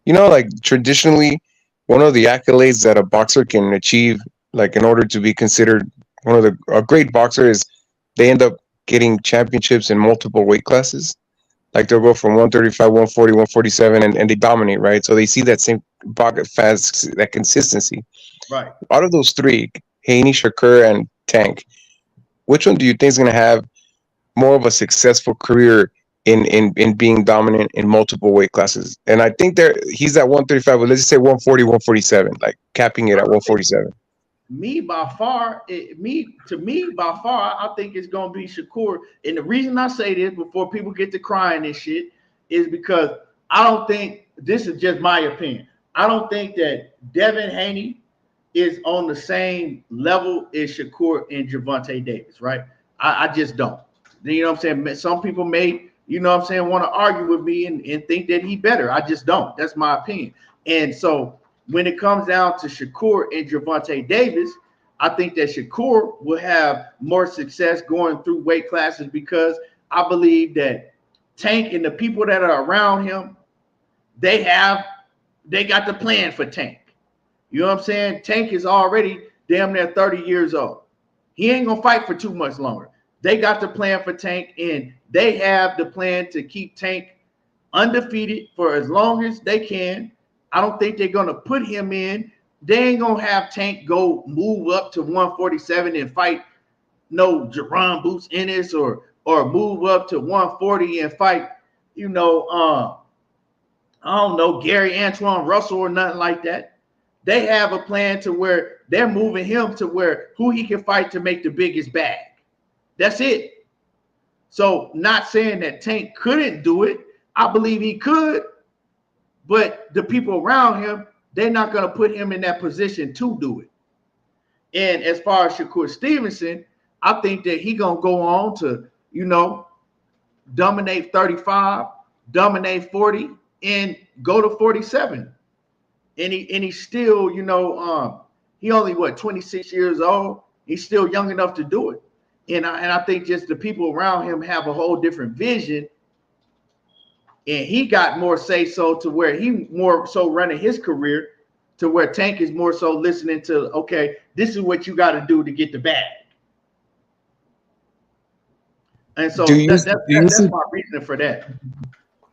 [SPEAKER 6] Like traditionally, one of the accolades that a boxer can achieve, like in order to be considered a great boxer, is they end up getting championships in multiple weight classes. Like they'll go from 135, 140, 147, and they dominate, right? So they see that same pocket fast, that consistency.
[SPEAKER 1] Right.
[SPEAKER 6] Out of those three, Haney, Shakur, and Tank, which one do you think is going to have more of a successful career in being dominant in multiple weight classes? And I think he's at 135, but let's just say 140, 147, like capping it at 147.
[SPEAKER 1] By far, I think it's gonna be Shakur. And the reason I say this before people get to crying and shit is because I don't think, this is just my opinion, I don't think that Devin Haney is on the same level as Shakur and Gervonta Davis, right? I just don't. You know what I'm saying? Some people may, want to argue with me and think that he better. I just don't. That's my opinion. And so when it comes down to Shakur and Gervonta Davis, I think that Shakur will have more success going through weight classes because I believe that Tank and the people that are around him, they got the plan for Tank. You know what I'm saying? Tank is already damn near 30 years old. He ain't gonna fight for too much longer. They got the plan for Tank, and they have the plan to keep Tank undefeated for as long as they can. I don't think they're gonna put him in. They ain't gonna have Tank go move up to 147 and fight no Jerron Boots Ennis or move up to 140 and fight, I don't know, Gary Antoine Russell or nothing like that. They have a plan to where they're moving him to where who he can fight to make the biggest bag. That's it. So not saying that Tank couldn't do it. I believe he could, but the people around him, they're not going to put him in that position to do it. And as far as Shakur Stevenson, I think that he's going to go on to, dominate 35, dominate 40, and go to 47. And he's still, he only 26 years old. He's still young enough to do it. And I think just the people around him have a whole different vision. And he got more say so to where he more so running his career to where Tank is more so listening to, okay, this is what you got to do to get the bag. And so that's my reason for that.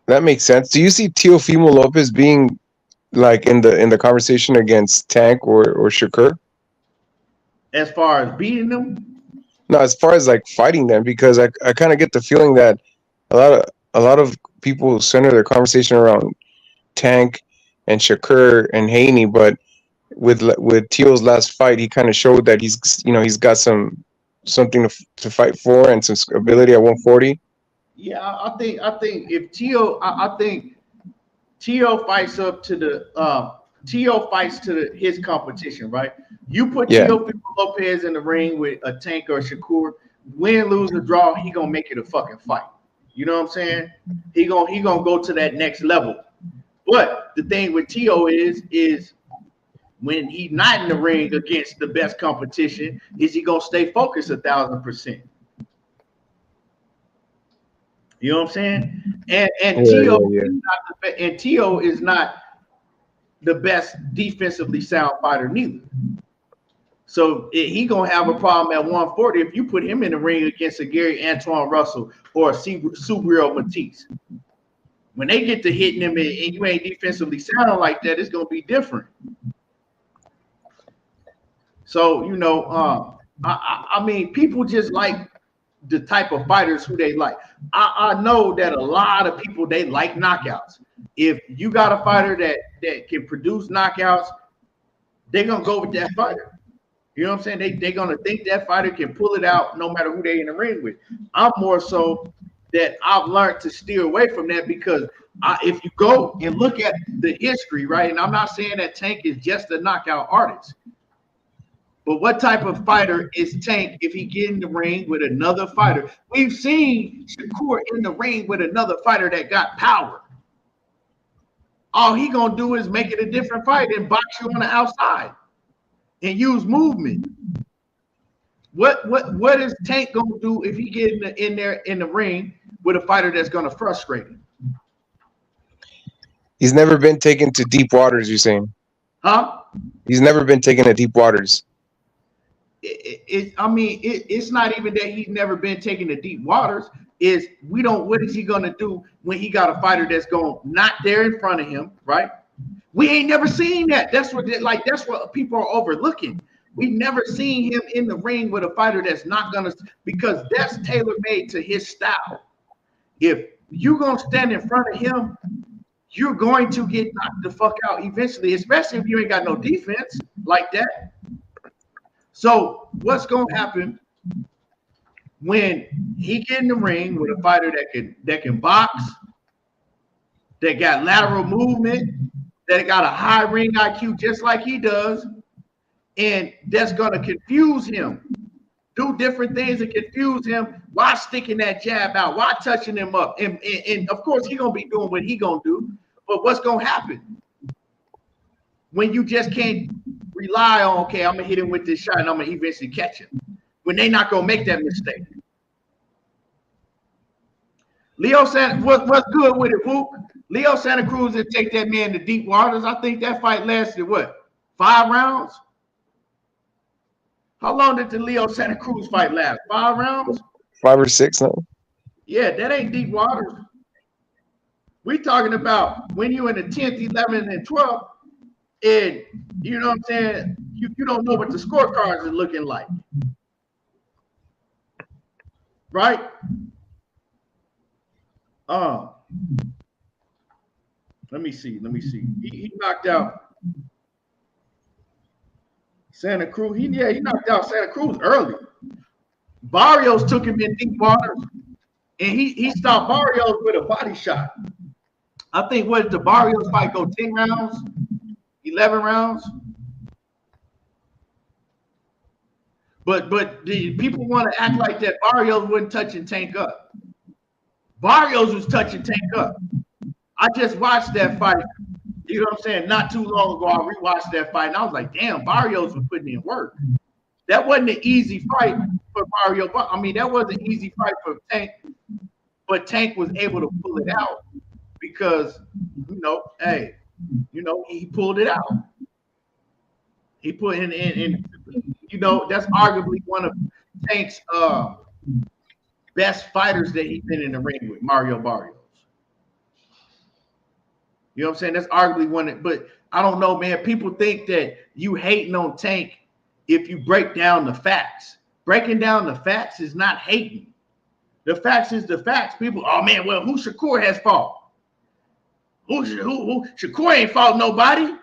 [SPEAKER 6] That makes sense. Do you see Teofimo Lopez being like in the conversation against Tank or Shakur?
[SPEAKER 1] As far as beating them?
[SPEAKER 6] No, as far as like fighting them, because I kind of get the feeling that a lot of people center their conversation around Tank and Shakur and Haney, but with Teo's last fight, he kind of showed that he's got something to fight for and some ability at 140.
[SPEAKER 1] Yeah, I think if I think Teo fights up to his competition, right? You put Teofimo Lopez in the ring with a Tank or Shakur, win, lose, or draw, he gonna make it a fucking fight. You know what I'm saying? He gonna go to that next level. But the thing with Teo is when he's not in the ring against the best competition, is he gonna stay focused 1,000%? You know what I'm saying? And Teo is not the best defensively sound fighter neither. So he gonna have a problem at 140 if you put him in the ring against a Gary Antoine Russell or a Subriel Matisse. When they get to hitting him and you ain't defensively sound like that, it's gonna be different. So I mean, people just like the type of fighters who they like. I know that a lot of people, they like knockouts. If you got a fighter that can produce knockouts, they're gonna go with that fighter. You know what I'm saying? They're gonna think that fighter can pull it out no matter who they in the ring with. I'm more so that I've learned to steer away from that because if you go and look at the history, right? And I'm not saying that Tank is just a knockout artist. But what type of fighter is Tank if he get in the ring with another fighter? We've seen Shakur in the ring with another fighter that got power. All he gonna do is make it a different fight and box you on the outside and use movement. What is Tank gonna do if he get in the ring with a fighter that's gonna frustrate him?
[SPEAKER 6] He's never been taken to deep waters, you're saying?
[SPEAKER 1] Huh?
[SPEAKER 6] He's never been taken to deep waters.
[SPEAKER 1] It's not even that he's never been taken to deep waters. What is he gonna do when he got a fighter that's not there in front of him, right? We ain't never seen that. That's what people are overlooking. We've never seen him in the ring with a fighter that's not gonna, because that's tailor-made to his style. If you're gonna stand in front of him, you're going to get knocked the fuck out eventually, especially if you ain't got no defense like that. So what's gonna happen when he get in the ring with a fighter that can box, that got lateral movement, that got a high ring IQ just like he does, and that's gonna confuse him, do different things and confuse him while sticking that jab out, while touching him up, and of course he gonna be doing what he gonna do. But what's gonna happen when you just can't rely on, okay, I'm gonna hit him with this shot and I'm gonna eventually catch him, when they not gonna make that mistake? What's good with it, Whoop? Leo Santa Cruz did take that man to deep waters. I think that fight lasted what? 5 rounds? How long did the Leo Santa Cruz fight last? 5 rounds?
[SPEAKER 6] 5 or 6 now.
[SPEAKER 1] Yeah, that ain't deep waters. We talking about when you in the 10th, 11th, and 12th, and you know what I'm saying? You don't know what the scorecards are looking like. Right? Let me see. He knocked out Santa Cruz. He knocked out Santa Cruz early. Barrios took him in deep waters, and he stopped Barrios with a body shot. I think what did the Barrios fight go 10 rounds, 11 rounds? But the people want to act like that Barrios wasn't touching Tank up. Barrios was touching Tank up. I just watched that fight, you know what I'm saying, not too long ago. I rewatched that fight, and I was like, damn, Barrios was putting in work. That wasn't an easy fight for Barrios. I mean, that wasn't an easy fight for Tank, but Tank was able to pull it out because, he pulled it out. He put in that's arguably one of Tank's best fighters that he's been in the ring with, Mario Barrios. You know what I'm saying? That's arguably one but I don't know, man. People think that you hating on Tank if you break down the facts. Breaking down the facts is not hating. The facts is the facts. People, oh man, well, who Shakur has fought? Who Shakur ain't fought nobody.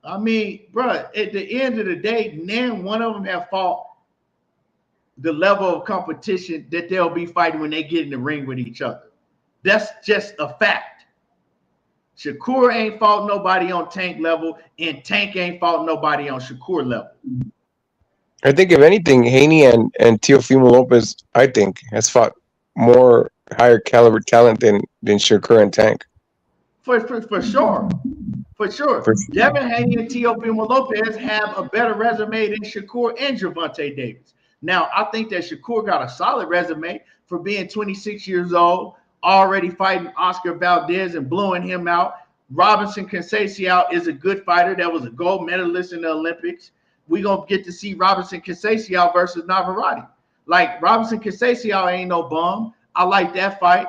[SPEAKER 1] I mean, bro, at the end of the day, none one of them have fought the level of competition that they'll be fighting when they get in the ring with each other. That's just a fact. Shakur ain't fought nobody on Tank level, and Tank ain't fought nobody on Shakur level.
[SPEAKER 6] I think, if anything, Haney and Teofimo Lopez, I think, has fought more higher caliber talent than Shakur and Tank.
[SPEAKER 1] For sure. Devin Haney and Teofimo Lopez have a better resume than Shakur and Gervonta Davis. Now, I think that Shakur got a solid resume for being 26 years old, already fighting Oscar Valdez and blowing him out. Robinson Conceição is a good fighter. That was a gold medalist in the Olympics. We're going to get to see Robinson Conceição versus Navarrete. Like, Robinson Conceição ain't no bum. I like that fight.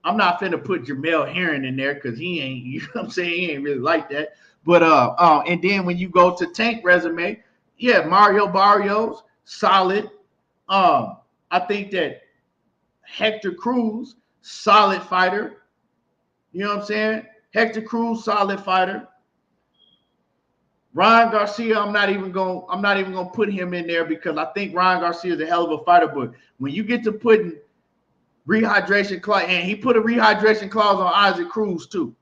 [SPEAKER 1] I'm not finna put Jamel Herring in there because he ain't, you know what I'm saying? He ain't really like that. But and then when you go to Tank resume, yeah, Mario Barrios, solid. I think that Hector Cruz, solid fighter. You know what I'm saying? Hector Cruz, solid fighter. Ryan Garcia, I'm not even gonna put him in there because I think Ryan Garcia is a hell of a fighter. But when you get to putting rehydration clause, and he put a rehydration clause on Isaac Cruz too.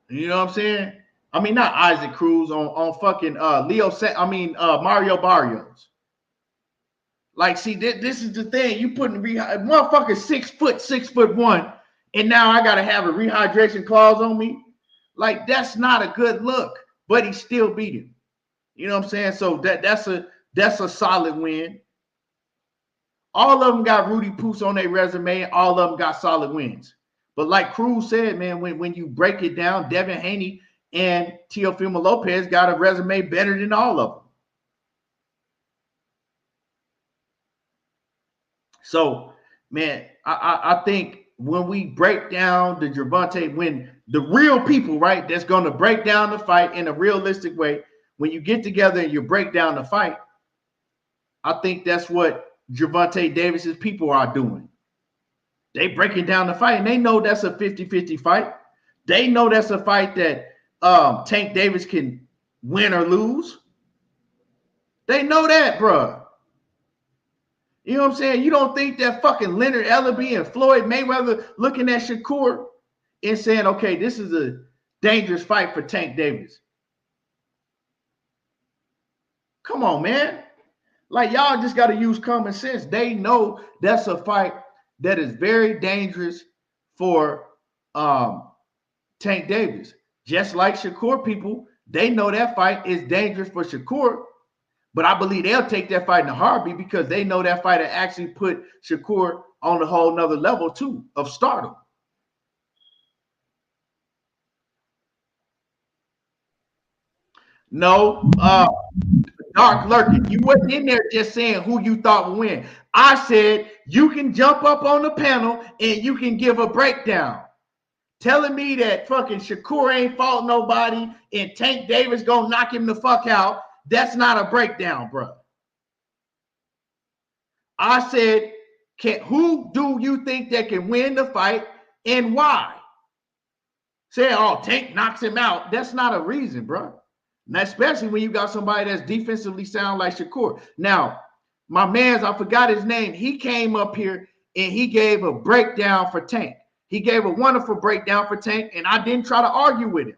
[SPEAKER 1] You know what I'm saying? I mean, not Isaac Cruz, on fucking Mario Barrios. Like, see, this is the thing. You putting motherfucker 6'1", and now I gotta have a rehydration clause on me. Like, that's not a good look, but he still beat him. You know what I'm saying? So that's a solid win. All of them got Rudy Poos on their resume, and all of them got solid wins. But like Cruz said, man, when you break it down, Devin Haney and Teofimo Lopez got a resume better than all of them. So, man, I think when we break down the Gervonta, when the real people, right, that's going to break down the fight in a realistic way, when you get together and you break down the fight, I think that's what Gervonta Davis's people are doing. They breaking down the fight, and they know that's a 50-50 fight. They know that's a fight that Tank Davis can win or lose. They know that, bro. You know what I'm saying? You don't think that fucking Leonard Ellerbe and Floyd Mayweather looking at Shakur and saying, okay, this is a dangerous fight for Tank Davis. Come on, man. Like, y'all just got to use common sense. They know that's a fight that is very dangerous for Tank Davis. Just like Shakur people, they know that fight is dangerous for Shakur. But I believe they'll take that fight in a heartbeat because they know that fighter actually put Shakur on a whole nother level too of stardom. No, Dark Lurking, you wasn't in there just saying who you thought would win. I said you can jump up on the panel and you can give a breakdown. Telling me that fucking Shakur ain't fought nobody and Tank Davis gonna knock him the fuck out, that's not a breakdown, bro. I said, who do you think that can win the fight and why? Say, oh, Tank knocks him out. That's not a reason, bro. Now, especially when you got somebody that's defensively sound like Shakur. Now, my man's, I forgot his name. He came up here and he gave a breakdown for Tank. He gave a wonderful breakdown for Tank, and I didn't try to argue with him.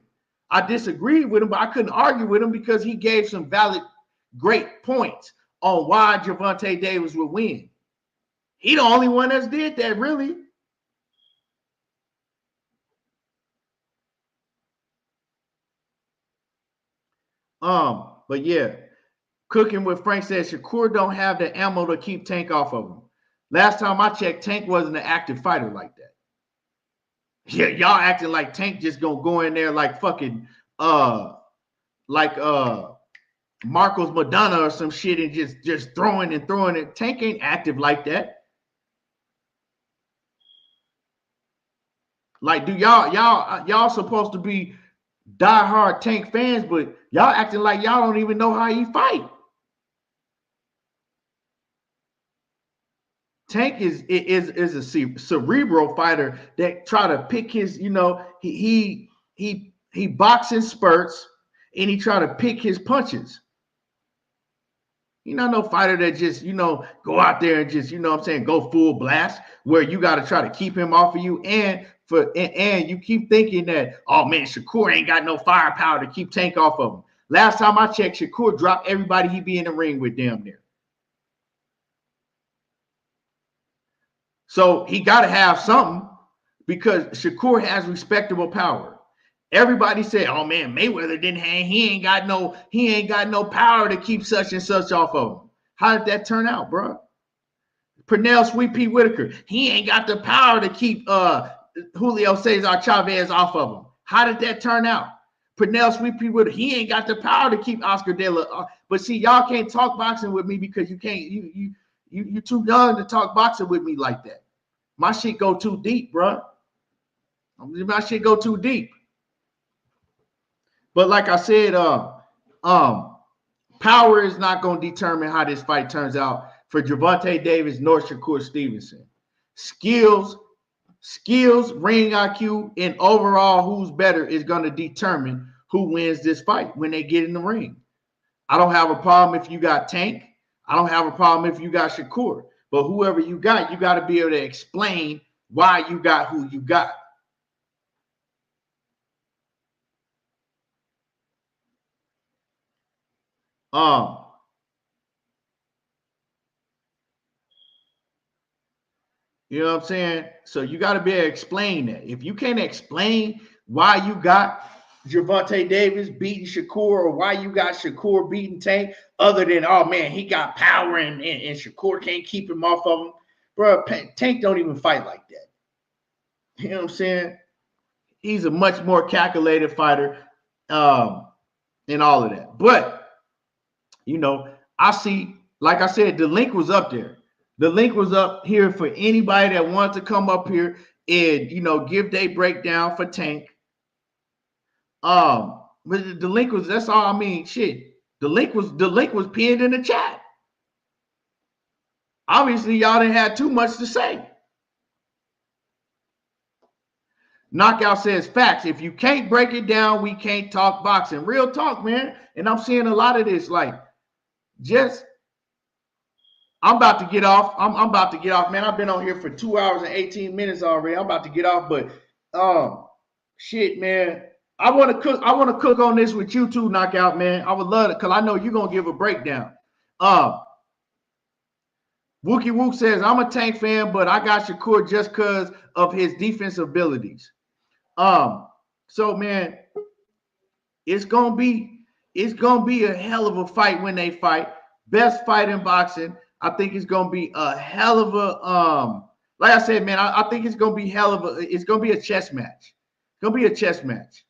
[SPEAKER 1] I disagreed with him, but I couldn't argue with him because he gave some valid, great points on why Gervonta Davis would win. He the only one that's did that, really. But yeah, Cooking with Frank says Shakur don't have the ammo to keep Tank off of him. Last time I checked, Tank wasn't an active fighter like that. Yeah, y'all acting like Tank just gonna go in there like fucking Marcos Madonna or some shit and just throwing it. Tank ain't active like that. Like, do y'all supposed to be diehard Tank fans, but y'all acting like y'all don't even know how he fight. Tank is a cerebral fighter that try to pick his, he boxing spurts and he try to pick his punches. You're not no fighter that just, go out there and just, go full blast where you got to try to keep him off of you. And you keep thinking that, oh man, Shakur ain't got no firepower to keep Tank off of him. Last time I checked, Shakur dropped everybody he be in the ring with damn near. So he got to have something because Shakur has respectable power. Everybody said, "Oh man, Mayweather didn't have. He ain't got no power to keep such and such off of him." How did that turn out, bro? Pernell Sweet Pea Whitaker, he ain't got the power to keep Julio Cesar Chavez off of him. How did that turn out? Pernell Sweet Pea Whitaker, he ain't got the power to keep Oscar De La. But see, y'all can't talk boxing with me because you can't. You too young to talk boxing with me like that. My shit go too deep, bro. My shit go too deep. But like I said, power is not going to determine how this fight turns out for Gervonta Davis nor Shakur Stevenson. Skills, ring IQ, and overall who's better is going to determine who wins this fight when they get in the ring. I don't have a problem if you got Tank. I don't have a problem if you got Shakur. But whoever you got to be able to explain why you got who you got. You know what I'm saying? So you got to be able to explain that. If you can't explain why you got Gervonta Davis beating Shakur or why you got Shakur beating Tank, other than, oh man, he got power and Shakur can't keep him off of him. Bro, Tank don't even fight like that. You know what I'm saying? He's a much more calculated fighter and all of that. But, I see, like I said, the link was up there. The link was up here for anybody that wants to come up here and, give their breakdown for Tank. But the link was, that's all I mean, shit. The link was pinned in the chat. Obviously, y'all didn't have too much to say. Knockout says facts. If you can't break it down, we can't talk boxing. Real talk, man. And I'm seeing a lot of this. Like, I'm about to get off. I'm about to get off, man. I've been on here for 2 hours and 18 minutes already. I'm about to get off, but shit, man. I want to cook on this with you too, Knockout, man. I would love it because I know you're gonna give a breakdown. Wookie Wook says, I'm a Tank fan, but I got Shakur just because of his defensive abilities. So man, it's gonna be a hell of a fight when they fight. best fight in boxing. I think it's gonna be a hell of a like I said, man, I think it's gonna be it's gonna be a chess match. It's gonna be a chess match.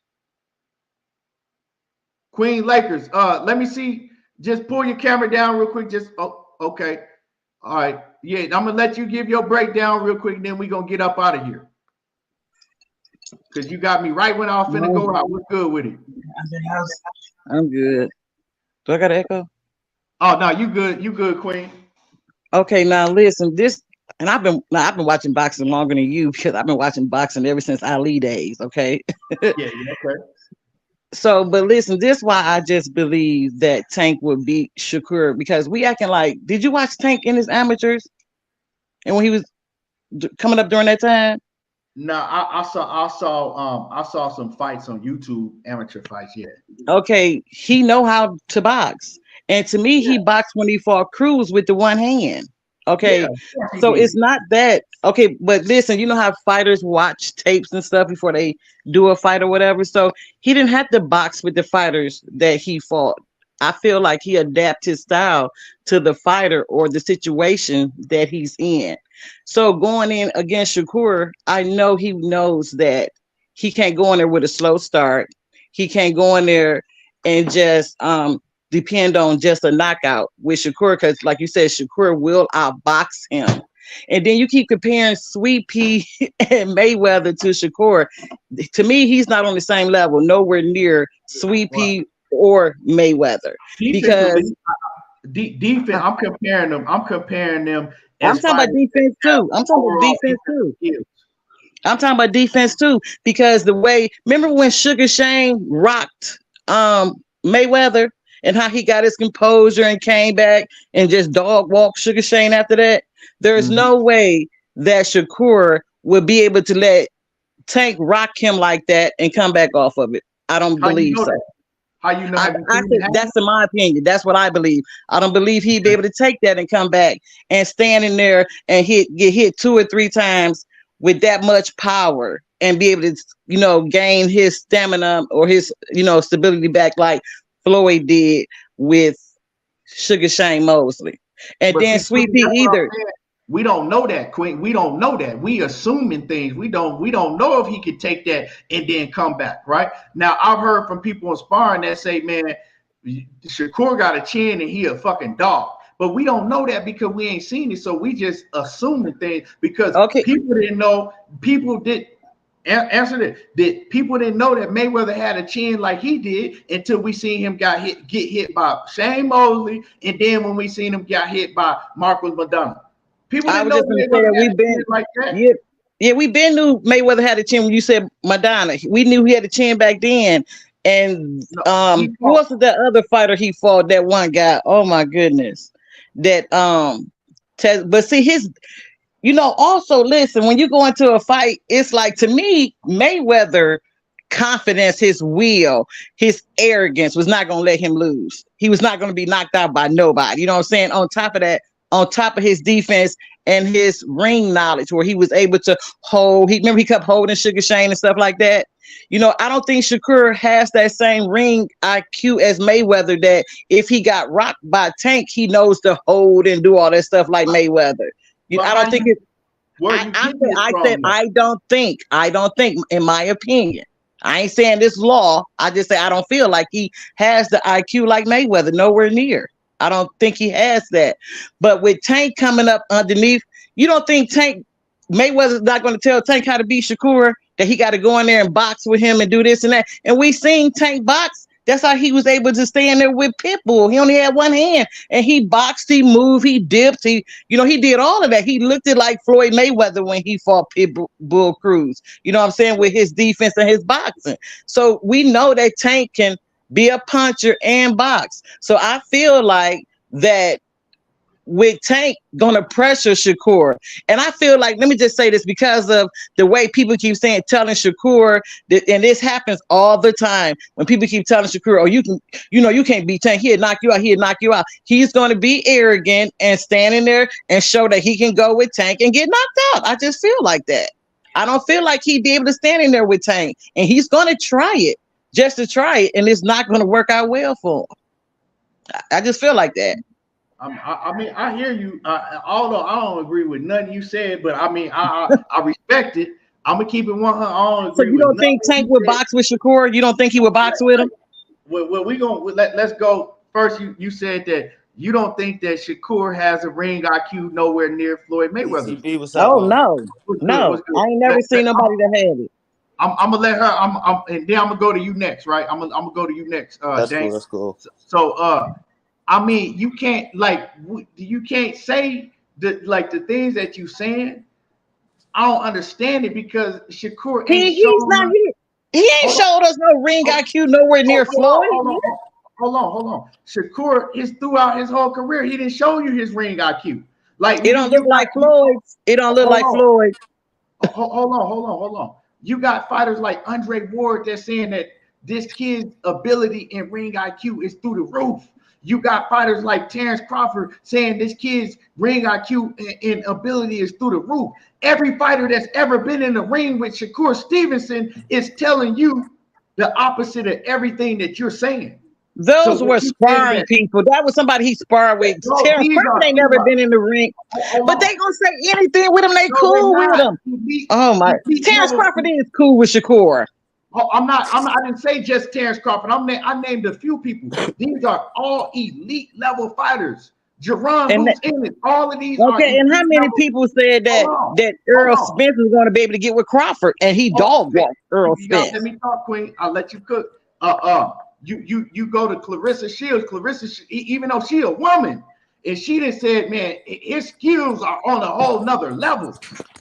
[SPEAKER 1] Queen Lakers. Let me see. Just pull your camera down real quick. Okay. All right. Yeah, I'm gonna let you give your breakdown real quick, and then we're gonna get up out of here. Because you got me right when I was finna go out. We're good with it.
[SPEAKER 8] I'm good. Do I got an echo?
[SPEAKER 1] Oh no, you good. You good, Queen.
[SPEAKER 8] Okay, now listen, and I've been watching boxing longer than you because I've been watching boxing ever since Ali days, okay?
[SPEAKER 1] Okay.
[SPEAKER 8] So, but listen, this is why I just believe that Tank would beat Shakur, because we acting like, did you watch Tank in his amateurs? And when he was coming up during that time?
[SPEAKER 1] No, I saw some fights on YouTube, amateur fights, yeah.
[SPEAKER 8] Okay, he know how to box. And to me, he boxed when he fought Cruz with the one hand. Okay, so it's not that. Okay, but listen, you know how fighters watch tapes and stuff before they do a fight or whatever. So he didn't have to box with the fighters that he fought. I feel like he adapted his style to the fighter or the situation that he's in. So going in against Shakur, I know he knows that he can't go in there with a slow start. He can't go in there and just depend on just a knockout with Shakur, because like you said, Shakur will outbox him. And then you keep comparing Sweet Pea and Mayweather to Shakur. To me, he's not on the same level, nowhere near Sweet Pea or Mayweather. Because
[SPEAKER 1] defense, I'm comparing them. I'm
[SPEAKER 8] talking about defense too. I'm talking about defense too, because the way, remember when Sugar Shane rocked Mayweather and how he got his composure and came back and just dog walked Sugar Shane after that? There's no way that Shakur would be able to let Tank rock him like that and come back off of it. I don't believe so.
[SPEAKER 1] How you know?
[SPEAKER 8] I think that's in my opinion. That's what I believe. I don't believe he'd be able to take that and come back and stand in there and get hit 2 or 3 times with that much power and be able to, gain his stamina or his, stability back like Floyd did with Sugar Shane Mosley. And but then Sweet Pea either.
[SPEAKER 1] We don't know that, Queen. We don't know that. We assuming things. We don't know if he could take that and then come back, right? Now, I've heard from people in sparring that say, man, Shakur got a chin and he a fucking dog. But we don't know that because we ain't seen it. So we just assuming things because people didn't know. People did answer that people didn't know that Mayweather had a chin like he did until we seen him get hit by Shane Mosley, and then when we seen him get hit by Marcos Maidana. People didn't know Mayweather like that.
[SPEAKER 8] Yeah, we been knew Mayweather had a chin when you said Maidana. We knew he had a chin back then. And who was that other fighter he fought? That one guy. Oh my goodness. That but see also listen, when you go into a fight, it's like, to me, Mayweather confidence, his will, his arrogance was not going to let him lose. He was not going to be knocked out by nobody. You know what I'm saying? On top of that, on top of his defense and his ring knowledge, where he was able to hold, he kept holding Sugar Shane and stuff like that. I don't think Shakur has that same ring IQ as Mayweather, that if he got rocked by Tank, he knows to hold and do all that stuff like Mayweather. I don't think it. I don't think, in my opinion, I ain't saying this law. I just say I don't feel like he has the IQ like Mayweather, nowhere near. I don't think he has that. But with Tank coming up underneath, you don't think Mayweather's not going to tell Tank how to beat Shakur, that he got to go in there and box with him and do this and that. And we seen Tank box. That's how he was able to stay in there with Pitbull. He only had one hand, and he boxed, he moved, he dipped, he did all of that. He looked at like Floyd Mayweather when he fought Pitbull Cruz. You know what I'm saying? With his defense and his boxing. So we know that Tank can be a puncher and box. So I feel like that with Tank gonna pressure Shakur. And I feel like, let me just say this, because of the way people keep telling Shakur that, and this happens all the time when people keep telling Shakur, you can't beat Tank, he'll knock you out. He's gonna be arrogant and stand in there and show that he can go with Tank and get knocked out. I just feel like that. I don't feel like he'd be able to stand in there with Tank, and he's gonna try it just to try it, and it's not gonna work out well for him. I just feel like that.
[SPEAKER 1] I mean, I hear you. Although I don't agree with nothing you said, but I mean, I respect it. I'm gonna keep it 100. I don't agree.
[SPEAKER 8] So you don't think Tank would box with Shakur? You don't think he would box with him?
[SPEAKER 1] Well, we gonna let's go first. You said that you don't think that Shakur has a ring IQ nowhere near Floyd Mayweather.
[SPEAKER 8] Oh no, I ain't never seen nobody that had it.
[SPEAKER 1] I'm gonna let her. And then I'm gonna go to you next, right? I'm gonna go to you next.
[SPEAKER 9] That's
[SPEAKER 1] Dane.
[SPEAKER 9] cool. That's cool.
[SPEAKER 1] So, I mean, you can't say the things that you saying. I don't understand it because Shakur ain't
[SPEAKER 8] he ain't showed us no ring IQ nowhere near Floyd.
[SPEAKER 1] Hold on. Shakur is throughout his whole career. He didn't show you his ring IQ. Like
[SPEAKER 8] it don't look like Floyd. It don't look like Floyd.
[SPEAKER 1] Hold on. You got fighters like Andre Ward that's saying that this kid's ability in ring IQ is through the roof. You got fighters like Terrence Crawford saying this kid's ring IQ and ability is through the roof. Every fighter that's ever been in the ring with Shakur Stevenson is telling you the opposite of everything that you're saying.
[SPEAKER 8] Those were sparring people. That was somebody he sparred with. Terrence Crawford ain't never been in the ring. But they gonna say anything with him. They cool with him. Oh my! Terrence Crawford is cool with Shakur.
[SPEAKER 1] Oh, I didn't say just Terrence Crawford. I named a few people. These are all elite level fighters. Jerron, who's in it. All of these.
[SPEAKER 8] Okay, and how many people said that Earl Spence was going to be able to get with Crawford, and he dog walked Earl Spence?
[SPEAKER 1] Let me talk, Queen. I'll let you cook. You go to Clarissa Shields. Even though she a woman, and she done said, man, his skills are on a whole nother level,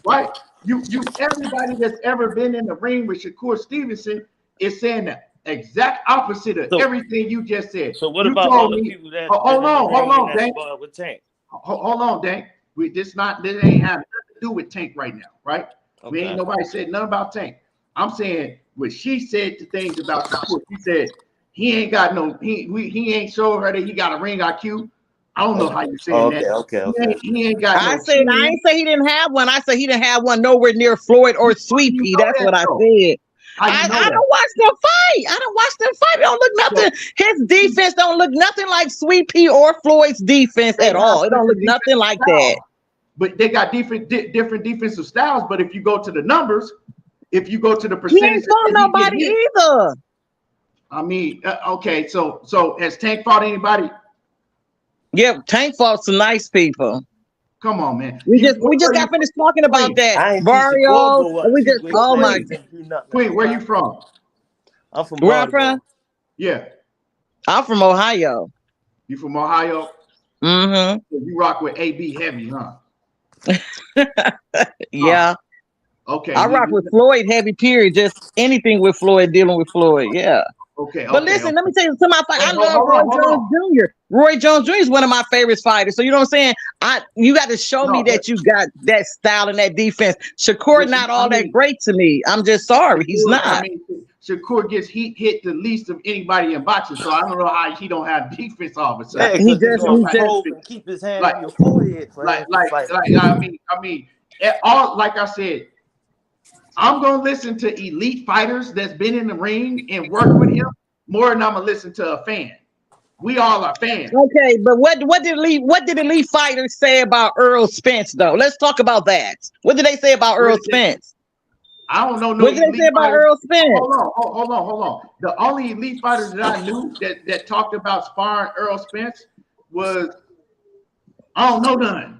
[SPEAKER 1] right? You everybody that's ever been in the ring with Shakur Stevenson is saying the exact opposite of everything you just said.
[SPEAKER 9] So what about all the people that
[SPEAKER 1] hold on, Dank.
[SPEAKER 9] with Tank?
[SPEAKER 1] Hold on, Dank. This ain't having nothing to do with Tank right now, right? Okay. We ain't nobody said nothing about Tank. I'm saying what she said the things about Shakur. She said he ain't got no he ain't showed her that he got a ring IQ. I don't know how you saying that.
[SPEAKER 9] Okay.
[SPEAKER 1] He ain't got
[SPEAKER 8] I ain't say he didn't have one. I said he didn't have one nowhere near Floyd or Sweet Pea. That's what I said. I don't watch them fight. It don't look nothing. His defense don't look nothing like Sweet Pea or Floyd's defense at all. It don't look nothing like that.
[SPEAKER 1] But they got different defensive styles. But if you go to the numbers, if you go to the percentage,
[SPEAKER 8] he ain't fought nobody either.
[SPEAKER 1] I mean, okay. So has Tank fought anybody?
[SPEAKER 8] Yep, Tank fought some nice people.
[SPEAKER 1] Come on, man.
[SPEAKER 8] We just got finished talking about that. Barrio. We just my
[SPEAKER 1] Queen, where you from?
[SPEAKER 9] I'm from
[SPEAKER 8] where I'm from?
[SPEAKER 1] Yeah.
[SPEAKER 8] I'm from Ohio.
[SPEAKER 1] You from Ohio?
[SPEAKER 8] Mm-hmm.
[SPEAKER 1] So you rock with AB heavy, huh?
[SPEAKER 8] Yeah.
[SPEAKER 1] Okay.
[SPEAKER 8] I rock with Floyd heavy, period. Just anything with Floyd, dealing with Floyd. Yeah.
[SPEAKER 1] Okay.
[SPEAKER 8] But listen, let me tell you, to my fight, I love Roy Jones Jr. Roy Jones Jr. is one of my favorite fighters. So you know what I'm saying? You got to show me that you got that style and that defense. Shakur not all that great to me. I'm just sorry, he's not.
[SPEAKER 1] I mean, Shakur gets hit the least of anybody in boxing, so I don't know how he don't have defense all of a sudden.
[SPEAKER 8] He just
[SPEAKER 9] keep his hand on your forehead.
[SPEAKER 1] I mean, all like I said. I'm gonna listen to elite fighters that's been in the ring and work with him more than I'm gonna listen to a fan. We all are fans.
[SPEAKER 8] Okay, but what did elite fighters say about Earl Spence though? Let's talk about that. What did they say about Earl Spence?
[SPEAKER 1] I don't know.
[SPEAKER 8] What did they say about Earl Spence?
[SPEAKER 1] Hold on. The only elite fighters that I knew that talked about sparring Earl Spence was I don't know none.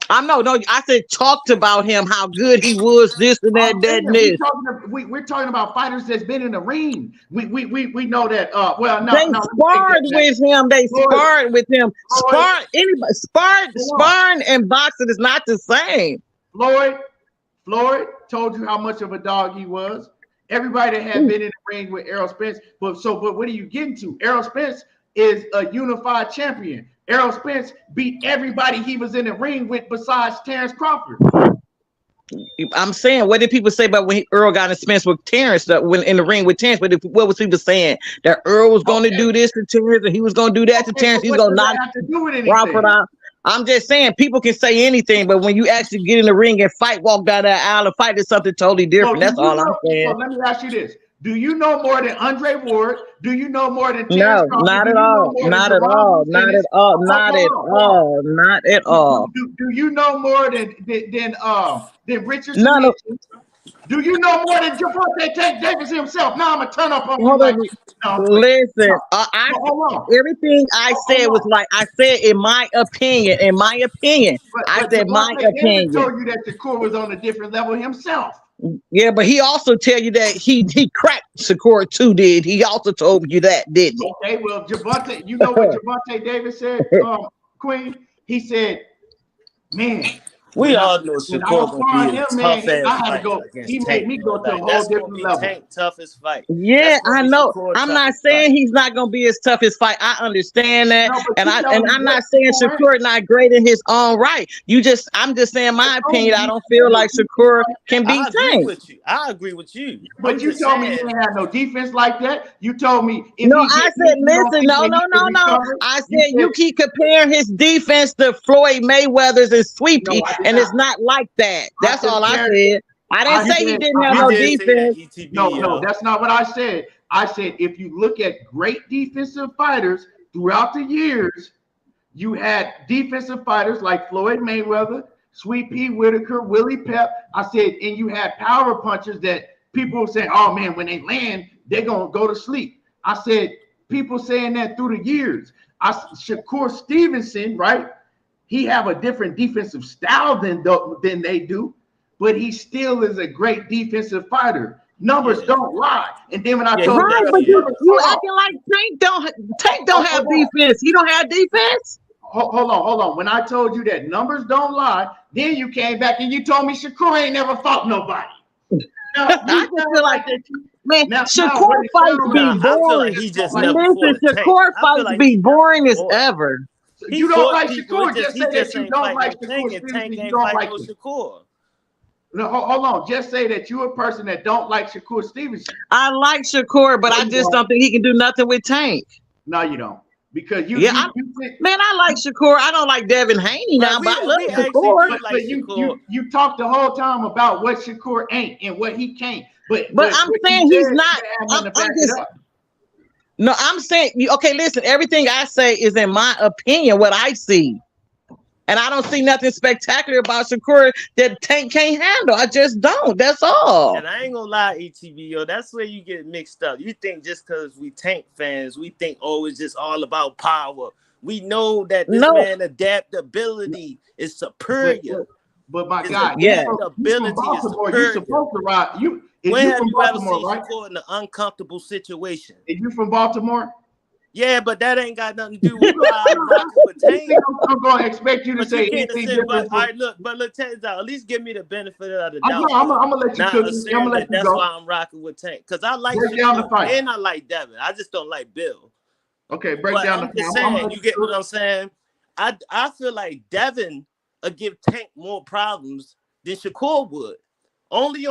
[SPEAKER 8] I know. No, I said talked about him, how good he was, this and that, and this.
[SPEAKER 1] We're talking about fighters that's been in the ring. We know that.
[SPEAKER 8] They sparred with him. They sparred with him. Sparring and boxing is not the same.
[SPEAKER 1] Floyd told you how much of a dog he was. Everybody that had been in the ring with Errol Spence. But what are you getting to? Errol Spence is a unified champion. Errol Spence beat everybody he was in the ring with besides Terrence Crawford.
[SPEAKER 8] I'm saying, what did people say about when Earl got in Spence with Terrence, when in the ring with Terrence? What was people saying? That Earl was going to do this to Terrence and he was going to do that to Terrence. He's going to knock Crawford out. I'm just saying, people can say anything, but when you actually get in the ring and fight, walk down that aisle and fight, is something totally different. That's all I'm saying.
[SPEAKER 1] So let me ask you this. Do you know more than Andre Ward? Do you know more than
[SPEAKER 8] No,
[SPEAKER 1] Terrence Crawford?
[SPEAKER 8] not at all. Not at all. Not at all. Not at all. Not at all.
[SPEAKER 1] Do you know more than Richard
[SPEAKER 8] None of.
[SPEAKER 1] Smith? Do you know more than Gervonta Davis himself? Now I'm gonna turn up on you
[SPEAKER 8] Hold
[SPEAKER 1] like
[SPEAKER 8] on.
[SPEAKER 1] no,
[SPEAKER 8] Listen,
[SPEAKER 1] hold on.
[SPEAKER 8] everything I said was like I said in my opinion. In my opinion, I said my opinion.
[SPEAKER 1] Told you that Shakur was on a different level himself.
[SPEAKER 8] Yeah, but he also tell you that he cracked Shakur too. Did he also told you that? Didn't he?
[SPEAKER 1] Okay, well, Gervonta, you know what Gervonta Davis said, Queen? He said, "Man."
[SPEAKER 9] We all know Shakur gonna be a tough ass fight against
[SPEAKER 1] He made me go to a whole different level.
[SPEAKER 9] Tank toughest fight.
[SPEAKER 8] Yeah, I know. I'm not saying he's not gonna be his toughest fight. I understand that, and I'm not saying Shakur not great in his own right. I'm just saying my opinion. I don't feel like Shakur can beat Tank.
[SPEAKER 9] I agree with you.
[SPEAKER 1] But you told me he didn't have no defense like that. You told me.
[SPEAKER 8] No, I said, listen, no. I said you keep comparing his defense to Floyd Mayweather's and Sweepy, and it's not like that. That's all I said. I didn't say he didn't have no defense.
[SPEAKER 1] No, that's not what I said. I said if you look at great defensive fighters throughout the years, you had defensive fighters like Floyd Mayweather, Sweet Pea Whitaker, Willie Pep. I said, and you had power punchers that people say, oh man, when they land, they're gonna go to sleep. I said, people saying that through the years. Shakur Stevenson, right? He have a different defensive style than they do, but he still is a great defensive fighter. Numbers don't lie. And then when I told
[SPEAKER 8] but you acting like Tank don't have defense. He don't have defense.
[SPEAKER 1] Hold on. When I told you that numbers don't lie, then you came back and you told me Shakur ain't never fought nobody. Now,
[SPEAKER 8] I just feel like that. Man, Shakur fights be boring. Shakur fights be boring as ever.
[SPEAKER 1] You don't like Shakur. Just say that you don't like Shakur. You don't like
[SPEAKER 9] Shakur.
[SPEAKER 1] No, hold on. Just say that you're a person that don't like Shakur Stevenson.
[SPEAKER 8] I like Shakur, but I just don't think he can do nothing with Tank.
[SPEAKER 1] No, you don't. Because
[SPEAKER 8] man, I like Shakur. I don't like Devin Haney now, but I love Shakur.
[SPEAKER 1] But you talked the whole time about what Shakur ain't and what he can't. But
[SPEAKER 8] I'm saying he's not. No, I'm saying, okay, listen, everything I say is in my opinion, what I see. And I don't see nothing spectacular about Shakur that Tank can't handle. I just don't. That's all.
[SPEAKER 9] And I ain't gonna lie, ETB, that's where you get mixed up. You think just because we Tank fans, we think, it's just all about power. We know that this man adaptability is superior.
[SPEAKER 1] But my God,
[SPEAKER 9] adaptability is superior.
[SPEAKER 1] You're supposed to ride.
[SPEAKER 9] When have you ever seen Shakur in an uncomfortable situation?
[SPEAKER 1] Are you from Baltimore?
[SPEAKER 9] Yeah, but that ain't got nothing to do with Tank.
[SPEAKER 1] I'm going to expect you to say anything different.
[SPEAKER 9] All right, look, check this out. At least give me the benefit of the doubt.
[SPEAKER 1] I'm going to let you cook. I'm going to let you
[SPEAKER 9] that's
[SPEAKER 1] go.
[SPEAKER 9] why I'm rocking with Tank. Because I like Shakur and I like Devin. I just don't like Bill.
[SPEAKER 1] Okay, break down the
[SPEAKER 9] fight. You get what I'm saying? I feel like Devin will give Tank more problems than Shakur would. Only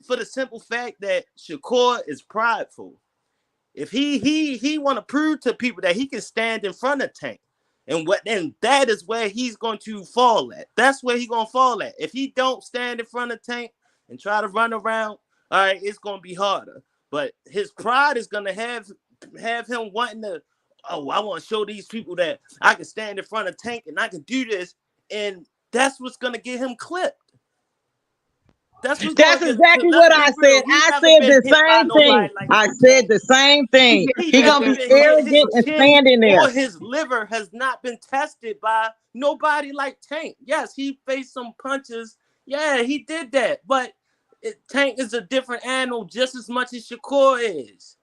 [SPEAKER 9] for the simple fact that Shakur is prideful. If he want to prove to people that he can stand in front of Tank, and that is where he's going to fall at. That's where he's gonna fall at. If he don't stand in front of Tank and try to run around, all right, it's gonna be harder. But his pride is gonna have him wanting to. Oh, I want to show these people that I can stand in front of Tank and I can do this, and that's what's gonna get him clipped. That's
[SPEAKER 8] exactly what I said. I said the same thing. I said the same thing. He's gonna be arrogant and standing there.
[SPEAKER 9] Or his liver has not been tested by nobody like Tank. Yes, he faced some punches. Yeah, he did that. But Tank is a different animal just as much as Shakur is.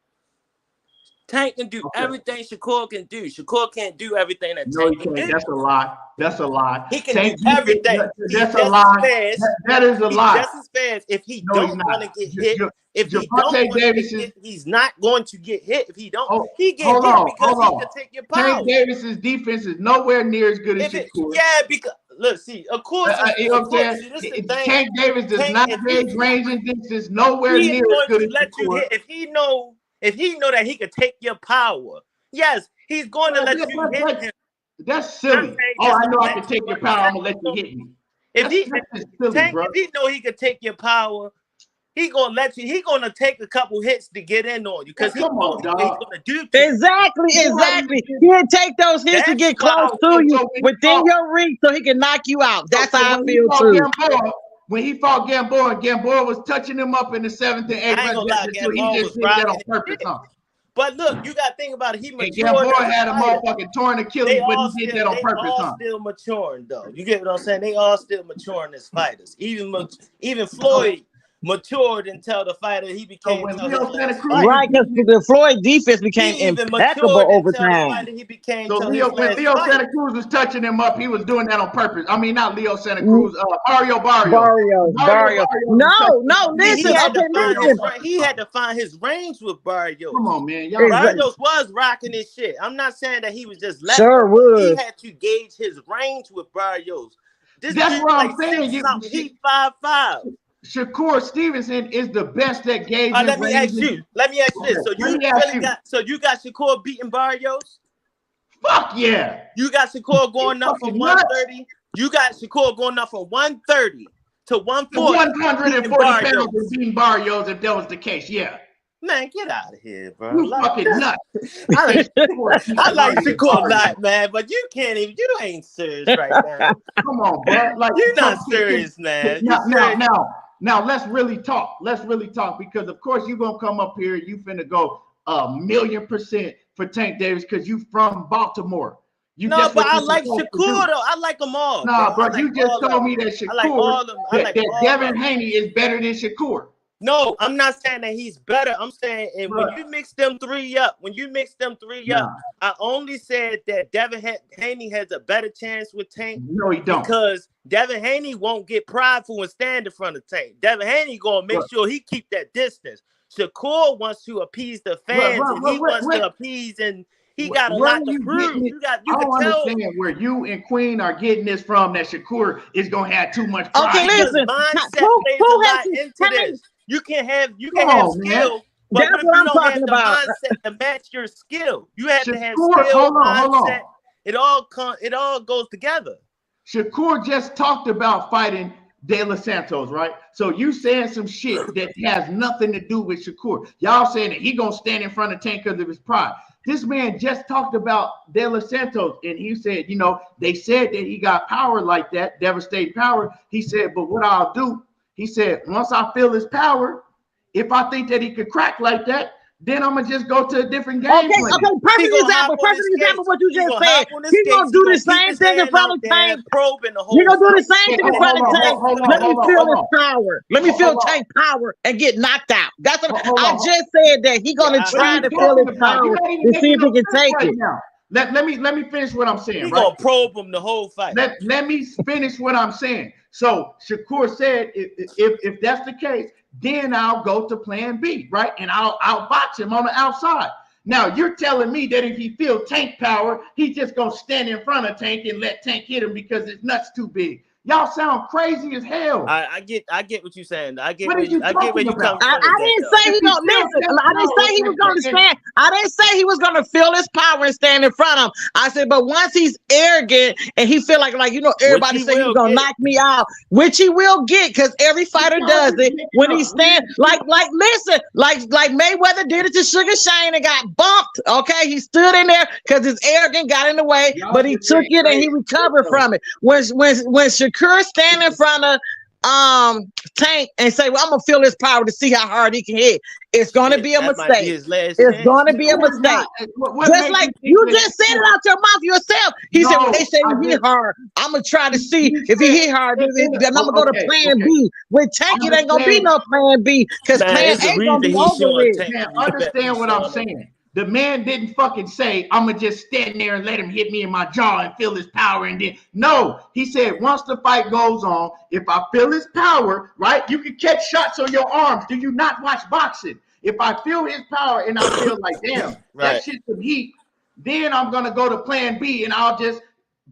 [SPEAKER 9] Tank can do everything Shakur can do. Shakur can't do everything that Tank can do.
[SPEAKER 1] That's a lie. That's a lie.
[SPEAKER 9] He can do everything.
[SPEAKER 1] That's a lie. That is a lie.
[SPEAKER 9] Just as fast. If he don't want to get hit, if he don't want to get hit, he's not going to get hit. If he don't, he get hit because he can take your power.
[SPEAKER 1] Tank Davis's defense is nowhere near as good as Shakur.
[SPEAKER 9] Yeah, because look, see, of course,
[SPEAKER 1] you know what I'm saying? Tank Davis does not range and distance nowhere near as good as Shakur.
[SPEAKER 9] If he know that he could take your power, yes, he's going to let you hit him.
[SPEAKER 1] That's silly. I know I can take your power. I'm gonna let you hit me.
[SPEAKER 9] If he know he could take your power, He gonna let you. He gonna take a couple hits to get in on you because he's gonna do.
[SPEAKER 8] Exactly. He'll take those hits to get close to you within your reach, so he can knock you out. That's how I feel too.
[SPEAKER 1] When he fought Gamboa, Gamboa was touching him up in the 7th and 8th.
[SPEAKER 9] I ain't gonna lie, Gamboa was rocking it. But look, you gotta think about it. He matured.
[SPEAKER 1] Gamboa had a motherfucking torn Achilles, but he did that on purpose. They all
[SPEAKER 9] still maturing though. You get what I'm saying? They all still maturing as fighters. Even Floyd matured until the fighter he became. Right,
[SPEAKER 8] because the Floyd defense became impeccable over time.
[SPEAKER 1] So when Leo Santa Cruz was touching him up, he was doing that on purpose. I mean, not Leo Santa Cruz, Barrio.
[SPEAKER 8] No, listen.
[SPEAKER 9] He had to find his range with Barrios.
[SPEAKER 1] Come on, man.
[SPEAKER 9] Barrios was rocking his shit. I'm not saying that he was just letting.
[SPEAKER 8] Sure was.
[SPEAKER 9] He had to gauge his range with Barrios.
[SPEAKER 1] That's what I'm saying.
[SPEAKER 9] He 5'5".
[SPEAKER 1] Shakur Stevenson is the best at gauging.
[SPEAKER 9] Let me ask you this. So you got Shakur beating Barrios?
[SPEAKER 1] Fuck yeah.
[SPEAKER 9] You got Shakur going up from 130. You got Shakur going up from 130 to 140.
[SPEAKER 1] 140 pounds and beating Barrios if that was the case. Yeah.
[SPEAKER 9] Man, get out of here, bro.
[SPEAKER 1] You fucking nuts.
[SPEAKER 9] I like Shakur a lot, man, but you ain't serious right now.
[SPEAKER 1] Come on, bro. Like,
[SPEAKER 9] you're not serious, man.
[SPEAKER 1] Now let's really talk. Because of course you're gonna come up here. You finna go 1,000,000% for Tank Davis because you from Baltimore.
[SPEAKER 9] But I like Shakur though. I like them all.
[SPEAKER 1] Nah, bro, you just told me that Shakur, that Devin Haney is better than Shakur.
[SPEAKER 9] No, I'm not saying that he's better. I'm saying when you mix them three up, I only said that Devin Haney has a better chance with Tank.
[SPEAKER 1] No, he don't.
[SPEAKER 9] Because Devin Haney won't get prideful and stand in front of Tank. Devin Haney gonna make sure he keep that distance. Shakur wants to appease the fans, and he wants to appease, and he got a lot to prove. You can tell
[SPEAKER 1] where you and Queen are getting this from. That Shakur is gonna have too much pride.
[SPEAKER 8] Okay, listen.
[SPEAKER 9] Mindset plays a lot into this. You can have skill, but if you don't have the mindset to match your skill, you have to have skill, mindset. It all goes together.
[SPEAKER 1] Shakur just talked about fighting De Los Santos, right? So you saying some shit that has nothing to do with Shakur. Y'all saying that he gonna stand in front of Tank because of his pride. This man just talked about De Los Santos, and he said, they said that he got power like that, devastating power. He said, but what I'll do, he said, once I feel his power, if I think that he could crack like that, then I'm gonna just go to a different game.
[SPEAKER 8] Perfect example what you just said. He's gonna do the same thing in front of Tank. He's gonna do the same thing in front of Tank. Let me feel his power. Let me feel Tank power and get knocked out. That's what I just said, that he's gonna try to feel his power to see if he can take it.
[SPEAKER 1] Let me finish what I'm saying.
[SPEAKER 9] He's gonna probe him the whole fight.
[SPEAKER 1] Let me finish what I'm saying. So Shakur said, if that's the case, then I'll go to plan B, right? And I'll box him on the outside. Now you're telling me that if he feels Tank power, he's just gonna stand in front of Tank and let Tank hit him because his nuts too big. Y'all sound crazy as hell.
[SPEAKER 9] I get what you're saying. I get where you come from.
[SPEAKER 8] I didn't say he gonna listen. I didn't say he was gonna stand. I didn't say he was gonna feel his power and stand in front of him. I said, but once he's arrogant and he feel like everybody say he's gonna knock me out, which he will get, because every fighter does it when he stand like Mayweather did it to Sugar Shane and got bumped. Okay, he stood in there because his arrogance got in the way, but he took it and he recovered from it. When Shakur stand in front of Tank and say, well, I'm gonna feel his power to see how hard he can hit, it's gonna be a mistake. It's gonna be a mistake. Just like you just said it out your mouth yourself. He said, when they say he hit hard, I'm gonna try to see if he hit hard, then I'm gonna go to plan B. With Tank, it ain't gonna be no plan B, because plan A gonna be over with.
[SPEAKER 1] Understand what I'm saying? The man didn't fucking say, I'm going to just stand there and let him hit me in my jaw and feel his power. And then, no, he said, once the fight goes on, if I feel his power, right, you can catch shots on your arms. Do you not watch boxing? If I feel his power and I feel like, damn, that shit's some heat, then I'm going to go to plan B and I'll just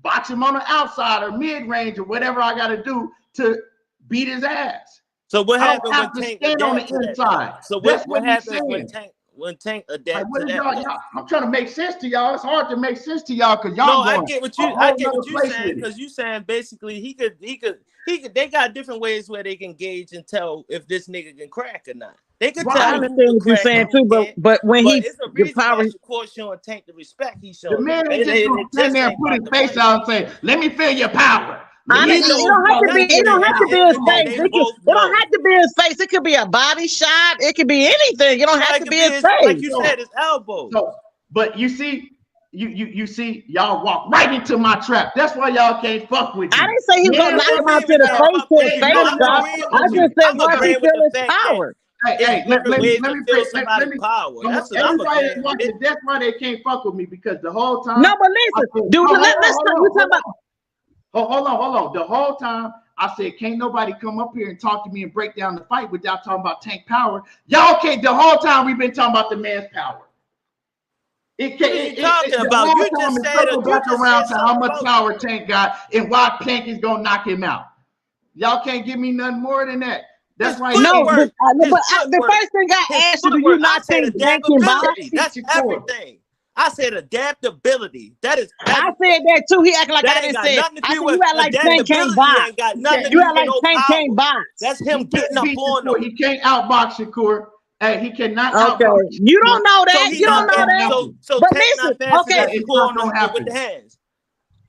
[SPEAKER 1] box him on the outside or mid-range or whatever I got to do to beat his ass.
[SPEAKER 9] So what happened when Tank
[SPEAKER 1] stand on the inside?
[SPEAKER 9] So what happens when Tank? when Tank adapt
[SPEAKER 1] Like,
[SPEAKER 9] to that.
[SPEAKER 1] I'm trying to make sense to y'all. It's hard to make sense to y'all because y'all.
[SPEAKER 9] No, I get what you're saying because you saying basically he could. They got different ways where they can gauge and tell if this nigga can crack or not. They can tell.
[SPEAKER 8] I understand what you're saying too, but when
[SPEAKER 9] it's a reason why Shakur showing Tank the respect he showing.
[SPEAKER 1] The man ain't just gonna stand there and put his face out and say, "Let me feel your power."
[SPEAKER 8] It don't have to be his face. It don't have to be his face. It could be a body shot. It could be anything. You don't have to be his face.
[SPEAKER 9] Like you said, his elbow.
[SPEAKER 1] But you see, you see, y'all walk right into my trap. That's why y'all can't fuck with me.
[SPEAKER 8] I didn't say he was gonna knock him out to the face. I just said watch him feel his power.
[SPEAKER 1] Hey, let me power. That's why they can't fuck with me because the whole time.
[SPEAKER 8] No, but listen, dude, let's stop. You talking about?
[SPEAKER 1] Hold on. The whole time I said, can't nobody come up here and talk to me and break down the fight without talking about Tank power. Y'all can't. The whole time we've been talking about the man's power.
[SPEAKER 9] What are you talking about? You just said
[SPEAKER 1] around to how much power Tank got and why Tank is gonna knock him out. Y'all can't give me nothing more than that. That's why.
[SPEAKER 8] No, but the first thing I asked you, do you not think Tank can box?
[SPEAKER 9] That's everything. I said adaptability. That is.
[SPEAKER 8] I said that too. He acted like I didn't say it. I said you act like Tank can't box. You act like Tank can't box.
[SPEAKER 9] That's him getting up on him.
[SPEAKER 1] He can't outbox Shakur. Hey, he cannot.
[SPEAKER 8] Okay, you don't know that. You don't know that.
[SPEAKER 9] So
[SPEAKER 8] but
[SPEAKER 9] Tank
[SPEAKER 8] listen,
[SPEAKER 9] not faster than Shakur with the hands.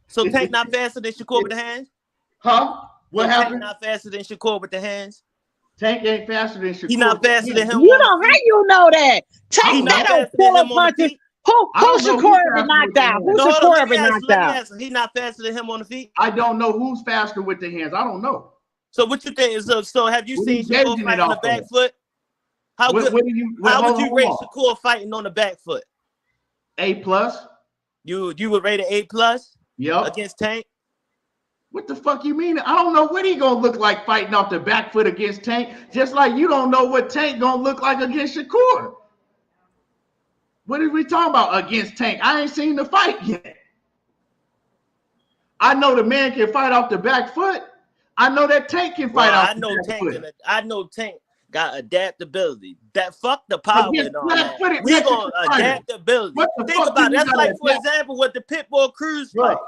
[SPEAKER 9] So Tank not faster than Shakur with the hands.
[SPEAKER 1] Huh? What happened?
[SPEAKER 9] Tank not faster than Shakur with the hands.
[SPEAKER 1] Tank ain't faster than Shakur.
[SPEAKER 9] He not faster than him.
[SPEAKER 8] You don't. How you know that? Tank that don't pull up punches. Who Shakur ever knocked out? Who Shakur ever knocked out?
[SPEAKER 9] He not faster than him on the feet.
[SPEAKER 1] I don't know who's faster with the hands. I don't know.
[SPEAKER 9] So what you think is so? Have you seen Shakur fight on the back foot? How would you rate Shakur fighting on the back foot?
[SPEAKER 1] A+.
[SPEAKER 9] You would rate it A+?
[SPEAKER 1] Yep.
[SPEAKER 9] Against Tank.
[SPEAKER 1] What the fuck you mean? I don't know what he gonna look like fighting off the back foot against Tank. Just like you don't know what Tank gonna look like against Shakur. What are we talking about against Tank? I ain't seen the fight yet. I know the man can fight off the back foot. I know that Tank can fight off the back foot.
[SPEAKER 9] I know Tank got adaptability. That fuck the power and all that. We gonna adaptability. Think about it. That's like, for example, what the Pitbull Cruz fight.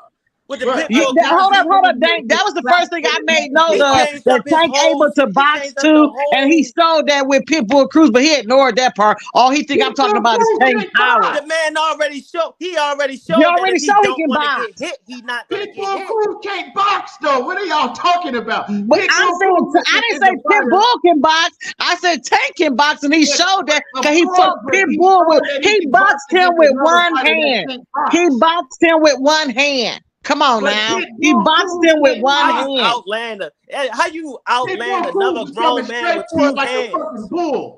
[SPEAKER 9] With the
[SPEAKER 8] hold up, Dank. That was the first thing I made note of. That Tank able to box too, and he showed that with Pitbull Cruz, but he ignored that part. All he think I'm talking about is Tank power.
[SPEAKER 9] The man already showed. He already showed.
[SPEAKER 8] He can box.
[SPEAKER 9] Get hit, he not.
[SPEAKER 1] Pitbull Cruz can't box though. What are y'all talking about?
[SPEAKER 8] But I didn't say Pitbull can box. I said Tank can box, and he showed that because he fought Pitbull with. He boxed him with one hand. He boxed him with one hand. Come on now. He boxed him with one hand.
[SPEAKER 9] How you outland another grown man with two hands?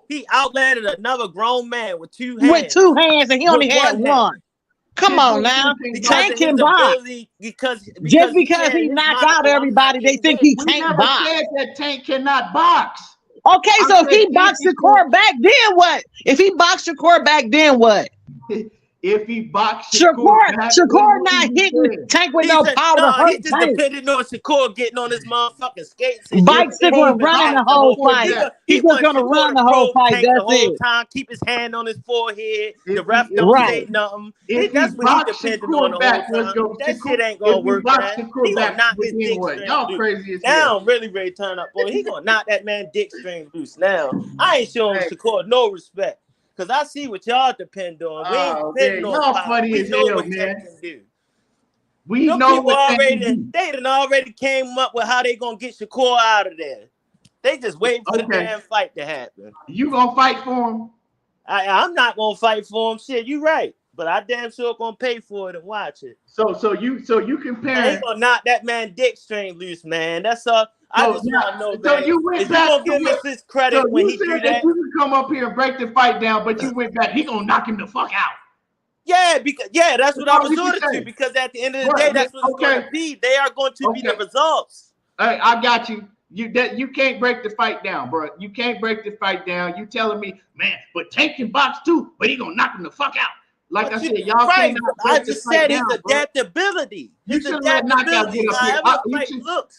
[SPEAKER 9] He outlanded another grown man with two hands.
[SPEAKER 8] With two hands, and he only had one. Come on now. Tank can box. Just because he knocked out everybody, they think he can't box.
[SPEAKER 1] We never said that Tank cannot box.
[SPEAKER 8] Okay, so if he boxed Shakur back, then what? If he boxed Shakur back, then what?
[SPEAKER 1] If he boxed
[SPEAKER 8] Shakur not hitting Tank with no power to hurt
[SPEAKER 9] he just depended on Shakur getting on his motherfucking skates.
[SPEAKER 8] Bicycle and running the whole fight. He's just gonna run the whole fight. That's it.
[SPEAKER 9] Time, keep his hand on his forehead. The ref don't say nothing. That's what he depended on the whole time. That shit ain't gonna work, man. He gonna knock his dick string loose. Now I'm really ready to turn up, boy. He gonna knock that man dick string loose. Now I ain't showing Shakur no respect. Because I see what y'all depend on. We ain't depending on power. We know what Tank can do.
[SPEAKER 1] We know what
[SPEAKER 9] they done already came up with how they gonna get Shakur out of there. They just waiting for the damn fight to happen.
[SPEAKER 1] You gonna fight for him?
[SPEAKER 9] I'm not gonna fight for him. Shit, you right. But I damn sure gonna pay for it and watch it.
[SPEAKER 1] So you compare.
[SPEAKER 9] He gonna knock that man dick string loose, man. That's all. I just want to know that. So you went back. You gonna give us his credit when he do that?
[SPEAKER 1] You can come up here and break the fight down, but you went back. He gonna knock him the fuck out.
[SPEAKER 9] Yeah, because that's what I was ordered to. Because at the end of the day, that's what it's going to be. They are going to be the results.
[SPEAKER 1] Hey, I got you. You can't break the fight down, bro. You can't break the fight down. You telling me, man, but Tank can box too, but he gonna knock him the fuck out. Like I said, y'all cannot
[SPEAKER 9] I just said his adaptability.
[SPEAKER 1] You should have let Knockout get up here.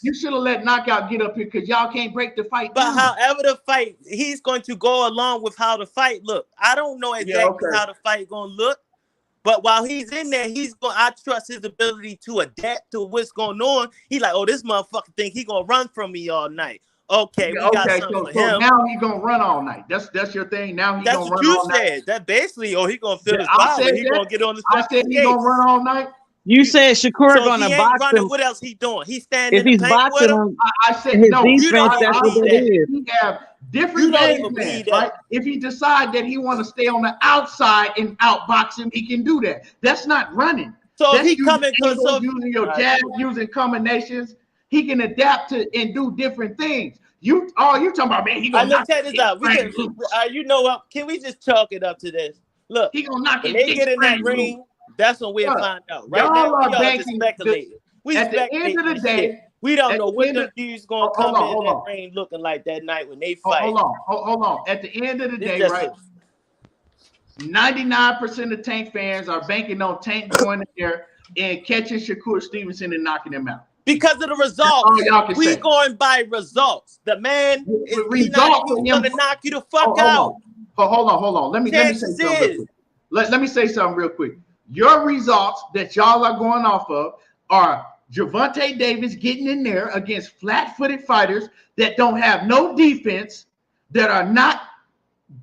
[SPEAKER 1] You should have let Knockout get up here because y'all can't break the fight
[SPEAKER 9] But
[SPEAKER 1] down.
[SPEAKER 9] however the fight, he's going to go along with how the fight look. I don't know exactly how the fight going to look. But while he's in there, I trust his ability to adapt to what's going on. He's like, oh, this motherfucker think he gonna run from me all night. Okay, we got something for him.
[SPEAKER 1] Now he gonna run all night. That's your thing. Now he gonna run all night.
[SPEAKER 9] That's what you said. That basically, he gonna feel his power. He gonna get on the
[SPEAKER 1] I said he gonna run all night.
[SPEAKER 8] You said Shakur gonna box him.
[SPEAKER 9] What else he doing? He's standing.
[SPEAKER 8] If he's boxing him,
[SPEAKER 1] I said
[SPEAKER 8] his
[SPEAKER 1] no.
[SPEAKER 8] Defense, that's what it is.
[SPEAKER 1] He have different game plans, right? If he decide that he want to stay on the outside and outbox him, he can do that. That's not running.
[SPEAKER 9] So
[SPEAKER 1] that's
[SPEAKER 9] he coming
[SPEAKER 1] using your jab, using combinations. He can adapt to and do different things. You talking about, man? He gonna
[SPEAKER 9] check this out. We can, you know what? Can we just chalk it up to this? Look,
[SPEAKER 1] he gonna knock it.
[SPEAKER 9] They get in that ring. That's when we'll find out. Right now, we are just speculating.
[SPEAKER 1] At the end of the day,
[SPEAKER 9] we don't know what the dudes gonna come in that ring looking like that night when they fight.
[SPEAKER 1] Hold on. At the end of the day, right? 99% of Tank fans are banking on Tank going in there and catching Shakur Stevenson and knocking him out.
[SPEAKER 9] Because of the results. We going by results. The man is gonna knock you the fuck out.
[SPEAKER 1] Hold on. Let me say something real quick. Let me say something real quick. Your results that y'all are going off of are Gervonta Davis getting in there against flat-footed fighters that don't have no defense, that are not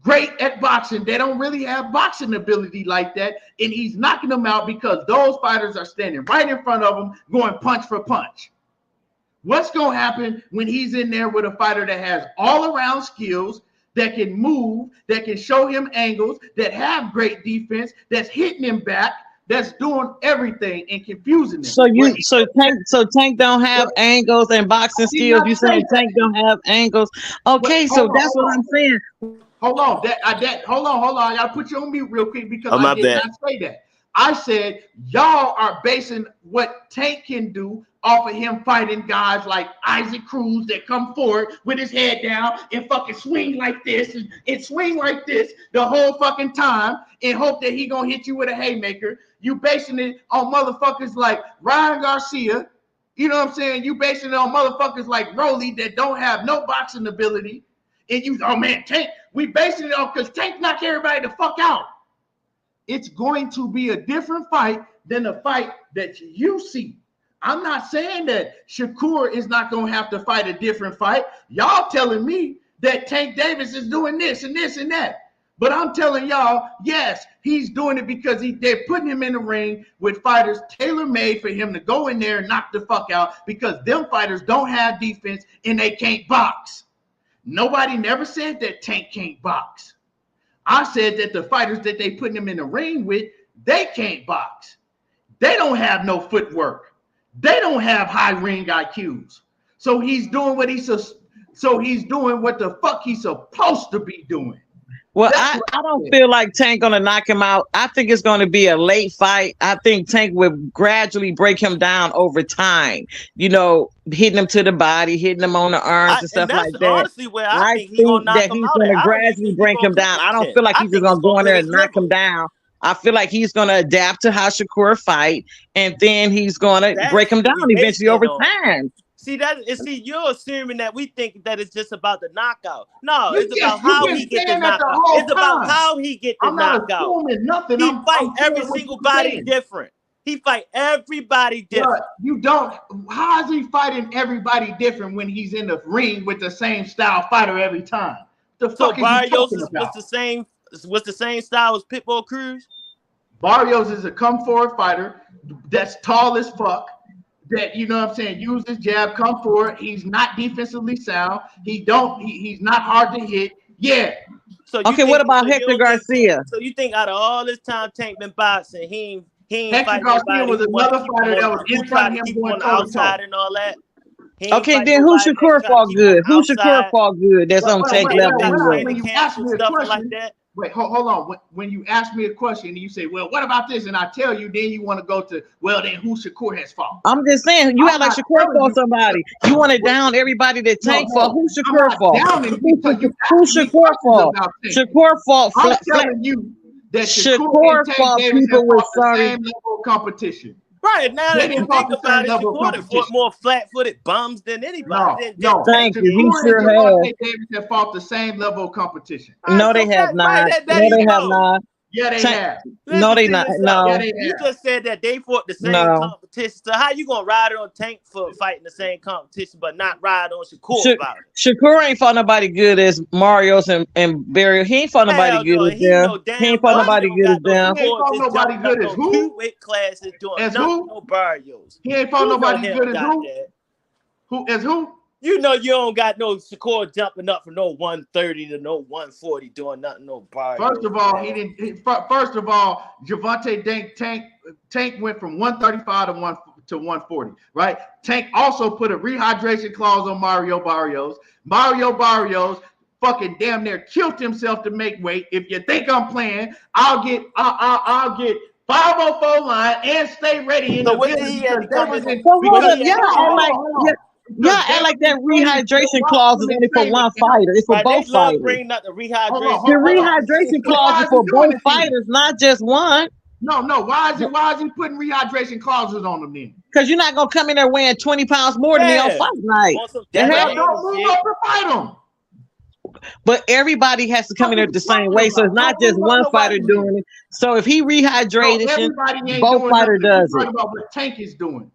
[SPEAKER 1] great at boxing. They don't really have boxing ability like that, and he's knocking them out because those fighters are standing right in front of him going punch for punch. What's going to happen when he's in there with a fighter that has all-around skills, that can move, that can show him angles, that have great defense, that's hitting him back, that's doing everything and confusing him?
[SPEAKER 8] So Tank don't have angles and boxing skills. You saying Tank don't have angles? Okay, so that's what I'm saying.
[SPEAKER 1] Hold on. Hold on. I gotta put you on mute real quick because I did not say that. I said y'all are basing what Tank can do off of him fighting guys like Isaac Cruz that come forward with his head down and fucking swing like this and swing like this the whole fucking time and hope that he gonna hit you with a haymaker. You basing it on motherfuckers like Ryan Garcia. You know what I'm saying? You basing it on motherfuckers like Rolly that don't have no boxing ability. And you, oh man, Tank, we basing it on because Tank knock everybody the fuck out. It's going to be a different fight than the fight that you see. I'm not saying that Shakur is not going to have to fight a different fight. Y'all telling me that Tank Davis is doing this and this and that. But I'm telling y'all, yes, he's doing it because they're putting him in the ring with fighters tailor-made for him to go in there and knock the fuck out because them fighters don't have defense and they can't box. Nobody never said that Tank can't box. I said that the fighters that they putting him in the ring with, they can't box. They don't have no footwork. They don't have high ring IQs. So he's doing what the fuck he's supposed to be doing.
[SPEAKER 8] Well, I don't feel like Tank gonna knock him out. I think it's gonna be a late fight. I think Tank will gradually break him down over time. You know, hitting him to the body, hitting him on the arms and stuff like that.
[SPEAKER 9] Honestly, where I think he's
[SPEAKER 8] gonna gradually break him down. I don't feel like he's just gonna go in there and knock him down. I feel like he's gonna adapt to how Shakur fight, and then he's gonna break him down eventually over time.
[SPEAKER 9] See, you're assuming that we think that it's just about the knockout. No, it's about how he gets the knockout. It's about how he gets the knockout.
[SPEAKER 1] Nothing.
[SPEAKER 9] He fight every single body different. He fight everybody different.
[SPEAKER 1] You don't. How is he fighting everybody different when he's in the ring with the same style fighter every time?
[SPEAKER 9] So Barrios was the same style as Pitbull Cruz?
[SPEAKER 1] Barrios is a come forward fighter that's tall as fuck. That, you know what I'm saying, use his jab, come forward. He's not defensively sound. He's not hard to hit. Yeah.
[SPEAKER 9] So
[SPEAKER 8] what about Hector Garcia?
[SPEAKER 9] So you think out of all this time Tank been boxing, he ain't
[SPEAKER 1] Hector Garcia was another fighter that was in front of him going
[SPEAKER 9] outside and all that.
[SPEAKER 8] Okay, then who Shakur fought good? Who Shakur fought good? That's on Tank level.
[SPEAKER 1] When you ask me a question, like that. Wait, hold on. When you ask me a question and you say, well, what about this? And I tell you, then you want to go to, well, then who Shakur has fought?
[SPEAKER 8] I'm just saying, you act like Shakur fought somebody. You want to down everybody that Tank fought. Who Shakur fought? Who Shakur fought? Shakur fought.
[SPEAKER 1] I'm telling you that
[SPEAKER 8] Shakur
[SPEAKER 1] and Tank
[SPEAKER 8] fought
[SPEAKER 1] Davis
[SPEAKER 8] people
[SPEAKER 1] have
[SPEAKER 8] with
[SPEAKER 1] fought the
[SPEAKER 8] sorry.
[SPEAKER 1] same level of competition.
[SPEAKER 9] Right now,
[SPEAKER 1] They
[SPEAKER 9] if you
[SPEAKER 1] didn't fight
[SPEAKER 9] think
[SPEAKER 1] the
[SPEAKER 9] about
[SPEAKER 1] same
[SPEAKER 9] it,
[SPEAKER 1] level of
[SPEAKER 9] Shakur fought
[SPEAKER 1] competition.
[SPEAKER 9] more flat-footed bums than anybody.
[SPEAKER 1] No.
[SPEAKER 8] Thank you. He
[SPEAKER 1] Shakur
[SPEAKER 8] sure
[SPEAKER 1] and
[SPEAKER 8] has.
[SPEAKER 1] Gervonta Davis have fought the same level of competition.
[SPEAKER 8] No, they have not. No, they have not.
[SPEAKER 1] Yeah, they have.
[SPEAKER 8] No, they not. No.
[SPEAKER 1] Yeah, they
[SPEAKER 9] You
[SPEAKER 1] have.
[SPEAKER 9] just said that they fought the same
[SPEAKER 8] No.
[SPEAKER 9] competition. So how you gonna ride on Tank for fighting the same competition, but not ride on Shakur about it?
[SPEAKER 8] Shakur ain't fought nobody good as Marios and Barry. He ain't fought nobody good as them. He ain't fought nobody good as them.
[SPEAKER 1] He ain't fought nobody good as who?
[SPEAKER 9] 2 weight classes doing
[SPEAKER 1] As
[SPEAKER 9] nothing,
[SPEAKER 1] who?
[SPEAKER 9] no Barrios.
[SPEAKER 1] He ain't fought nobody good as who?
[SPEAKER 9] That.
[SPEAKER 1] Who as who?
[SPEAKER 9] You know you don't got no Shakur jumping up from no 130 to no 140 doing nothing, no Barrios.
[SPEAKER 1] First of all, First of all, Gervonta Tank went from 135 to 140, right? Tank also put a rehydration clause on Mario Barrios. Mario Barrios fucking damn near killed himself to make weight. If you think I'm playing, I'll get 504 line and stay ready in
[SPEAKER 9] so
[SPEAKER 1] the
[SPEAKER 9] when did he have to come in?
[SPEAKER 8] Y'all act like that rehydration clause is only for one fighter. It's for both fighters.
[SPEAKER 9] Bringing up the rehydration.
[SPEAKER 8] The rehydration clause is for both fighters, not just one.
[SPEAKER 1] No. Why is he putting rehydration clauses on them then?
[SPEAKER 8] Because you're not gonna come in there weighing 20 pounds more than me on fight night.
[SPEAKER 1] Don't move up to fight them.
[SPEAKER 8] But everybody has to come in there the same way, so it's not just one fighter doing it. So if he rehydrated, both fighter does it.
[SPEAKER 1] About what Tank is doing.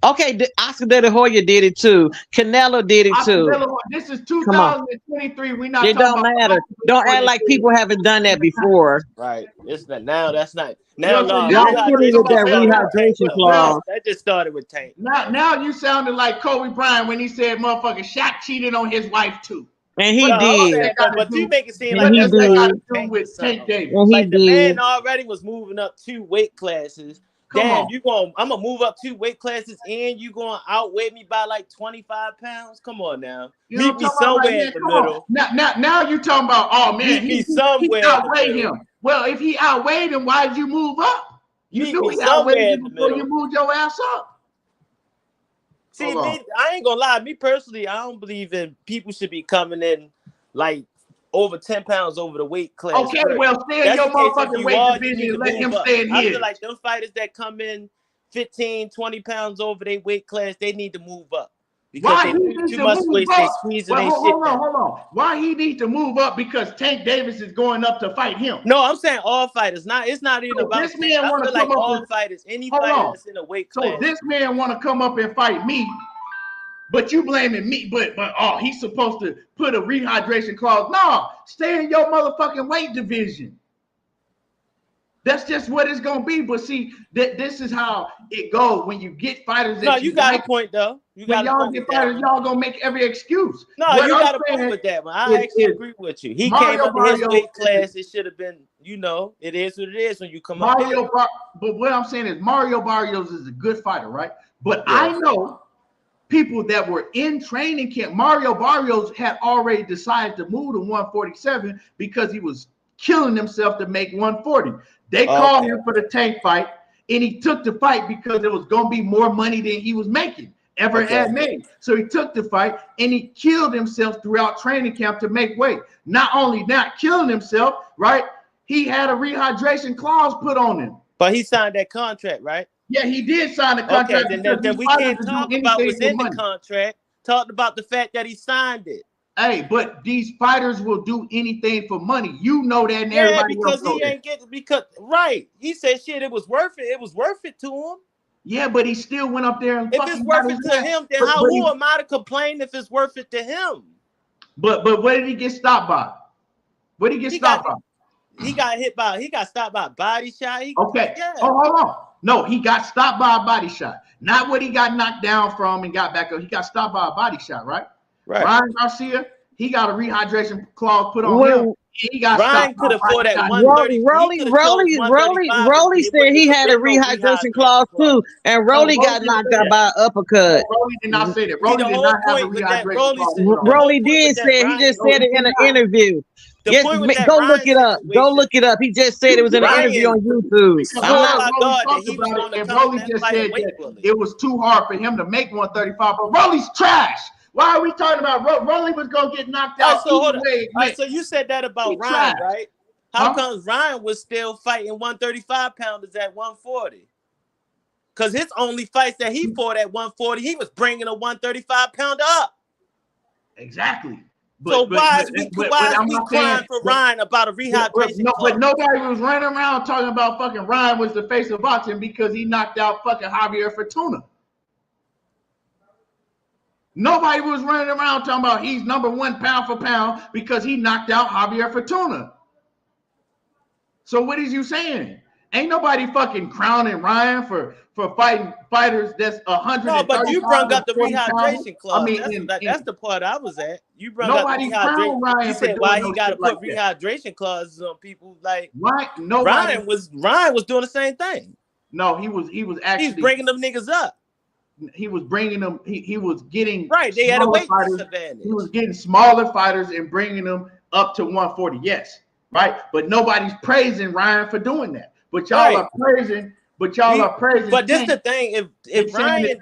[SPEAKER 8] Okay, Oscar De La Hoya did it too. Canelo did it too.
[SPEAKER 1] This is 2023. We not.
[SPEAKER 8] It don't matter. Don't act like people haven't done that before.
[SPEAKER 9] Right. It's not now. That's not now.
[SPEAKER 8] Rehydration clause.
[SPEAKER 9] That just started with Tank.
[SPEAKER 1] Now you sounded like Kobe Bryant when he said, "Motherfucker, Shaq cheated on his wife too."
[SPEAKER 8] And he did.
[SPEAKER 9] But you make it seem like
[SPEAKER 8] he did.
[SPEAKER 1] With Tank Davis.
[SPEAKER 9] Like the man already was moving up 2 weight classes. I'm gonna move up 2 weight classes and you gonna outweigh me by like 25 pounds? Come on now. Meet me somewhere in the middle.
[SPEAKER 1] Now you talking about, oh man,
[SPEAKER 9] he outweighed
[SPEAKER 1] him. Well, if he outweighed him, why did you move up? You knew he outweighed him before you moved your ass up.
[SPEAKER 9] See, I ain't gonna lie. Me personally, I don't believe in people should be coming in like over 10 pounds over the weight class.
[SPEAKER 1] Okay, well, stay in your motherfucking weight division and let him stay in
[SPEAKER 9] I
[SPEAKER 1] his.
[SPEAKER 9] feel like them fighters that come in 15, 20 pounds over their weight class, they need to move up. Because they do too much weight, they squeezing their shit.
[SPEAKER 1] Hold on. Why he needs to move up? Because Tank Davis is going up to fight him.
[SPEAKER 9] No, I'm saying all fighters. It's not even about
[SPEAKER 1] this man
[SPEAKER 9] I feel like all
[SPEAKER 1] and,
[SPEAKER 9] fighters, any fighter that's in a weight class.
[SPEAKER 1] So this man want to come up and fight me. But you blaming me, but he's supposed to put a rehydration clause. No, stay in your motherfucking weight division. That's just what it's gonna be. But see, this is how it goes when you get fighters.
[SPEAKER 9] No, you got a point though.
[SPEAKER 1] Y'all get fighters, y'all gonna make every excuse.
[SPEAKER 9] No, you got a point with that one. I actually agree with you. He came up in his weight class. It should have been, it is what it is when you come up.
[SPEAKER 1] But what I'm saying is Mario Barrios is a good fighter, right? But I know people that were in training camp. Mario Barrios had already decided to move to 147 because he was killing himself to make 140. They called him for the Tank fight, and he took the fight because it was going to be more money than he was making had made. So he took the fight, and he killed himself throughout training camp to make weight. Not only not killing himself, right? He had a rehydration clause put on him.
[SPEAKER 9] But he signed that contract, right?
[SPEAKER 1] Yeah, he did sign the contract.
[SPEAKER 9] Okay, then we can't talk about what's in the contract. Talk about the fact that he signed it.
[SPEAKER 1] Hey, but these fighters will do anything for money. You know that, and everybody
[SPEAKER 9] because he ain't getting he said shit. It was worth it. It was worth it to him.
[SPEAKER 1] Yeah, but he still went up there and
[SPEAKER 9] if it's worth it to him, then who am I to complain if it's worth it to him?
[SPEAKER 1] But what did he get stopped by? What did he get stopped by?
[SPEAKER 9] He got stopped by a body shot.
[SPEAKER 1] Okay. Yeah. Oh, hold on. No, he got stopped by a body shot. Not what he got knocked down from and got back up. He got stopped by a body shot, right?
[SPEAKER 9] Right.
[SPEAKER 1] Ryan Garcia, he got a rehydration clause put on him. He got
[SPEAKER 9] Ryan could have fought at 130.
[SPEAKER 8] Rolly said he had a rehydration clause too, and Rolly got knocked out by an uppercut.
[SPEAKER 1] Rolly did not say that. Rolly did not have a rehydration clause.
[SPEAKER 8] Rolly did say he just said it in an interview. Yes, go look it up. Go look it up. He just said it was in an interview on YouTube.
[SPEAKER 1] Rolly just said that it was too hard for him to make 135, but Rolly's trash. Why are we talking about Rolly was gonna get knocked out?
[SPEAKER 9] So you said that about Ryan, right? How comes Ryan was still fighting 135 pounders at 140? Because his only fights that he fought at 140, he was bringing a 135 pounder up.
[SPEAKER 1] Exactly.
[SPEAKER 9] Why is we crying for Ryan about a rehydration?
[SPEAKER 1] But nobody was running around talking about fucking Ryan was the face of boxing because he knocked out fucking Javier Fortuna. Nobody was running around talking about he's number one pound for pound because he knocked out Javier Fortuna. So what is you saying? Ain't nobody fucking crowning Ryan for fighting fighters that's 100.
[SPEAKER 9] No, but you brought up the rehydration clause. I mean, that's the part I was at. You brought up the rehydration. Ryan, you said why he got to put rehydration clauses on people. Like Ryan was doing the same thing.
[SPEAKER 1] No, he was actually
[SPEAKER 9] bringing them niggas up.
[SPEAKER 1] He was bringing them. He was getting
[SPEAKER 9] They had a weight disadvantage.
[SPEAKER 1] He was getting smaller fighters and bringing them up to 140. Yes, right. But nobody's praising Ryan for doing that. But y'all are praising. But y'all are praising.
[SPEAKER 9] But this the thing. If Ryan,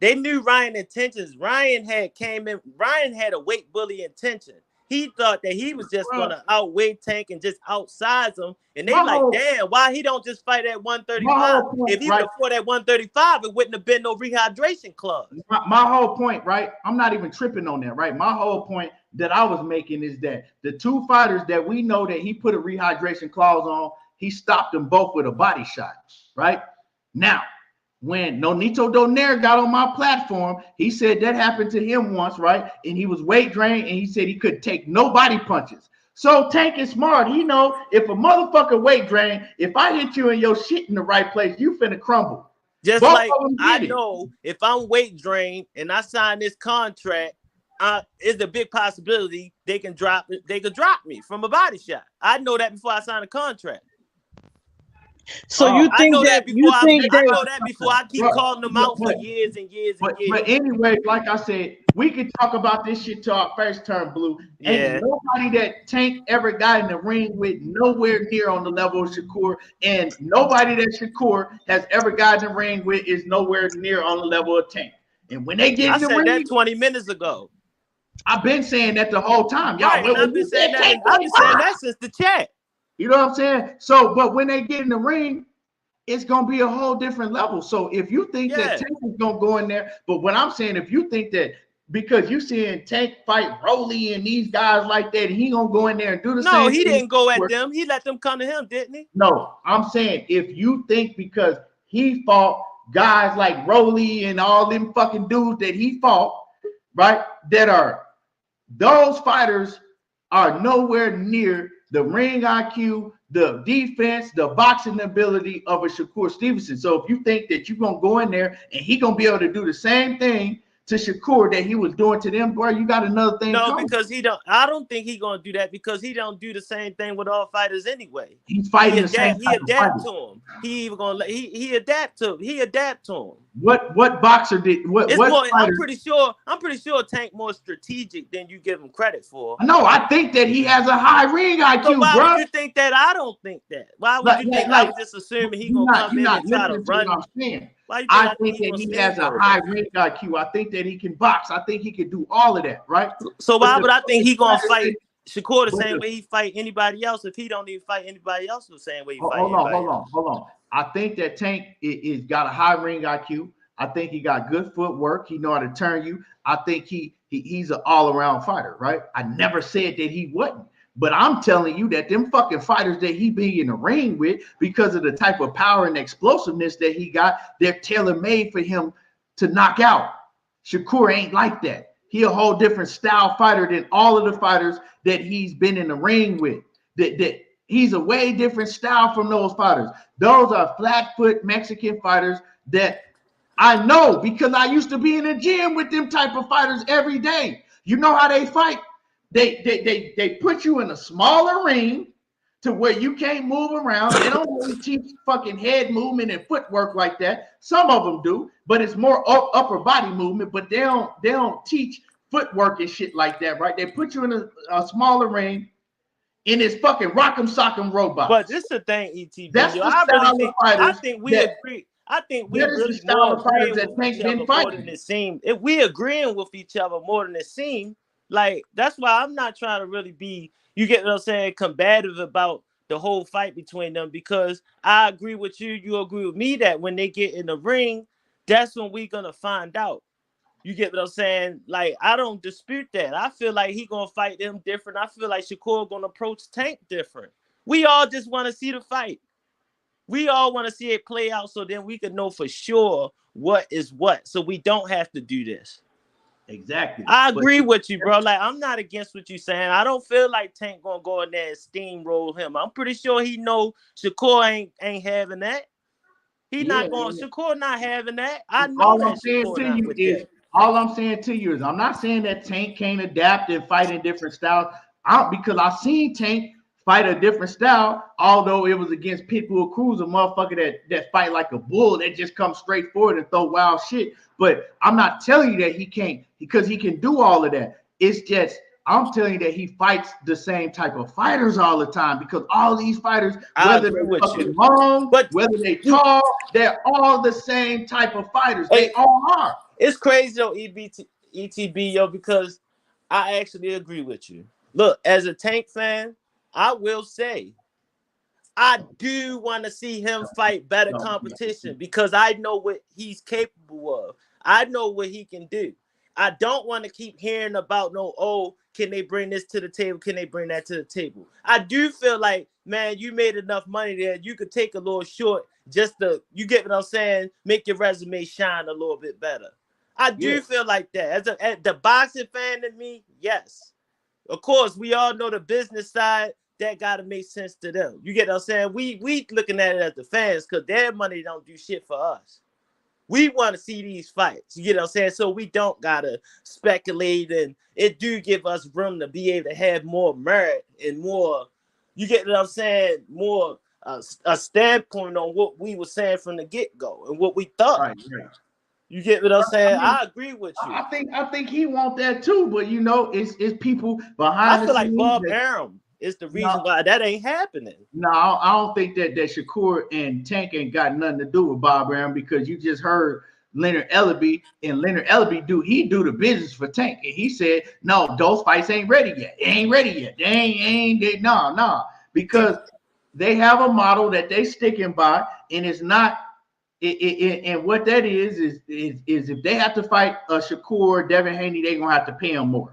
[SPEAKER 9] they knew Ryan intentions. Ryan had a weight bully intention. He thought that he was just gonna outweigh Tank and just outsize him. And they damn, why he don't just fight at 135? If he would have fought at 135, it wouldn't have been no rehydration clause.
[SPEAKER 1] My whole point, right? I'm not even tripping on that, right? My whole point that I was making is that the two fighters that we know that he put a rehydration clause on, he stopped them both with a body shot, right? Now, when Nonito Donaire got on my platform, he said that happened to him once, right? And he was weight drained, and he said he couldn't take no body punches. So Tank is smart. He know if a motherfucker weight drain, if I hit you in your shit in the right place, you finna crumble.
[SPEAKER 9] Just both like I know if I'm weight drained and I sign this contract, it's a big possibility they could drop me from a body shot. I know that before I sign a contract.
[SPEAKER 8] So you think that
[SPEAKER 9] I know that before I keep calling them out for years and years and years.
[SPEAKER 1] But anyway, like I said, we could talk about this shit till our first turn blue. Ain't nobody that Tank ever got in the ring with nowhere near on the level of Shakur, and nobody that Shakur has ever got in the ring with is nowhere near on the level of Tank. And when they get in the ring,
[SPEAKER 9] I said that 20 minutes ago.
[SPEAKER 1] I've been saying that the whole time. Y'all,
[SPEAKER 9] I've been saying that since the chat.
[SPEAKER 1] You know what I'm saying? So, but when they get in the ring, it's gonna be a whole different level. So if you think that Tank is gonna go in there, but what I'm saying, if you think that because you seeing Tank fight Rolly and these guys like that, he gonna go in there and do the same.
[SPEAKER 9] No, he didn't go at them. He let them come to him, didn't he?
[SPEAKER 1] No, I'm saying if you think because he fought guys like Rolly and all them fucking dudes that he fought, right? Those fighters are nowhere near the ring IQ, the defense, the boxing ability of a Shakur Stevenson. So if you think that you're gonna go in there and he gonna be able to do the same thing to Shakur that he was doing to them, boy, you got another thing.
[SPEAKER 9] No, because he don't. I don't think he's gonna do that because he don't do the same thing with all fighters anyway.
[SPEAKER 1] He's fighting the same.
[SPEAKER 9] He adapt to him. He even gonna he adapt to him.
[SPEAKER 1] What boxer did what?
[SPEAKER 9] I'm pretty sure Tank more strategic than you give him credit for.
[SPEAKER 1] No, I think that he has a high ring IQ,
[SPEAKER 9] so why
[SPEAKER 1] bro.
[SPEAKER 9] would you think that? I don't think that. Why would you think I was just assuming he gonna come in and try to run?
[SPEAKER 1] I think that he has a high ring IQ. I think that he can box. I think he can do all of that, right?
[SPEAKER 9] So why would I think he gonna fight Shakur the same way he fight anybody else if he don't even fight anybody else the same way he fight anybody else?
[SPEAKER 1] Hold on. I think that Tank is got a high ring IQ. I think he got good footwork. He know how to turn you. I think he's an all-around fighter, right? I never said that he wasn't. But I'm telling you that them fucking fighters that he be in the ring with, because of the type of power and explosiveness that he got, they're tailor-made for him to knock out. Shakur ain't like that. He a whole different style fighter than all of the fighters that he's been in the ring with. That he's a way different style from those fighters. Those are flat-foot Mexican fighters that I know because I used to be in the gym with them type of fighters every day. You know how they fight? They put you in a smaller ring to where you can't move around. They don't really teach fucking head movement and footwork like that. Some of them do, but it's more upper body movement. But they don't teach footwork and shit like that, right? They put you in a smaller ring in this fucking rock'em sock'em robot.
[SPEAKER 9] But this is the thing, ET.
[SPEAKER 1] That's the style of fighters.
[SPEAKER 9] I think we agree. I think we really more agreeing with each other more than it seemed. If we agreeing with each other more than it seemed, Like, that's why I'm not trying to really be, you get what I'm saying, combative about the whole fight between them, because I agree with you. You agree with me that when they get in the ring, that's when we're going to find out. You get what I'm saying? Like, I don't dispute that. I feel like he going to fight them different. I feel like Shakur going to approach Tank different. We all just want to see the fight. We all want to see it play out so then we can know for sure what is what. So we don't have to do this.
[SPEAKER 1] Exactly.
[SPEAKER 9] I agree with you, bro. Like, I'm not against what you're saying. I don't feel like Tank gonna go in there and steamroll him. I'm pretty sure he know Shakur ain't having that. He not going. Shakur not having that. I know
[SPEAKER 1] all
[SPEAKER 9] that
[SPEAKER 1] I'm saying
[SPEAKER 9] Shakur
[SPEAKER 1] to
[SPEAKER 9] not
[SPEAKER 1] you
[SPEAKER 9] with
[SPEAKER 1] is
[SPEAKER 9] that.
[SPEAKER 1] all I'm saying to you is I'm not saying that Tank can't adapt and fight in different styles. Because I've seen Tank fight a different style, although it was against Pitbull Cruz, a motherfucker that fight like a bull that just comes straight forward and throw wild shit. But I'm not telling you that he can't, because he can do all of that. It's just I'm telling you that he fights the same type of fighters all the time, because all these fighters, whether they're fucking long, whether they tall, they're all the same type of fighters. They all are.
[SPEAKER 9] It's crazy though, ETB, yo, because I actually agree with you. Look, as a Tank fan, I will say I do want to see him fight better competition, because I know what he's capable of. I know what he can do. I don't want to keep hearing about can they bring this to the table? Can they bring that to the table? I do feel like, man, you made enough money there. You could take a little short you get what I'm saying? Make your resume shine a little bit better. I do feel like that. As the boxing fan in me, yes. Of course, we all know the business side. That got to make sense to them. You get what I'm saying? We looking at it as the fans, because their money don't do shit for us. We want to see these fights. You get what I'm saying? So we don't got to speculate, and it do give us room to be able to have more merit and more, you get what I'm saying, more a standpoint on what we were saying from the get-go and what we thought.
[SPEAKER 1] Right.
[SPEAKER 9] You get what I'm saying? I agree with you.
[SPEAKER 1] I think he want that too, but it's people behind.
[SPEAKER 9] I feel like Bob Arum is the reason why that ain't happening.
[SPEAKER 1] No, I don't think that Shakur and Tank ain't got nothing to do with Bob Arum, because you just heard Leonard Ellaby, and Leonard Ellaby do the business for Tank, and he said no, those fights ain't ready yet. They ain't ready yet. They ain't no, because they have a model that they sticking by, and it's not. And what that is if they have to fight a Shakur, Devin Haney, they're gonna have to pay him more.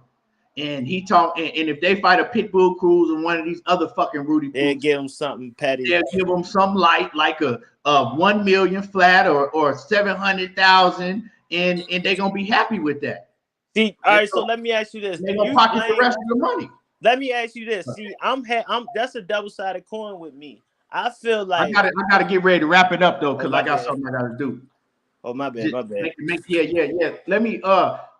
[SPEAKER 1] And he talked, and if they fight a Pitbull Cruz and one of these other fucking Rudy,
[SPEAKER 9] they'll give him something petty.
[SPEAKER 1] They'll give him some light, like a 1 million flat or 700,000, and they're gonna be happy with that.
[SPEAKER 9] See, all right. So let me ask you this:
[SPEAKER 1] they're gonna pocket the rest of the money.
[SPEAKER 9] Let me ask you this. See, I'm that's a double-sided coin with me. I feel like
[SPEAKER 1] I gotta get ready to wrap it up though, because I got something I gotta do.
[SPEAKER 9] Oh, my bad.
[SPEAKER 1] Yeah. Let me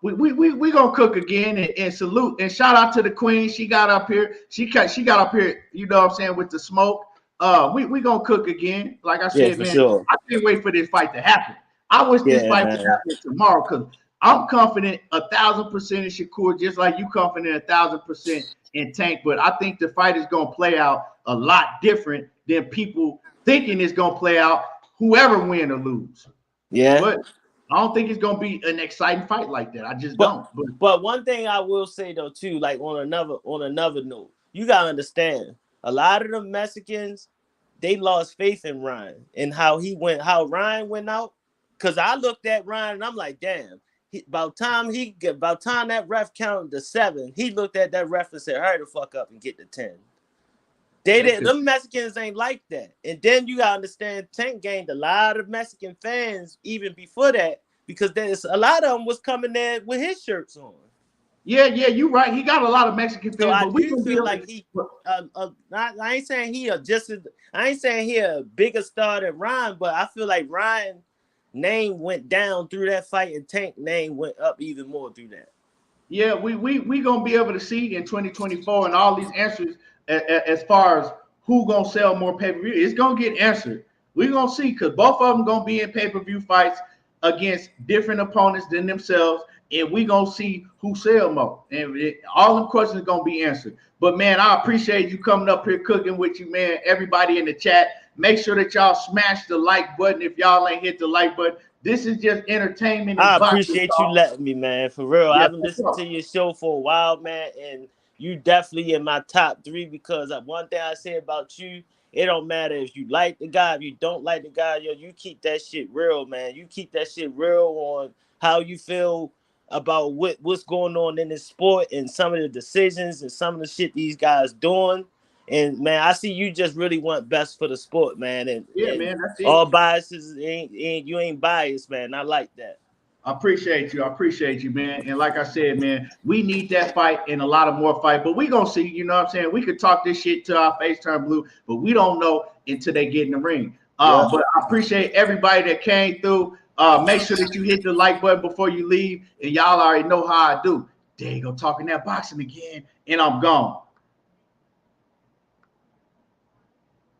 [SPEAKER 1] we gonna cook again and salute and shout out to the queen. She got up here. She got up here, you know what I'm saying, with the smoke. We gonna cook again. Like I said, man, sure. I can't wait for this fight to happen. I wish this fight would happen tomorrow, because I'm confident 1,000% in Shakur, just like you confident 1,000% in Tank. But I think the fight is gonna play out a lot different than people thinking it's gonna play out, whoever win or lose.
[SPEAKER 9] Yeah,
[SPEAKER 1] but I don't think it's gonna be an exciting fight like that. I just don't.
[SPEAKER 9] But one thing I will say though too, like on another note, you gotta understand, a lot of the Mexicans, they lost faith in Ryan and how Ryan went out. Cause I looked at Ryan and I'm like, damn. About time that ref counted to 7, he looked at that ref and said, "Hurry the fuck up and get to 10." Them Mexicans ain't like that. And then you gotta understand, Tank gained a lot of Mexican fans even before that, because there's a lot of them was coming there with his shirts on.
[SPEAKER 1] Yeah, you're right. He got a lot of Mexican fans.
[SPEAKER 9] So I do feel like he. I ain't saying he a bigger star than Ryan, but I feel like Ryan name went down through that fight, and Tank name went up even more through that.
[SPEAKER 1] Yeah, we gonna be able to see in 2024 and all these answers as far as who gonna sell more pay-per-view. It's gonna get answered. We're gonna see, because both of them gonna be in pay-per-view fights against different opponents than themselves, and we gonna see who sell more. And all them questions gonna be answered. But man, I appreciate you coming up here cooking with you, man. Everybody in the chat, Make sure that y'all smash the like button if y'all ain't hit the like button. This is just entertainment.
[SPEAKER 9] I appreciate you letting me, man. For real.
[SPEAKER 1] Yeah,
[SPEAKER 9] I've been listening to your show for a while, man, and you definitely in my top 3 because one thing I say about you, it don't matter if you like the guy, if you don't like the guy, yo, you keep that shit real, man. You keep that shit real on how you feel about what's going on in this sport and some of the decisions and some of the shit these guys doing. And man, I see you just really want best for the sport, man. And
[SPEAKER 1] man, that's it.
[SPEAKER 9] All biases you ain't biased, man. I like that.
[SPEAKER 1] I appreciate you, man. And like I said, man, we need that fight and a lot of more fight. But we gonna see, you know what I'm saying? We could talk this shit till our face turn blue, but we don't know until they get in the ring. But I appreciate everybody that came through. Make sure that you hit the like button before you leave, and y'all already know how I do. There you go, talking that boxing again, and I'm gone.